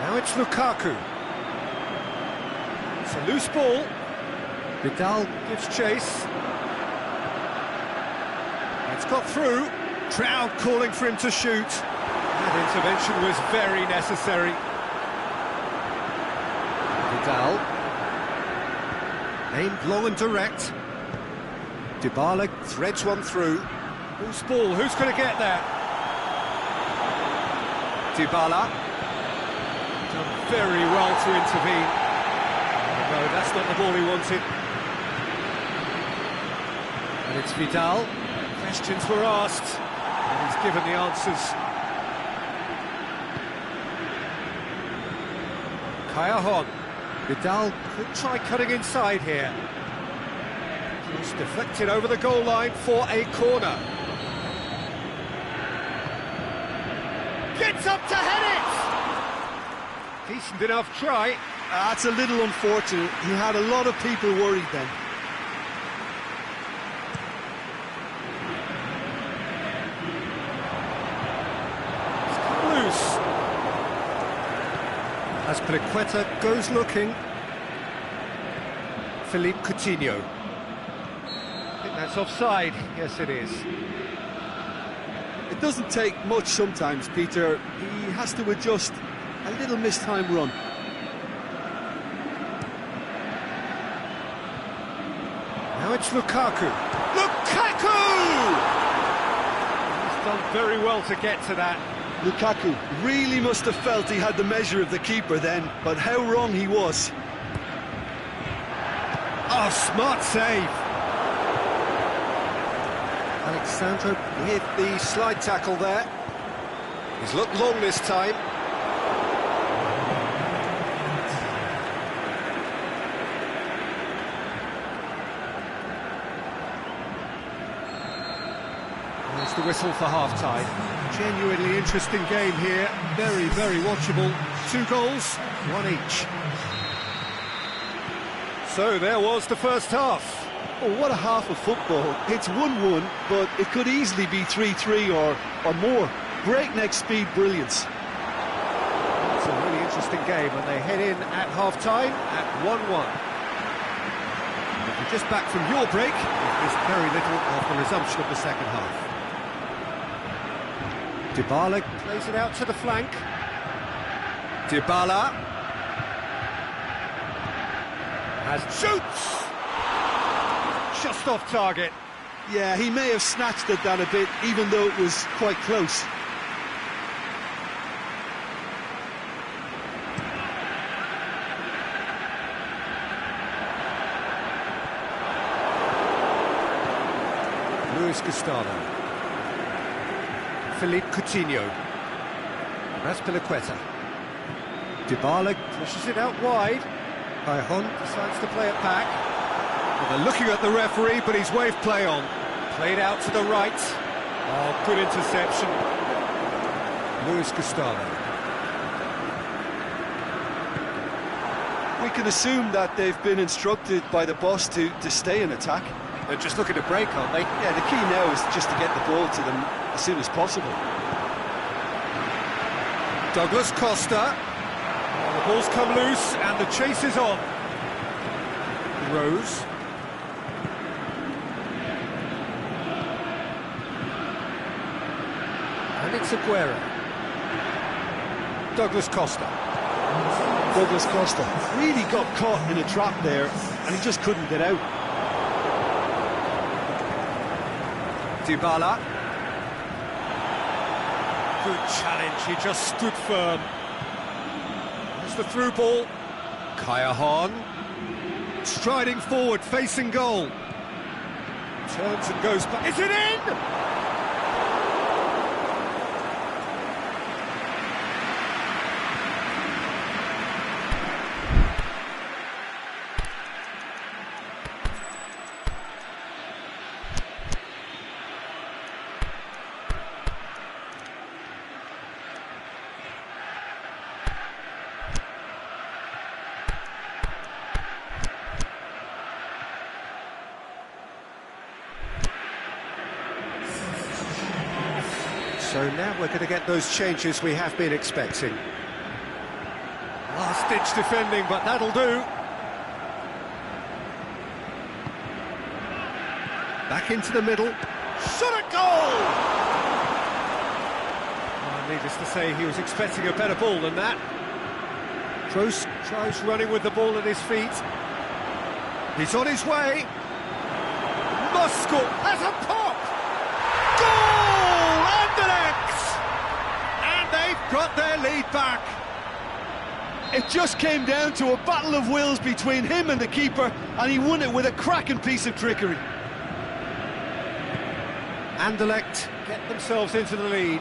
Now it's Lukaku. It's a loose ball. Vidal gives chase. It's got through. Crowd calling for him to shoot. That intervention was very necessary. Vidal. Aimed low and direct. Dybala threads one through. Loose ball, who's going to get there? Dybala. Done very well to intervene. No, that's not the ball he wanted. And it's Vidal. Questions were asked. And he's given the answers. Kayahon. Vidal could try cutting inside here. Just deflected over the goal line for a corner. Gets up to head it! Decent enough try. That's a little unfortunate. He had a lot of people worried then. As Plequeta goes looking, Philippe Coutinho. I think that's offside. Yes, it is. It doesn't take much sometimes, Peter. He has to adjust a little missed-time run. Now it's Lukaku. Lukaku! He's done very well to get to that. Lukaku really must have felt he had the measure of the keeper then, but how wrong he was. Oh, smart save. Alexandro with the slide tackle there. He's looked long this time. There's the whistle for half-time. Genuinely interesting game here. Very, very watchable. 2 goals, 1 each. So there was the first half. Oh, what a half of football. It's 1-1, but it could easily be 3-3 or more. Breakneck speed brilliance. It's a really interesting game, and they head in at half-time at 1-1. If you're just back from your break, you've missed very little of the resumption of the second half. Dybala plays it out to the flank. Dybala shoots! Just off target. Yeah, he may have snatched at that a bit, even though it was quite close. Luis Gustavo. Philippe Coutinho. Azpilicueta. Dybala pushes it out wide. Cajon decides to play it back. Well, they're looking at the referee, but he's waved play on. Played out to the right. Oh, good interception. Luis Gustavo. We can assume that they've been instructed by the boss to stay in attack. They're just looking to break, aren't they? Yeah, the key now is just to get the ball to them as soon as possible. Douglas Costa. The ball's come loose and the chase is on. Rose. And it's Aguero. Douglas Costa. Douglas Costa really got caught in a trap there and he just couldn't get out. Dybala. Good challenge, he just stood firm. There's the through ball. Cajon. Striding forward, facing goal. Turns and goes back. Is it in? So now we're going to get those changes we have been expecting. Last-ditch defending, but that'll do. Back into the middle. Shot at goal! Oh, needless to say, he was expecting a better ball than that. Kroos tries running with the ball at his feet. He's on his way. Muscle has a pop! Goal! And they've got their lead back. It just came down to a battle of wills between him and the keeper, and he won it with a cracking piece of trickery. Anderlecht get themselves into the lead.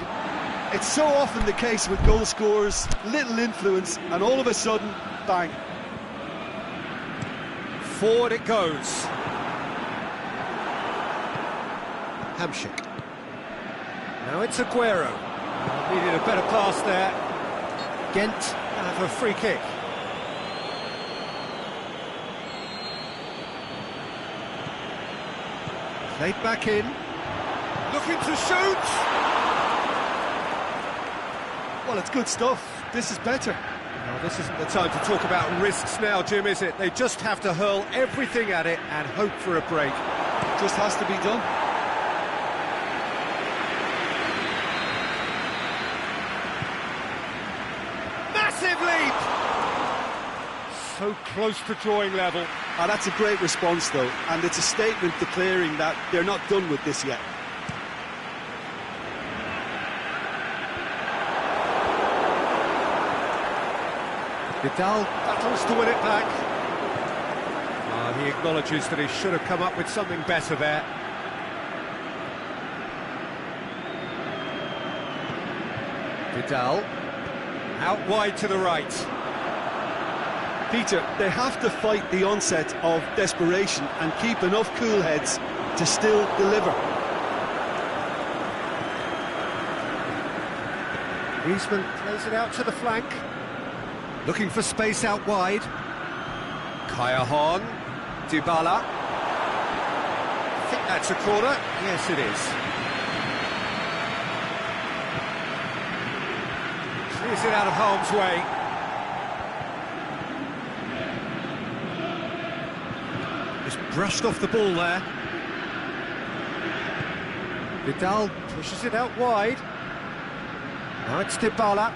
It's so often the case with goal scorers, little influence, and all of a sudden, bang. Forward it goes. Hamsik. Now it's Aguero. Needed a better pass there. Ghent have a free kick. Played back in. Looking to shoot! Well, it's good stuff. This is better. No, this isn't the time to talk about risks now, Jim, is it? They just have to hurl everything at it and hope for a break. It just has to be done. Massive leap! So close to drawing level. Ah, that's a great response, though, and it's a statement declaring that they're not done with this yet. Vidal battles to win it back. He acknowledges that he should have come up with something better there. Vidal, out wide to the right. Peter, they have to fight the onset of desperation and keep enough cool heads to still deliver. Griezmann plays it out to the flank. Looking for space out wide. Cajon. Dybala. I think that's a corner. Yes, it is. Clears it out of harm's way. Just brushed off the ball there. Vidal pushes it out wide. Now it's Dybala.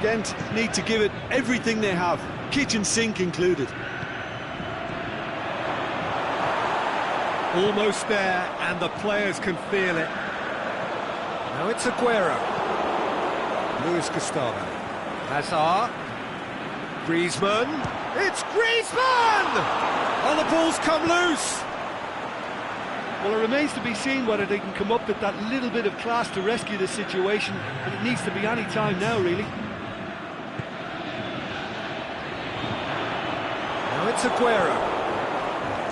Ghent need to give it everything they have, kitchen sink included. Almost there, and the players can feel it. Now it's Aguero. Luis Gustavo. Hazard. Griezmann. It's Griezmann! Oh, the ball's come loose. Well, it remains to be seen whether they can come up with that little bit of class to rescue the situation, and it needs to be any time now, really. Now it's Aguero.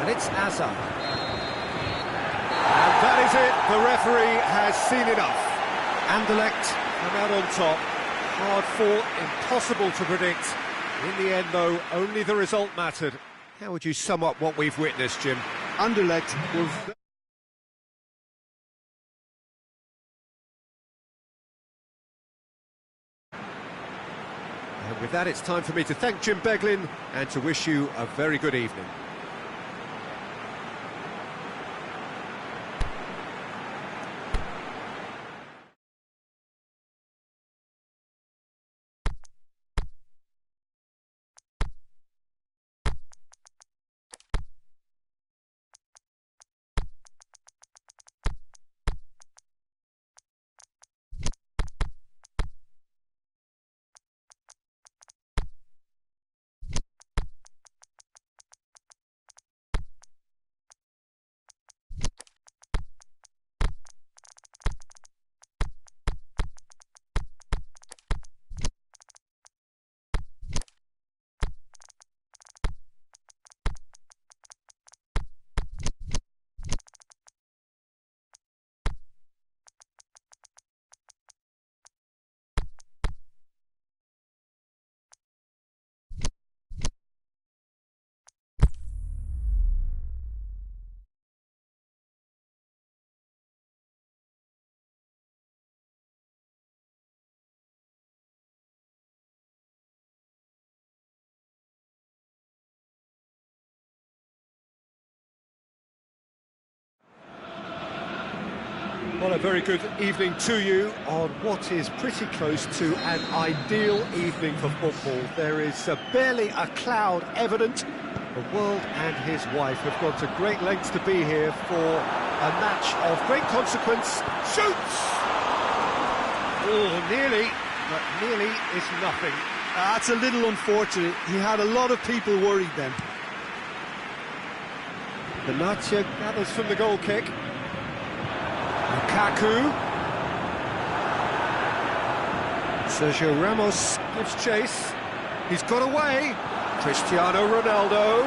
And it's Hazard. And that is it. The referee has seen enough. Anderlecht come out on top. Hard fought, impossible to predict. In the end, though, only the result mattered. How would you sum up what we've witnessed, Jim? Anderlecht were... And with that, it's time for me to thank Jim Beglin and to wish you a very good evening. Well, a very good evening to you on what is pretty close to an ideal evening for football. There is barely a cloud evident. The world and his wife have gone to great lengths to be here for a match of great consequence. Shoots! Oh, nearly, but nearly is nothing. That's a little unfortunate. He had a lot of people worried then. Benatia gathers from the goal kick. Lukaku. Sergio Ramos gives chase. He's got away. Cristiano Ronaldo.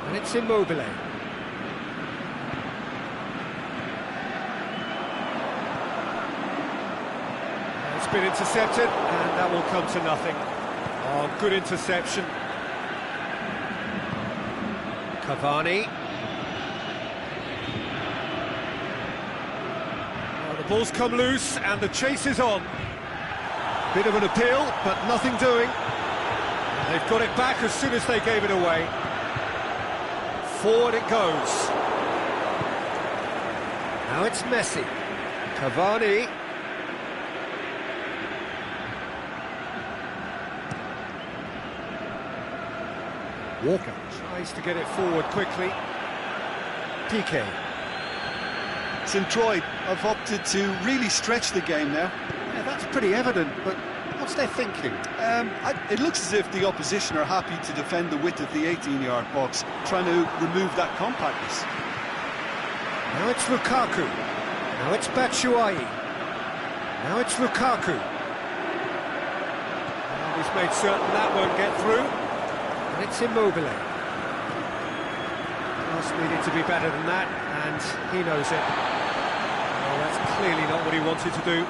And it's Immobile. It's been intercepted, and that will come to nothing. Oh, good interception. Cavani. The ball's come loose and the chase is on. Bit of an appeal, but nothing doing. They've got it back as soon as they gave it away. Forward it goes. Now it's Messi. Cavani. Walker tries to get it forward quickly. Piqué. St. Troy have opted to really stretch the game now. Yeah, that's pretty evident, but what's their thinking? It looks as if the opposition are happy to defend the width of the 18-yard box, trying to remove that compactness. Now it's Lukaku. Now it's Batshuayi. Now it's Lukaku. And he's made certain that won't get through. And it's Immobile. Pass needed to be better than that, and he knows it. Oh, that's clearly not what he wanted to do.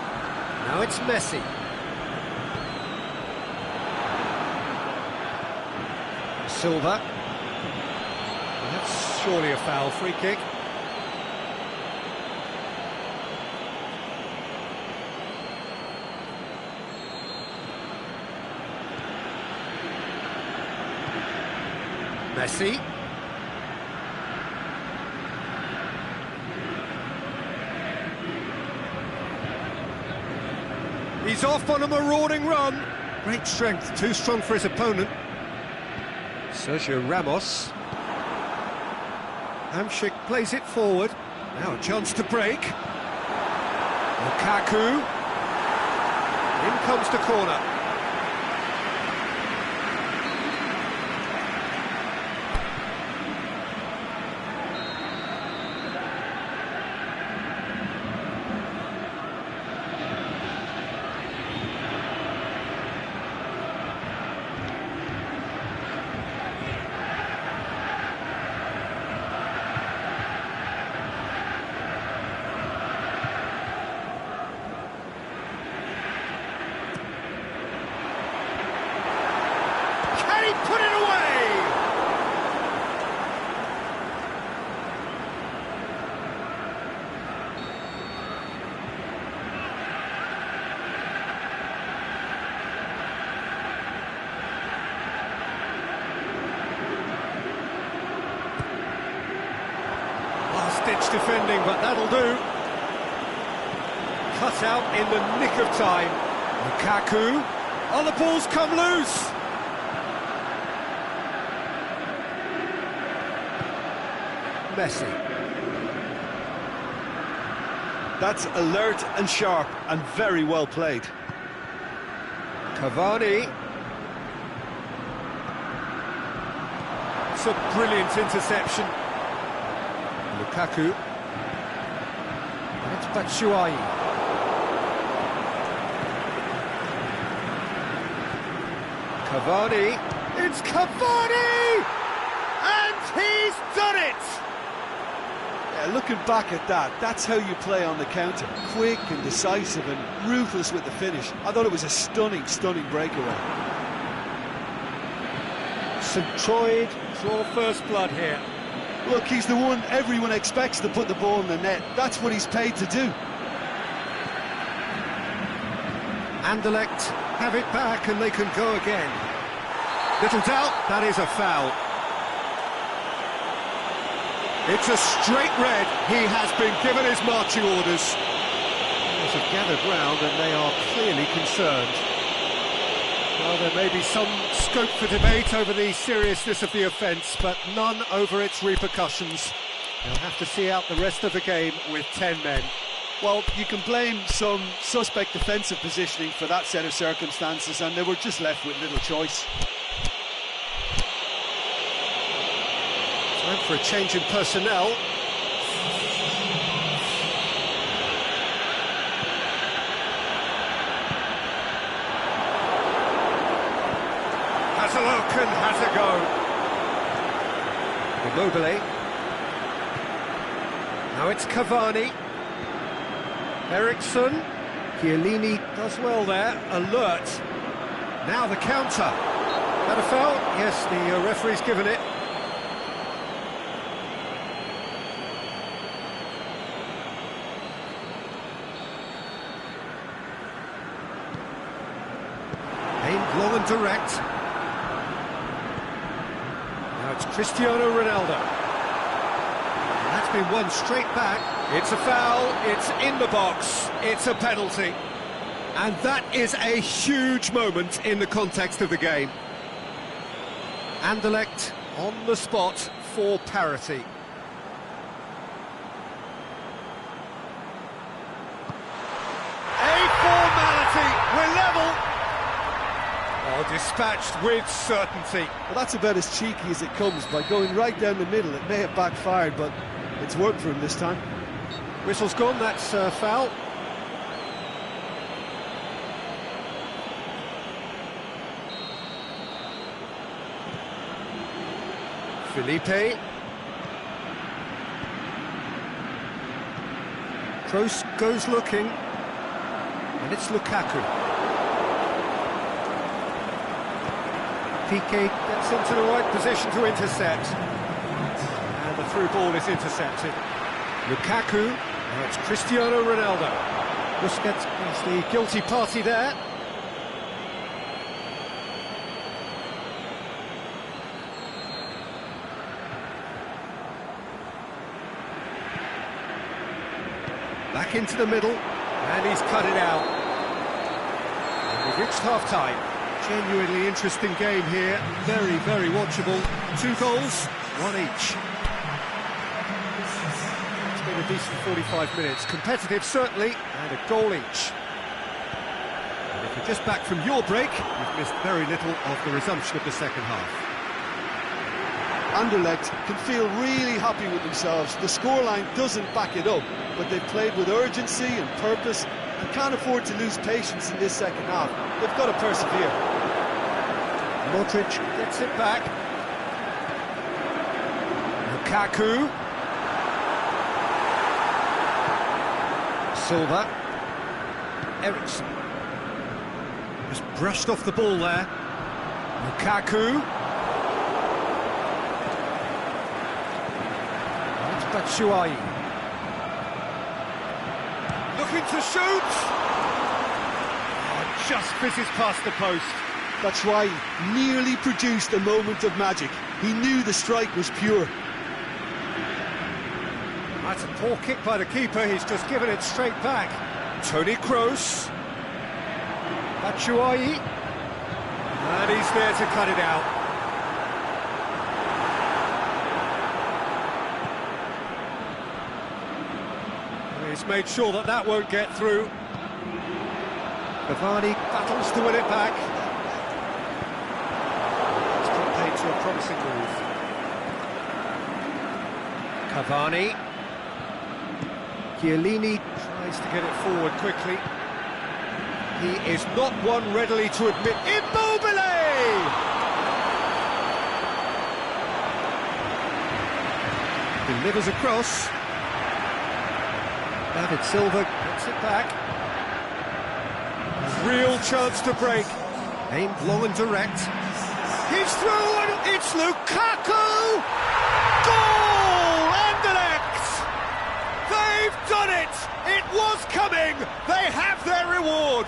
Now it's Messi. Silva. That's surely a foul, free kick. Messi. He's off on a marauding run. Great strength, too strong for his opponent. Sergio Ramos. Hamšík plays it forward. Now a chance to break. Lukaku. In comes the corner. Put it away! Last-ditch defending, but that'll do. Cut out in the nick of time. Lukaku. Oh, the ball's come loose! Messi. That's alert and sharp and very well played. Cavani. It's a brilliant interception. Lukaku. And it's Batshuayi. Cavani. It's Cavani! And he's done it! Looking back at that, that's how you play on the counter. Quick and decisive and ruthless with the finish. I thought it was a stunning, stunning breakaway. St. Troid draw first blood here. Look, he's the one everyone expects to put the ball in the net. That's what he's paid to do. Anderlecht have it back and they can go again. Little doubt, that is a foul. It's a straight red. He has been given his marching orders. Players have gathered round and they are clearly concerned. Well, there may be some scope for debate over the seriousness of the offence, but none over its repercussions. They'll have to see out the rest of the game with 10 men. Well, you can blame some suspect defensive positioning for that set of circumstances, and they were just left with little choice. Time for a change in personnel. Has a look and has a go. Immobile. Now it's Cavani. Eriksson. Chiellini does well there. Alert. Now the counter. That a foul? Yes, the referee's given it. Aimed long and direct. Now it's Cristiano Ronaldo. And that's been won straight back. It's a foul, it's in the box, it's a penalty. And that is a huge moment in the context of the game. Anderlecht on the spot for parity. A formality, we're level. Oh, dispatched with certainty. Well, that's about as cheeky as it comes, by going right down the middle. It may have backfired, but it's worked for him this time. Whistle's gone, that's foul. Felipe. Kroos goes looking, and it's Lukaku. Piqué gets into the right position to intercept. And the through ball is intercepted. Lukaku, now it's Cristiano Ronaldo. Busquets is the guilty party there. Back into the middle, and he's cut it out. And we've reached half-time. Genuinely interesting game here, very, very watchable. 2 goals, 1 each. It's been a decent 45 minutes, competitive certainly, and a goal each. And if you're just back from your break, you've missed very little of the resumption of the second half. Anderlecht can feel really happy with themselves. The scoreline doesn't back it up, but they've played with urgency and purpose and can't afford to lose patience in this second half. They've got to persevere. Modric gets it back. Lukaku. Silva. Eriksson. Just brushed off the ball there. Lukaku. Batshuayi. Looking to shoot! Oh, just fizzes past the post. Batshuayi nearly produced a moment of magic. He knew the strike was pure. That's a poor kick by the keeper, he's just given it straight back. Toni Kroos. Batshuayi. And he's there to cut it out. He's made sure that that won't get through. Cavani battles to win it back. It's got paid to a promising move. Cavani. Chiellini tries to get it forward quickly. He is not one readily to admit. Immobile! Delivers across. David Silva gets it back. Real chance to break. Aimed long and direct. He's through and it's Lukaku! Goal! Anderlecht! They've done it! It was coming! They have their reward!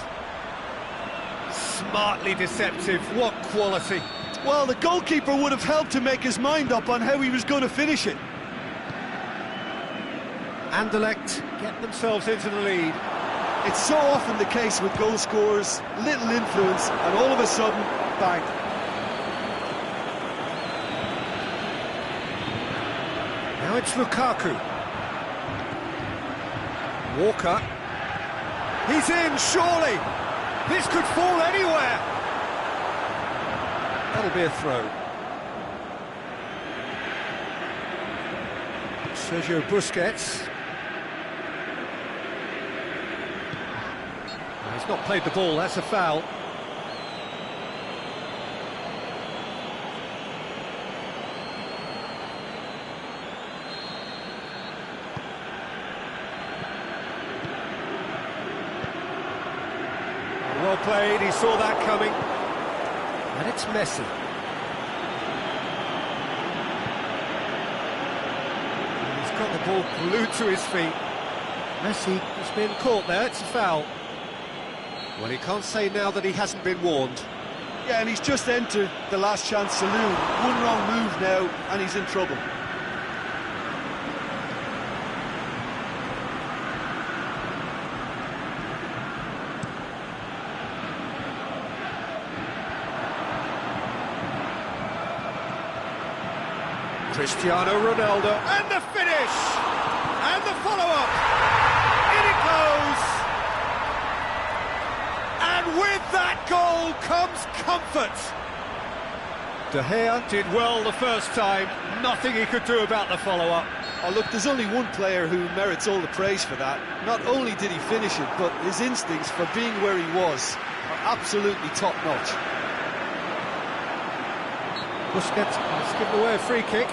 Smartly deceptive, what quality. Well, the goalkeeper would have helped to make his mind up on how he was going to finish it. Anderlecht get themselves into the lead. It's so often the case with goal scorers, little influence, and all of a sudden, bang. Now it's Lukaku. Walker. He's in, surely! This could fall anywhere! That'll be a throw. Sergio Busquets. He's not played the ball, that's a foul. Well played, he saw that coming. And it's Messi. And he's got the ball glued to his feet. Messi has been caught there, it's a foul. Well, he can't say now that he hasn't been warned. Yeah, and he's just entered the last chance saloon. One wrong move now, and he's in trouble. Cristiano Ronaldo, and the finish! And the follow-up! In it goes! And with that goal comes comfort! De Gea did well the first time, nothing he could do about the follow-up. Oh, look, there's only one player who merits all the praise for that. Not only did he finish it, but his instincts for being where he was are absolutely top-notch. Busquets has given away a free kick.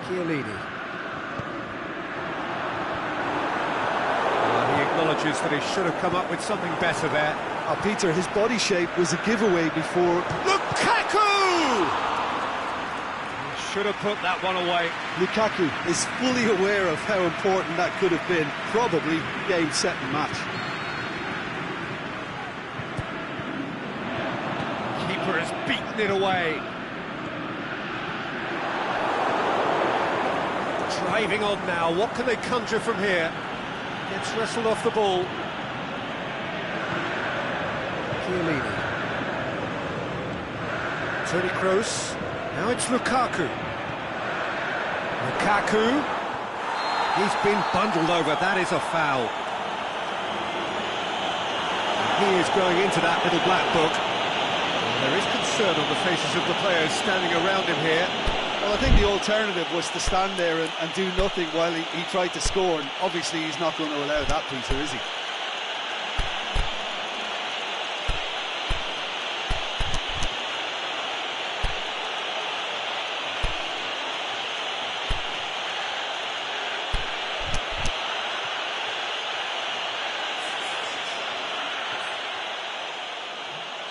Chiellini. acknowledges that he should have come up with something better there. Peter, his body shape was a giveaway before. Lukaku! He should have put that one away. Lukaku is fully aware of how important that could have been. Probably game, set and match. Keeper has beaten it away. Driving on now, what can they conjure from here? Gets wrestled off the ball. Chiellini. Toni Kroos. Now it's Lukaku. Lukaku. He's been bundled over, that is a foul. He is going into that little black book. There is concern on the faces of the players standing around him here. Well, I think the alternative was to stand there and do nothing while he tried to score, and obviously he's not going to allow that, Peter, is he?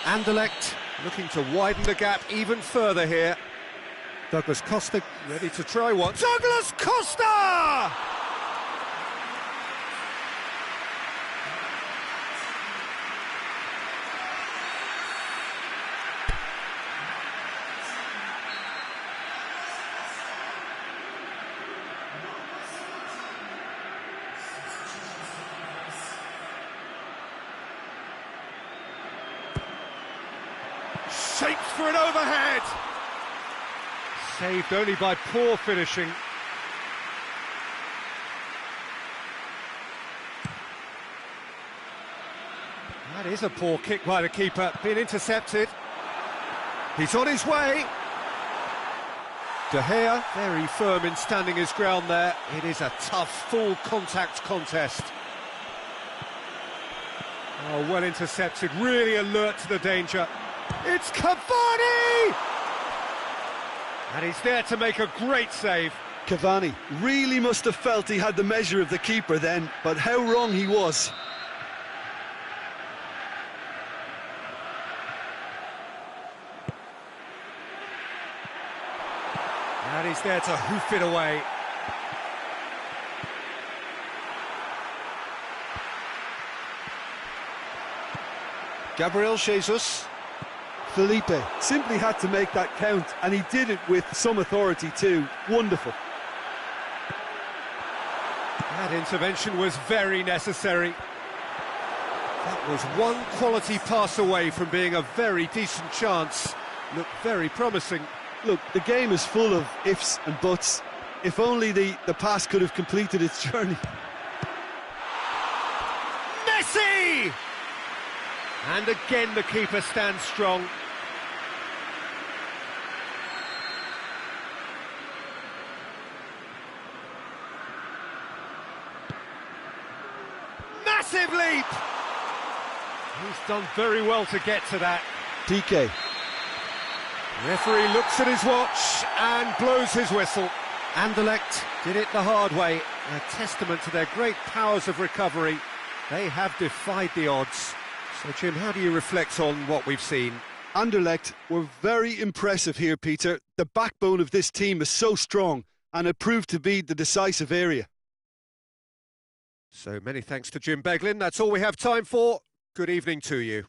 Anderlecht looking to widen the gap even further here. Douglas Costa ready to try one. Douglas Costa! Shaped for an overhead. Saved only by poor finishing. That is a poor kick by the keeper, been intercepted. He's on his way. De Gea, very firm in standing his ground there. It is a tough, full contact contest. Oh, well intercepted, really alert to the danger. It's Cavani! And he's there to make a great save. Cavani really must have felt he had the measure of the keeper then, but how wrong he was. And he's there to hoof it away. Gabriel Jesus. Felipe simply had to make that count, and he did it with some authority too. Wonderful. That intervention was very necessary. That was one quality pass away from being a very decent chance. Looked very promising. Look, the game is full of ifs and buts. If only the pass could have completed its journey. Messi! And again the keeper stands strong. Massive leap! He's done very well to get to that. PK. Referee looks at his watch and blows his whistle. Anderlecht did it the hard way, a testament to their great powers of recovery. They have defied the odds. So, Jim, how do you reflect on what we've seen? Anderlecht were very impressive here, Peter. The backbone of this team is so strong, and it proved to be the decisive area. So many thanks to Jim Beglin. That's all we have time for. Good evening to you.